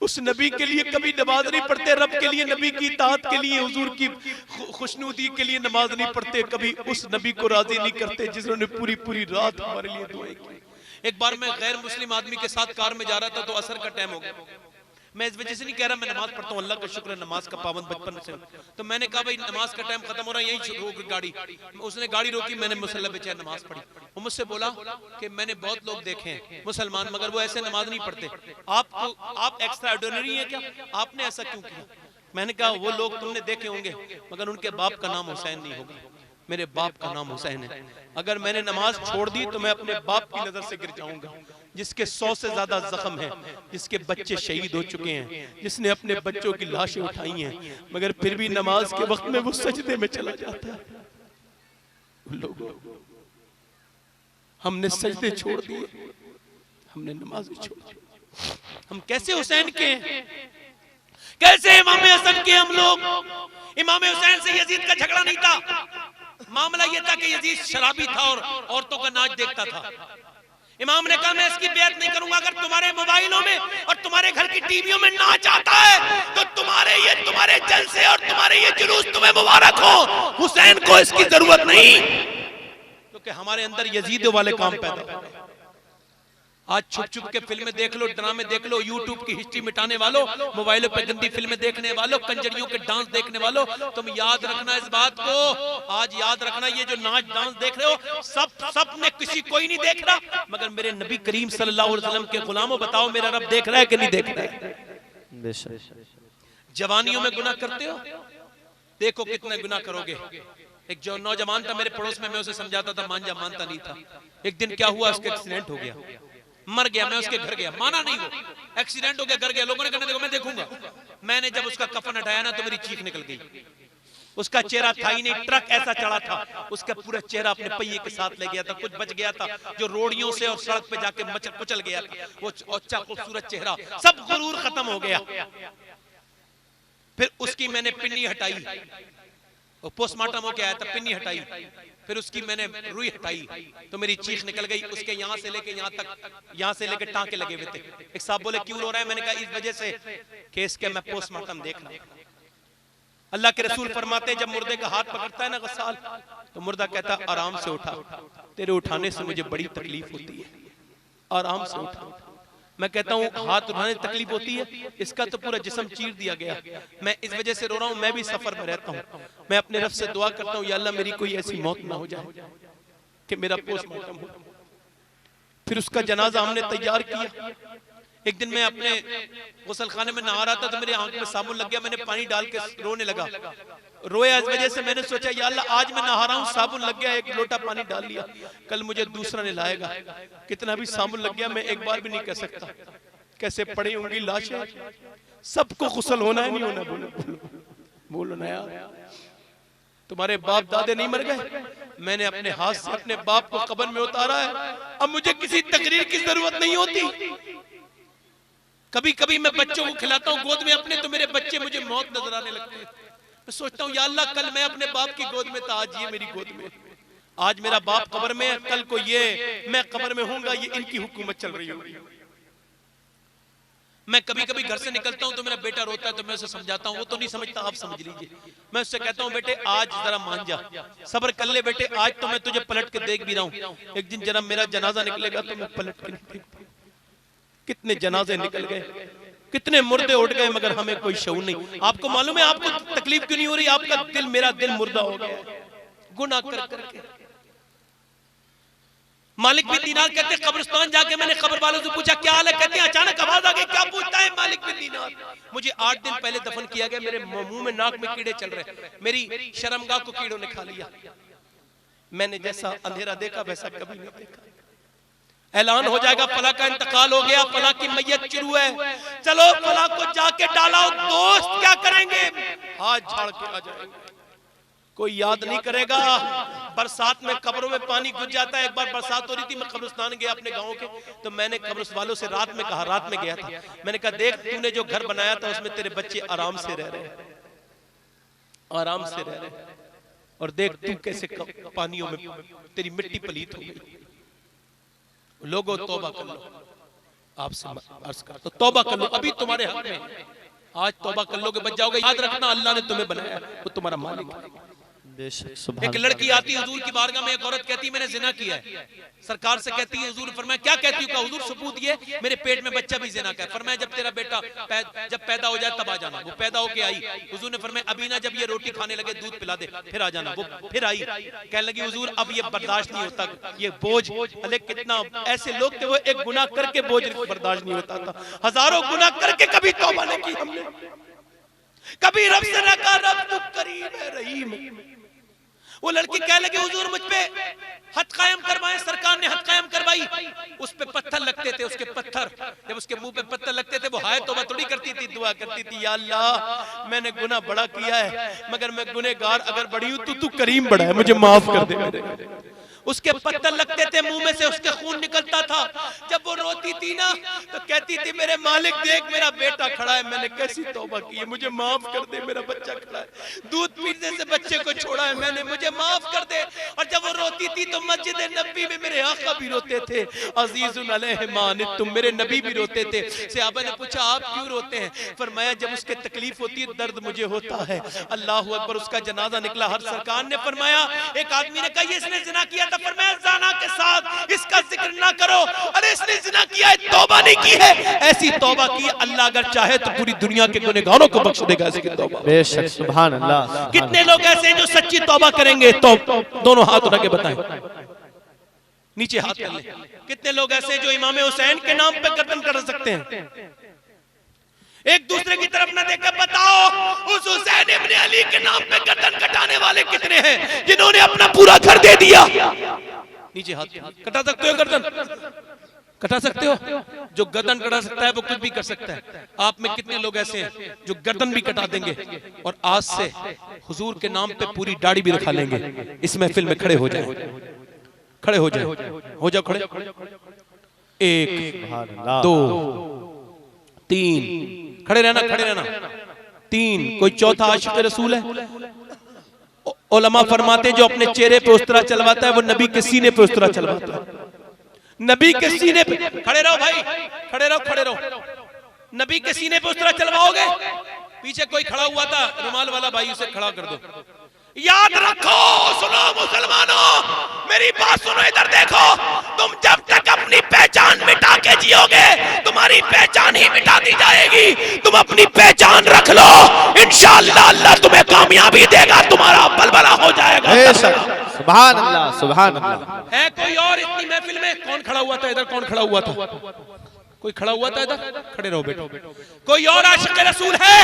उस नबी के लिए कभी नमाज नहीं पढ़ते, रब के लिए, नबी की इताअत के लिए, हुजूर की खुशनुदी के लिए नमाज नहीं पढ़ते, कभी उस नबी को राजी नहीं करते जिन्होंने पूरी पूरी रात हमारे लिए दुआएं की। एक बार मैं गैर मुस्लिम आदमी के साथ कार में जा रहा था तो असर का टाइम हो गया। मैं इस वजह से नहीं कह रहा मैं नमाज पढ़ता हूँ, अल्लाह का शुक्र है नमाज का पाबंद बचपन से। तो मैंने कहा भाई नमाज का टाइम खत्म हो रहा है, यहीं रोक गाड़ी। उसने गाड़ी रोकी, मैंने मुसल्ला पे चाहे नमाज पढ़ी। वो मुझसे बोला कि मैंने बहुत लोग देखे हैं मुसलमान मगर वो ऐसे नमाज नहीं पढ़ते, आप एक्स्ट्रा ऑर्डिनरी हैं क्या, आपने ऐसा क्यों किया? मैंने कहा वो लोग तुमने देखे होंगे मगर उनके बाप का नाम हुसैन नहीं होगा, मेरे बाप का नाम हुसैन है। अगर मैंने नमाज छोड़ दी तो मैं अपने बाप की नजर से गिर जाऊंगा। जिसके 100 से ज्यादा जख्म है, जिसके बच्चे शहीद हो चुके हैं, जिसने अपने बच्चों की लाशें उठाई हैं, मगर फिर भी नमाज के वक्त में वो सजदे में चला जाता है। लोगों, हमने सजदे छोड़ दिए, हमने नमाज छोड़ दी। हम कैसे हुसैन के हैं, कैसे इमाम हसन के हम लोग। इमाम हुसैन से यजीद का झगड़ा नहीं था, मामला यह था कि यजीद शराबी था और औरतों का नाच देखता था। इमाम ने कहा मैं इसकी बेइज्जती नहीं करूंगा, अगर तुम्हारे मोबाइलों में और तुम्हारे घर की टीवियों में नाच आता है तो तुम्हारे जलसे और तुम्हारे ये जुलूस तुम्हें मुबारक हो, हुसैन को इसकी जरूरत नहीं, क्योंकि हमारे अंदर यजीद वाले काम पैदा हो गए। आज छुप छुप के फिल्में देख लो, ड्रामे देख लो, यूट्यूब की हिस्ट्री मिटाने वालों, मोबाइलों पे गंदी फिल्में देखने वालों, कंजरियों के डांस देखने वालों, तुम याद रखना इस बात को, आज याद रखना ये जो नाच डांस देख रहे हो सब में किसी कोई नहीं देख रहा, मगर मेरे नबी करीम सल्लल्लाहु अलैहि वसल्लम के गुलामों बताओ मेरा रब देख रहा है कि नहीं देख रहा है। जवानियों में गुनाह करते हो, देखो कितने गुनाह करोगे। एक जो नौजवान था मेरे पड़ोस में, मैं उसे समझाता था, मानता नहीं था। एक दिन क्या हुआ, उसका एक्सीडेंट हो गया, मर गया। मैं उसके घर गया, माना नहीं, वो एक्सीडेंट हो गया, घर गया। लोगों ने कहने देखो मैं देखूंगा। मैंने जब उसका कफन हटाया ना तो मेरी चीख निकल गई। उसका चेहरा था ही नहीं, ट्रक ऐसा चढ़ा था, उसका पूरा चेहरा अपने पहिए के साथ ले गया था। कुछ बच गया था जो रोड़ियों से और सड़क पे जाके कुचल गया था, वो अच्छा खूबसूरत चेहरा, सब गुरूर खत्म हो गया। फिर उसकी मैंने पिन्नी हटाई, वो पोस्टमार्टम होके आया था, पिन्नी हटाई, फिर उसकी मैंने रुई हटाई तो मेरी चीख निकल गई। उसके यहाँ से लेके यहाँ तक, यहाँ से लेके टांके लगे हुए थे। एक साहब बोले क्यों रो रहा है, मैंने कहा इस वजह से केस के मैं पोस्टमार्टम देख रहा हूं। अल्लाह के रसूल फरमाते हैं जब मुर्दे का हाथ पकड़ता है ना गस्साल, तो मुर्दा कहता है आराम से उठा, तेरे उठाने से मुझे बड़ी तकलीफ होती है, आराम से उठा। मैं कहता हूँ हाथ उठाने तकलीफ होती है, इसका तो पूरा जिस्म चीर दिया गया। मैं इस वजह से रो रहा हूँ, मैं भी सफर में रहता हूँ। मैं अपने रब से दुआ करता हूँ या अल्लाह मेरी कोई ऐसी मौत ना हो जाए कि मेरा पोस्टमार्टम हो। फिर उसका जनाजा हमने तैयार किया। एक दिन मैं अपने गुसल खाने में नहा रहा था तो मेरे आंख में साबुन लग गया, मैंने पानी डाल के रोने लगा। रोया इस वजह से, मैंने सोचा या अल्लाह आज मैं नहा रहा हूँ, साबुन लग गया, एक लोटा पानी डाल लिया, कल मुझे दूसरा नहलाएगा। कितना भी साबुन लग गया मैं एक बार भी नहीं कह सकता। कैसे पड़ी होंगी लाशें, सबको गुसल होना है नहीं होना, बोलो ना यार। तुम्हारे बाप दादे नहीं मर गए, मैंने अपने हाथ से अपने बाप को कब्र में उतारा है, अब मुझे किसी तकरीर की जरूरत नहीं होती। कभी कभी मैं बच्चों को खिलाता हूँ गोद में अपने, तो मेरे बच्चे मुझे मौत नजर आने लगते हैं। मैं सोचता हूँ या अल्लाह कल मैं अपने बाप की गोद में था, आज ये मेरी गोद में। आज मेरा बाप कब्र में है, कल को ये मैं कब्र में हूंगा, ये इनकी हुकूमत चल रही होगी। मैं कभी कभी घर से निकलता हूँ तो मेरा बेटा रोता है तो मैं उसे समझाता हूँ, वो तो नहीं समझता, आप समझ लीजिए। मैं उससे कहता हूँ बेटे आज जरा मान जा, सब्र कर ले बेटे, आज तो मैं तुझे पलट के देख भी रहा हूँ, एक दिन जरा मेरा जनाजा निकलेगा तो मैं पलट के देख। कितने जनाजे निकल गए, कितने मुर्दे उठ गए, मगर हमें कोई शऊर नहीं। आपको मालूम है आपको तकलीफ क्यों नहीं हो रही? आपका दिल, मेरा दिल मुर्दा हो गया है गुनाह कर करके। मालिक बिन दीनार कहते कब्रिस्तान जाके मैंने कब्र वालों से पूछा क्या हाल है, कहते हैं अचानक आवाज आ गई, क्या पूछता है मालिक बिन दीनार? मुझे 8 दिन पहले दफन किया गया, मेरे मुंह में नाक में कीड़े चल रहे, मेरी शर्मगाह को कीड़ों ने खा लिया। मैंने जैसा अंधेरा देखा वैसा कभी नहीं देखा। ऐलान हो जाएगा फला का इंतकाल हो गया, फला की मैयत शुरू है, चलो फला को जाके डालो। दोस्त क्या करेंगे? हाथ झाड़ के आ जाएंगे, कोई याद नहीं करेगा। बरसात में कब्रों में पानी घुस जाता है। एक बार बरसात हो रही थी, मैं कब्रिस्तान गया अपने गांव के, तो मैंने कब्र वालों से रात में कहा, रात में गया था, मैंने कहा देख तूने जो घर बनाया था उसमें तेरे बच्चे आराम से रह रहे हैं, आराम से रह रहे हैं, और देख तू कैसे पानियों में तेरी मिट्टी पलीत हो गई। लोगों तौबा कर लो, आपसे अर्ज कर तो तौबा कर लो, अभी तुम्हारे हक में। आज तौबा कर लोगे बच जाओगे। याद रखना अल्लाह ने तुम्हें बनाया, वो तुम्हारा मालिक है। एक लड़की आती है हुजूर की बारगाह में, एक औरत कहती है मैंने जिना किया है। सरकार से कहती है, हुजूर फरमाया क्या कहती हो? हुजूर सबूत ये मेरे पेट में बच्चा भी जिना का है। फरमाया जब तेरा बेटा जब पैदा हो जाए तब आ जाना। वो पैदा होके आई, हुजूर ने फरमाया अभी ना, जब ये रोटी खाने लगे दूध पिला दे फिर आ जाना। वो फिर आई, कहने लगी हुजूर अब ये बर्दाश्त नहीं होता, ये बोझ। अरे कितना ऐसे लोग थे वो एक गुनाह करके बोझ बर्दाश्त नहीं होता था। हजारों गुनाह करके कभी तौबा नहीं की हमने, कभी रब से ना कहा रब तू करीम है रहीम है। वो लड़की कह लगी हुजूर मुझ पे हद कायम करवाएं। सरकार ने हद कायम करवाई। उस पे पत्थर लगते थे, उसके पत्थर जब उसके मुंह पे पत्थर लगते थे वो हाय तौबा थोड़ी करती थी, दुआ करती थी, या अल्लाह मैंने गुनाह बड़ा किया है मगर मैं गुनहगार अगर बड़ी हूं तो तू करीम बड़ा है, मुझे माफ कर दे। उसके पत्थर लगते थे, मुंह में से उसके खून निकलता था। जब वो रोती थी ना तो कहती थी मेरे मालिक देख मेरा बेटा खड़ा है, मैंने कैसी तौबा की है, मुझे माफ कर दे, मेरा बच्चा खड़ा है, दूध पीने से बच्चे को छोड़ा है मैंने, मुझे माफ कर दे। और जब वो रोती थी तो मस्जिद नबी में मेरे आका भी रोते थे, अजीजुन अलैहि मा अनित्तुम, मेरे नबी भी रोते थे। सहाबा ने पूछा आप क्यों रोते हैं? फरमाया जब उसके तकलीफ होती है दर्द मुझे होता है। अल्लाह अकबर। उसका जनाजा निकला। हर सरकार ने फरमाया, एक आदमी ने कहा ये इसने जिना किया, फरमाया ज़ना के साथ इसका जिक्र ना करो। अरे इसने जिना किया है, तौबा नहीं की है, ऐसी तौबा की अल्लाह अगर चाहे तो पूरी दुनिया के गुनहगारों को बख्श देगा इसकी तौबा। बेशक सुभान अल्लाह। कितने लोग ऐसे हैं जो सच्ची तौबा करेंगे? तो दोनों हाथ उठा के बताएं, नीचे हाथ कर ले। कितने लोग ऐसे हैं जो इमाम हुसैन के नाम पे गर्दन कर सकते हैं? एक दूसरे की तरफ ना देकर बताओ उस हुसैन इब्ने अली के नाम पे गर्दन कटाने वाले कितने हैं जिन्होंने अपना पूरा घर दे दिया? नीचे हाथ। कटा सकते हो गर्दन? कटा सकते हो? जो गर्दन कटा सकता है वो कुछ भी कर सकता है। आप में कितने लोग ऐसे हैं जो गर्दन भी कटा देंगे और आज से हुजूर के नाम पे पूरी दाढ़ी भी रखा लेंगे? इस महफिल में खड़े हो जाए, खड़े हो जाए, हो जाओ खड़े। 1 2 3 खड़े रहना, खड़े रहना। 3 कोई चौथा आशिक रसूल है? उलमा फरमाते हैं जो अपने चेहरे पे उस तरह चलवाता है वो नबी के सीने पे उस तरह चलवाता है। नबी के सीने पे खड़े रहो भाई, खड़े रहो, खड़े रहो। नबी के सीने पे उस तरह चलवाओगे? पीछे कोई खड़ा हुआ था रुमाल वाला भाई, उसे खड़ा कर दो। याद रखो, सुनो मुसलमानों, मेरी बात सुनो, इधर देखो। तुम जब तक अपनी पहचान मिटा के जियोगे तुम्हारी पहचान ही मिटा दी जाएगी। तुम अपनी पहचान रख लो, इंशाअल्लाह अल्लाह तुम्हें कामयाबी देगा, तुम्हारा बलबला हो जाएगा। सुभान अल्लाह, सुभान अल्लाह। है कोई और इतनी महफिल में? कौन खड़ा हुआ था इधर? कौन खड़ा हुआ था? कोई खड़ा हुआ था इधर? खड़े रहो बेटो। कोई और आशिक रसूल है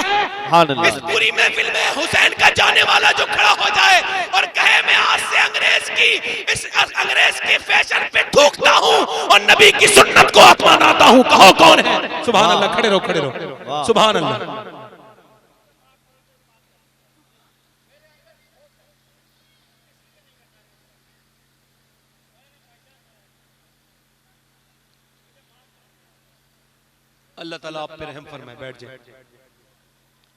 इस पूरी महफिल में? हुसैन का जाने वाला जो खड़ा हो जाए और कहे मैं आज से अंग्रेज की फैशन पे थूकता हूँ और नबी की सुन्नत को अपनाता हूँ, कहो कौन है? सुभान अल्लाह। खड़े रहो, खड़े रहो। सुभान अल्लाह। अल्लाह ताला आप पे रहम फरमाए। बैठ जाए।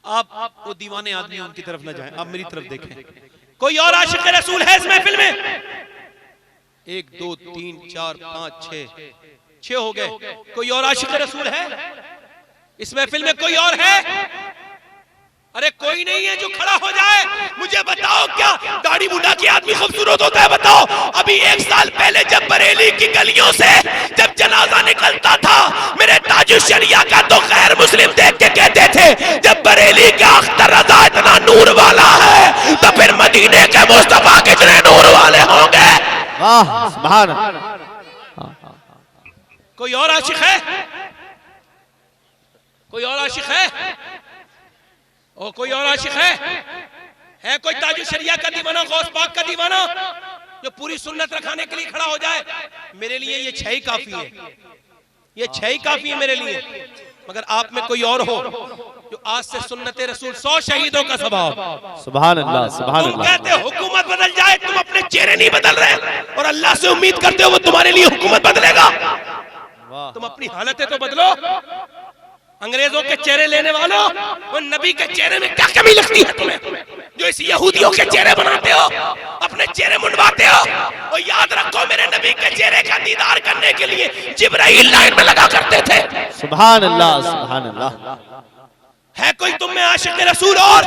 आप वो दीवाने आदमी उनकी तरफ न जाएं, आप मेरी तरफ देखें। कोई और आशिक रसूल है इस महफिल में? 1 2 3 4 5 6 हो गए। कोई और आशिक रसूल है इस महफिल में? कोई और है? अरे कोई नहीं है जो खड़ा हो जाए। मुझे बताओ क्या दाढ़ी मुंडा के आदमी खूबसूरत होता है? बताओ। अभी 1 साल पहले जब बरेली की गलियों से जब जनाजा निकलता था मेरे ताजुल शरिया का तो गैर मुस्लिम देख के कहते थे जब बरेली का अख्तर रजा इतना नूर वाला है तो फिर मदीने के मुस्तफा कितने नूर वाले होंगे। वाह सुभान। कोई और आशिक है? कोई और आशिक है? और कोई और आशिक है कोई ताजुल शरिया का दीवाना, गौस पाक का दीवाना जो पूरी सुन्नत रखाने के लिए खड़ा हो जाए? मेरे लिए ये 6 ही काफी है, ये 6 ही काफी है मेरे लिए। मगर आप में कोई और हो जो आज से सुन्नत रसूल 100 शहीदों का सवाब। सुभान अल्लाह, सुभान तुम अल्लाह। कहते हो हुकूमत बदल जाए, तुम अपने चेहरे नहीं बदल रहे और अल्लाह से उम्मीद करते हो वो तुम्हारे लिए हुकूमत बदलेगा। तुम अपनी हालतें तो बदलो। अंग्रेजों के चेहरे लेने वालों, वो नबी के चेहरे में क्या कमी लगती है तुम्हें जो इस यहूदियों के चेहरे बनाते हो, अपने चेहरे मुंडवाते हो? और याद रखो मेरे नबी के चेहरे का दीदार करने के लिए जिब्राइल लाइन में लगा करते थे। सुभान अल्लाह, सुभान अल्लाह। है कोई तुम में आशिक रसूल? और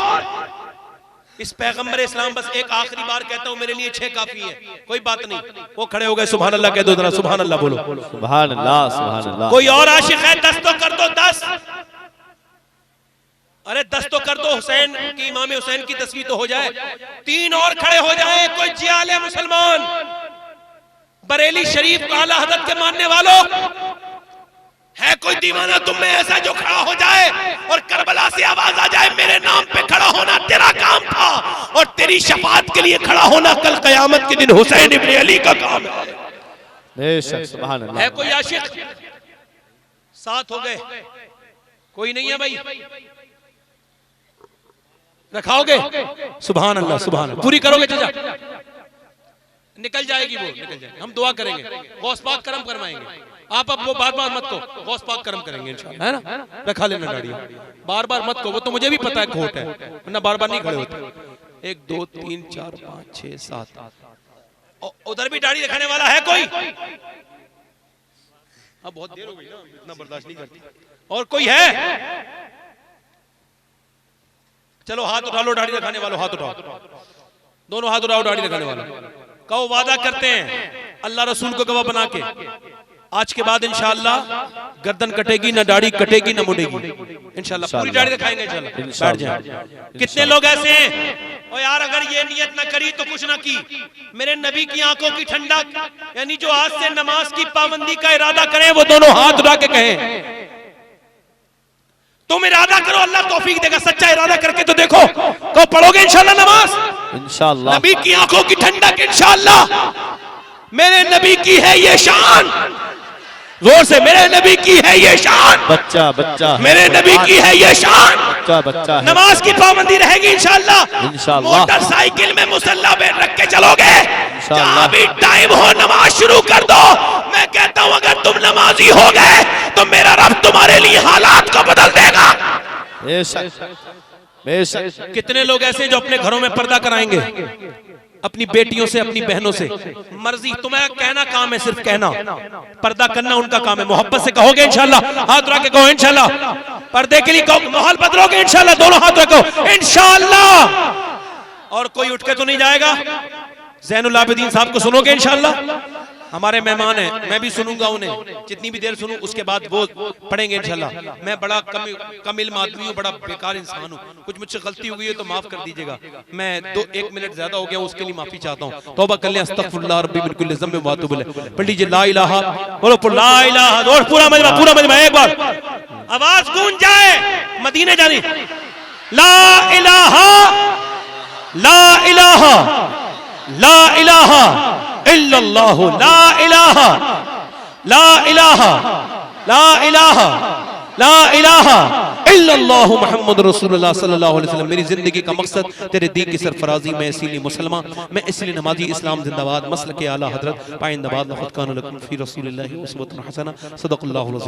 इस पैगंबर इस्लाम बस एक आखिरी बार कहता हूं मेरे लिए 6 काफी है, कोई बात नहीं। वो खड़े हो गए, सुभान अल्लाह कह दो जरा, सुभान अल्लाह बोलो। सुभान अल्लाह, सुभान अल्लाह। कोई और आशिक है? 10 तो कर दो, 10। अरे 10 तो कर दो, हुसैन की, इमाम हुसैन की तस्वीर तो हो जाए। 3 और खड़े हो जाए। कोई जियाले मुसलमान, बरेली शरीफ आला हज़रत के मानने वालों है कोई दीवाना तुम में ऐसा जो खड़ा हो जाए और करबला से आवाज आ जाए मेरे नाम पे खड़ा होना तेरा काम था और तेरी शफाअत के लिए खड़ा होना कल क़यामत के दिन हुसैन इब्न अली का काम है। बेशक सुभान अल्लाह। है कोई आशिक? साथ हो गए, कोई नहीं है भाई, रखाओगे? सुभान अल्लाह सुभान अल्लाह। पूरी करोगे चाचा? निकल जाएगी वो, निकल जाएगी। हम दुआ करेंगे, गौस पाक करम करवाएंगे। आप अब वो बार बार मत को, गौस पाक करम करेंगे इंशाअल्लाह, है ना? रखा लेना गाड़ी, बार बार मत को, वो तो मुझे भी पता है खोट है, वरना बार बार नहीं खड़े होते। 1 2 3 4 5 6 7 उधर भी दाढ़ी रखने वाला है कोई? अब बहुत देर हो गई ना, इतना बर्दाश्त नहीं करती। और कोई है? चलो हाथ उठा लो, दाढ़ी रखने वालों हाथ उठाओ, दोनों हाथ उठाओ दाढ़ी रखने वालों। कहो वादा करते हैं अल्लाह रसूल को गवाह बना के, आज के बाद इंशाअल्लाह गर्दन कटेगी ना, दाढ़ी कटेगी ना मुड़ेगी इंशाअल्लाह, पूरी दाढ़ी रखाएंगे इंशाअल्लाह। बैठ जाए। कितने लोग ऐसे हैं और यार अगर ये नियत ना करी तो कुछ ना की, मेरे नबी की आंखों की ठंडक, यानी जो आज से नमाज की पाबंदी का इरादा करें वो दोनों हाथ उठा के कहें तुम इरादा करो, अल्लाह तौफीक देगा। सच्चा इरादा करके तो देखो, तो पढ़ोगे इंशाअल्लाह नमाज इंशाअल्लाह। नबी की आंखों की ठंडक इंशाअल्लाह, मेरे नबी की है ये शान, जोर से, मेरे नबी की है ये शान, बच्चा बच्चा मेरे नबी की है ये शान, बच्चा बच्चा। नमाज की पाबंदी रहेगी इंशाअल्लाह इंशाअल्लाह। मोटरसाइकिल में मुसल्ला बैठ रख के चलोगे, जहां भी टाइम हो नमाज शुरू कर दो। मैं कहता हूं अगर तुम नमाजी हो गए तो मेरा रब तुम्हारे लिए हालात को बदल देगा। बेशक बेशक। कितने लोग ऐसे जो अपने घरों में पर्दा कराएंगे, अपनी बेटियों से, अपनी बहनों से, मर्जी, तुम्हारा कहना काम है, सिर्फ कहना, पर्दा करना उनका काम है। मोहब्बत से कहोगे इंशाअल्लाह, हाथ रख के कहो इंशाअल्लाह, पर्दे के लिए कहो, माहौल बदलोगे इंशाअल्लाह, दोनों हाथ रखो इंशाअल्लाह। और कोई उठ के तो नहीं जाएगा? ज़ैनुल आबिदीन साहब को सुनोगे इंशाअल्लाह, हमारे मेहमान हैं, मैं भी सुनूंगा उन्हें, जितनी भी देर सुनूं उसके बाद वो पढ़ेंगे इंशाल्लाह। मैं बड़ा कम इल्म आदमी हूँ, बड़ा बेकार इंसान हूँ, कुछ मुझसे गलती हो गई है तो माफ कर दीजिएगा। मैं 1 मिनट ज्यादा हो गया उसके लिए माफी चाहता हूँ। तौबा कर लें, अस्तगफिरुल्लाह रब्बी मिन कुल्ली ज़ंबिन व अतूबु इलैह। पढ़ लीजिए ला इलाहा, बोलो ला इलाहा, और पूरा मजमा एक बार आवाज गूंज जाए, मदीने जानी, ला इलाहा ला इलाहा ला इलाहा इल्लल्लाह, ला इलाहा ला इलाहा ला इलाहा ला इलाहा इल्लल्लाह मुहम्मद रसूलुल्लाह सल्लल्लाहु अलैहि वसल्लम। मेरी जिंदगी का मकसद तेरे दीन की सरफराजी, मैं इसीलिए मुसलमान, मैं इसलिए नमाजी, इस्लाम जिंदाबाद, मसलक आला हजरत पाइंदाबाद। लक़द कान लकुम फ़ी रसूलिल्लाहि उस्वतुन हसना, सदक़ल्लाहुल अज़ीम।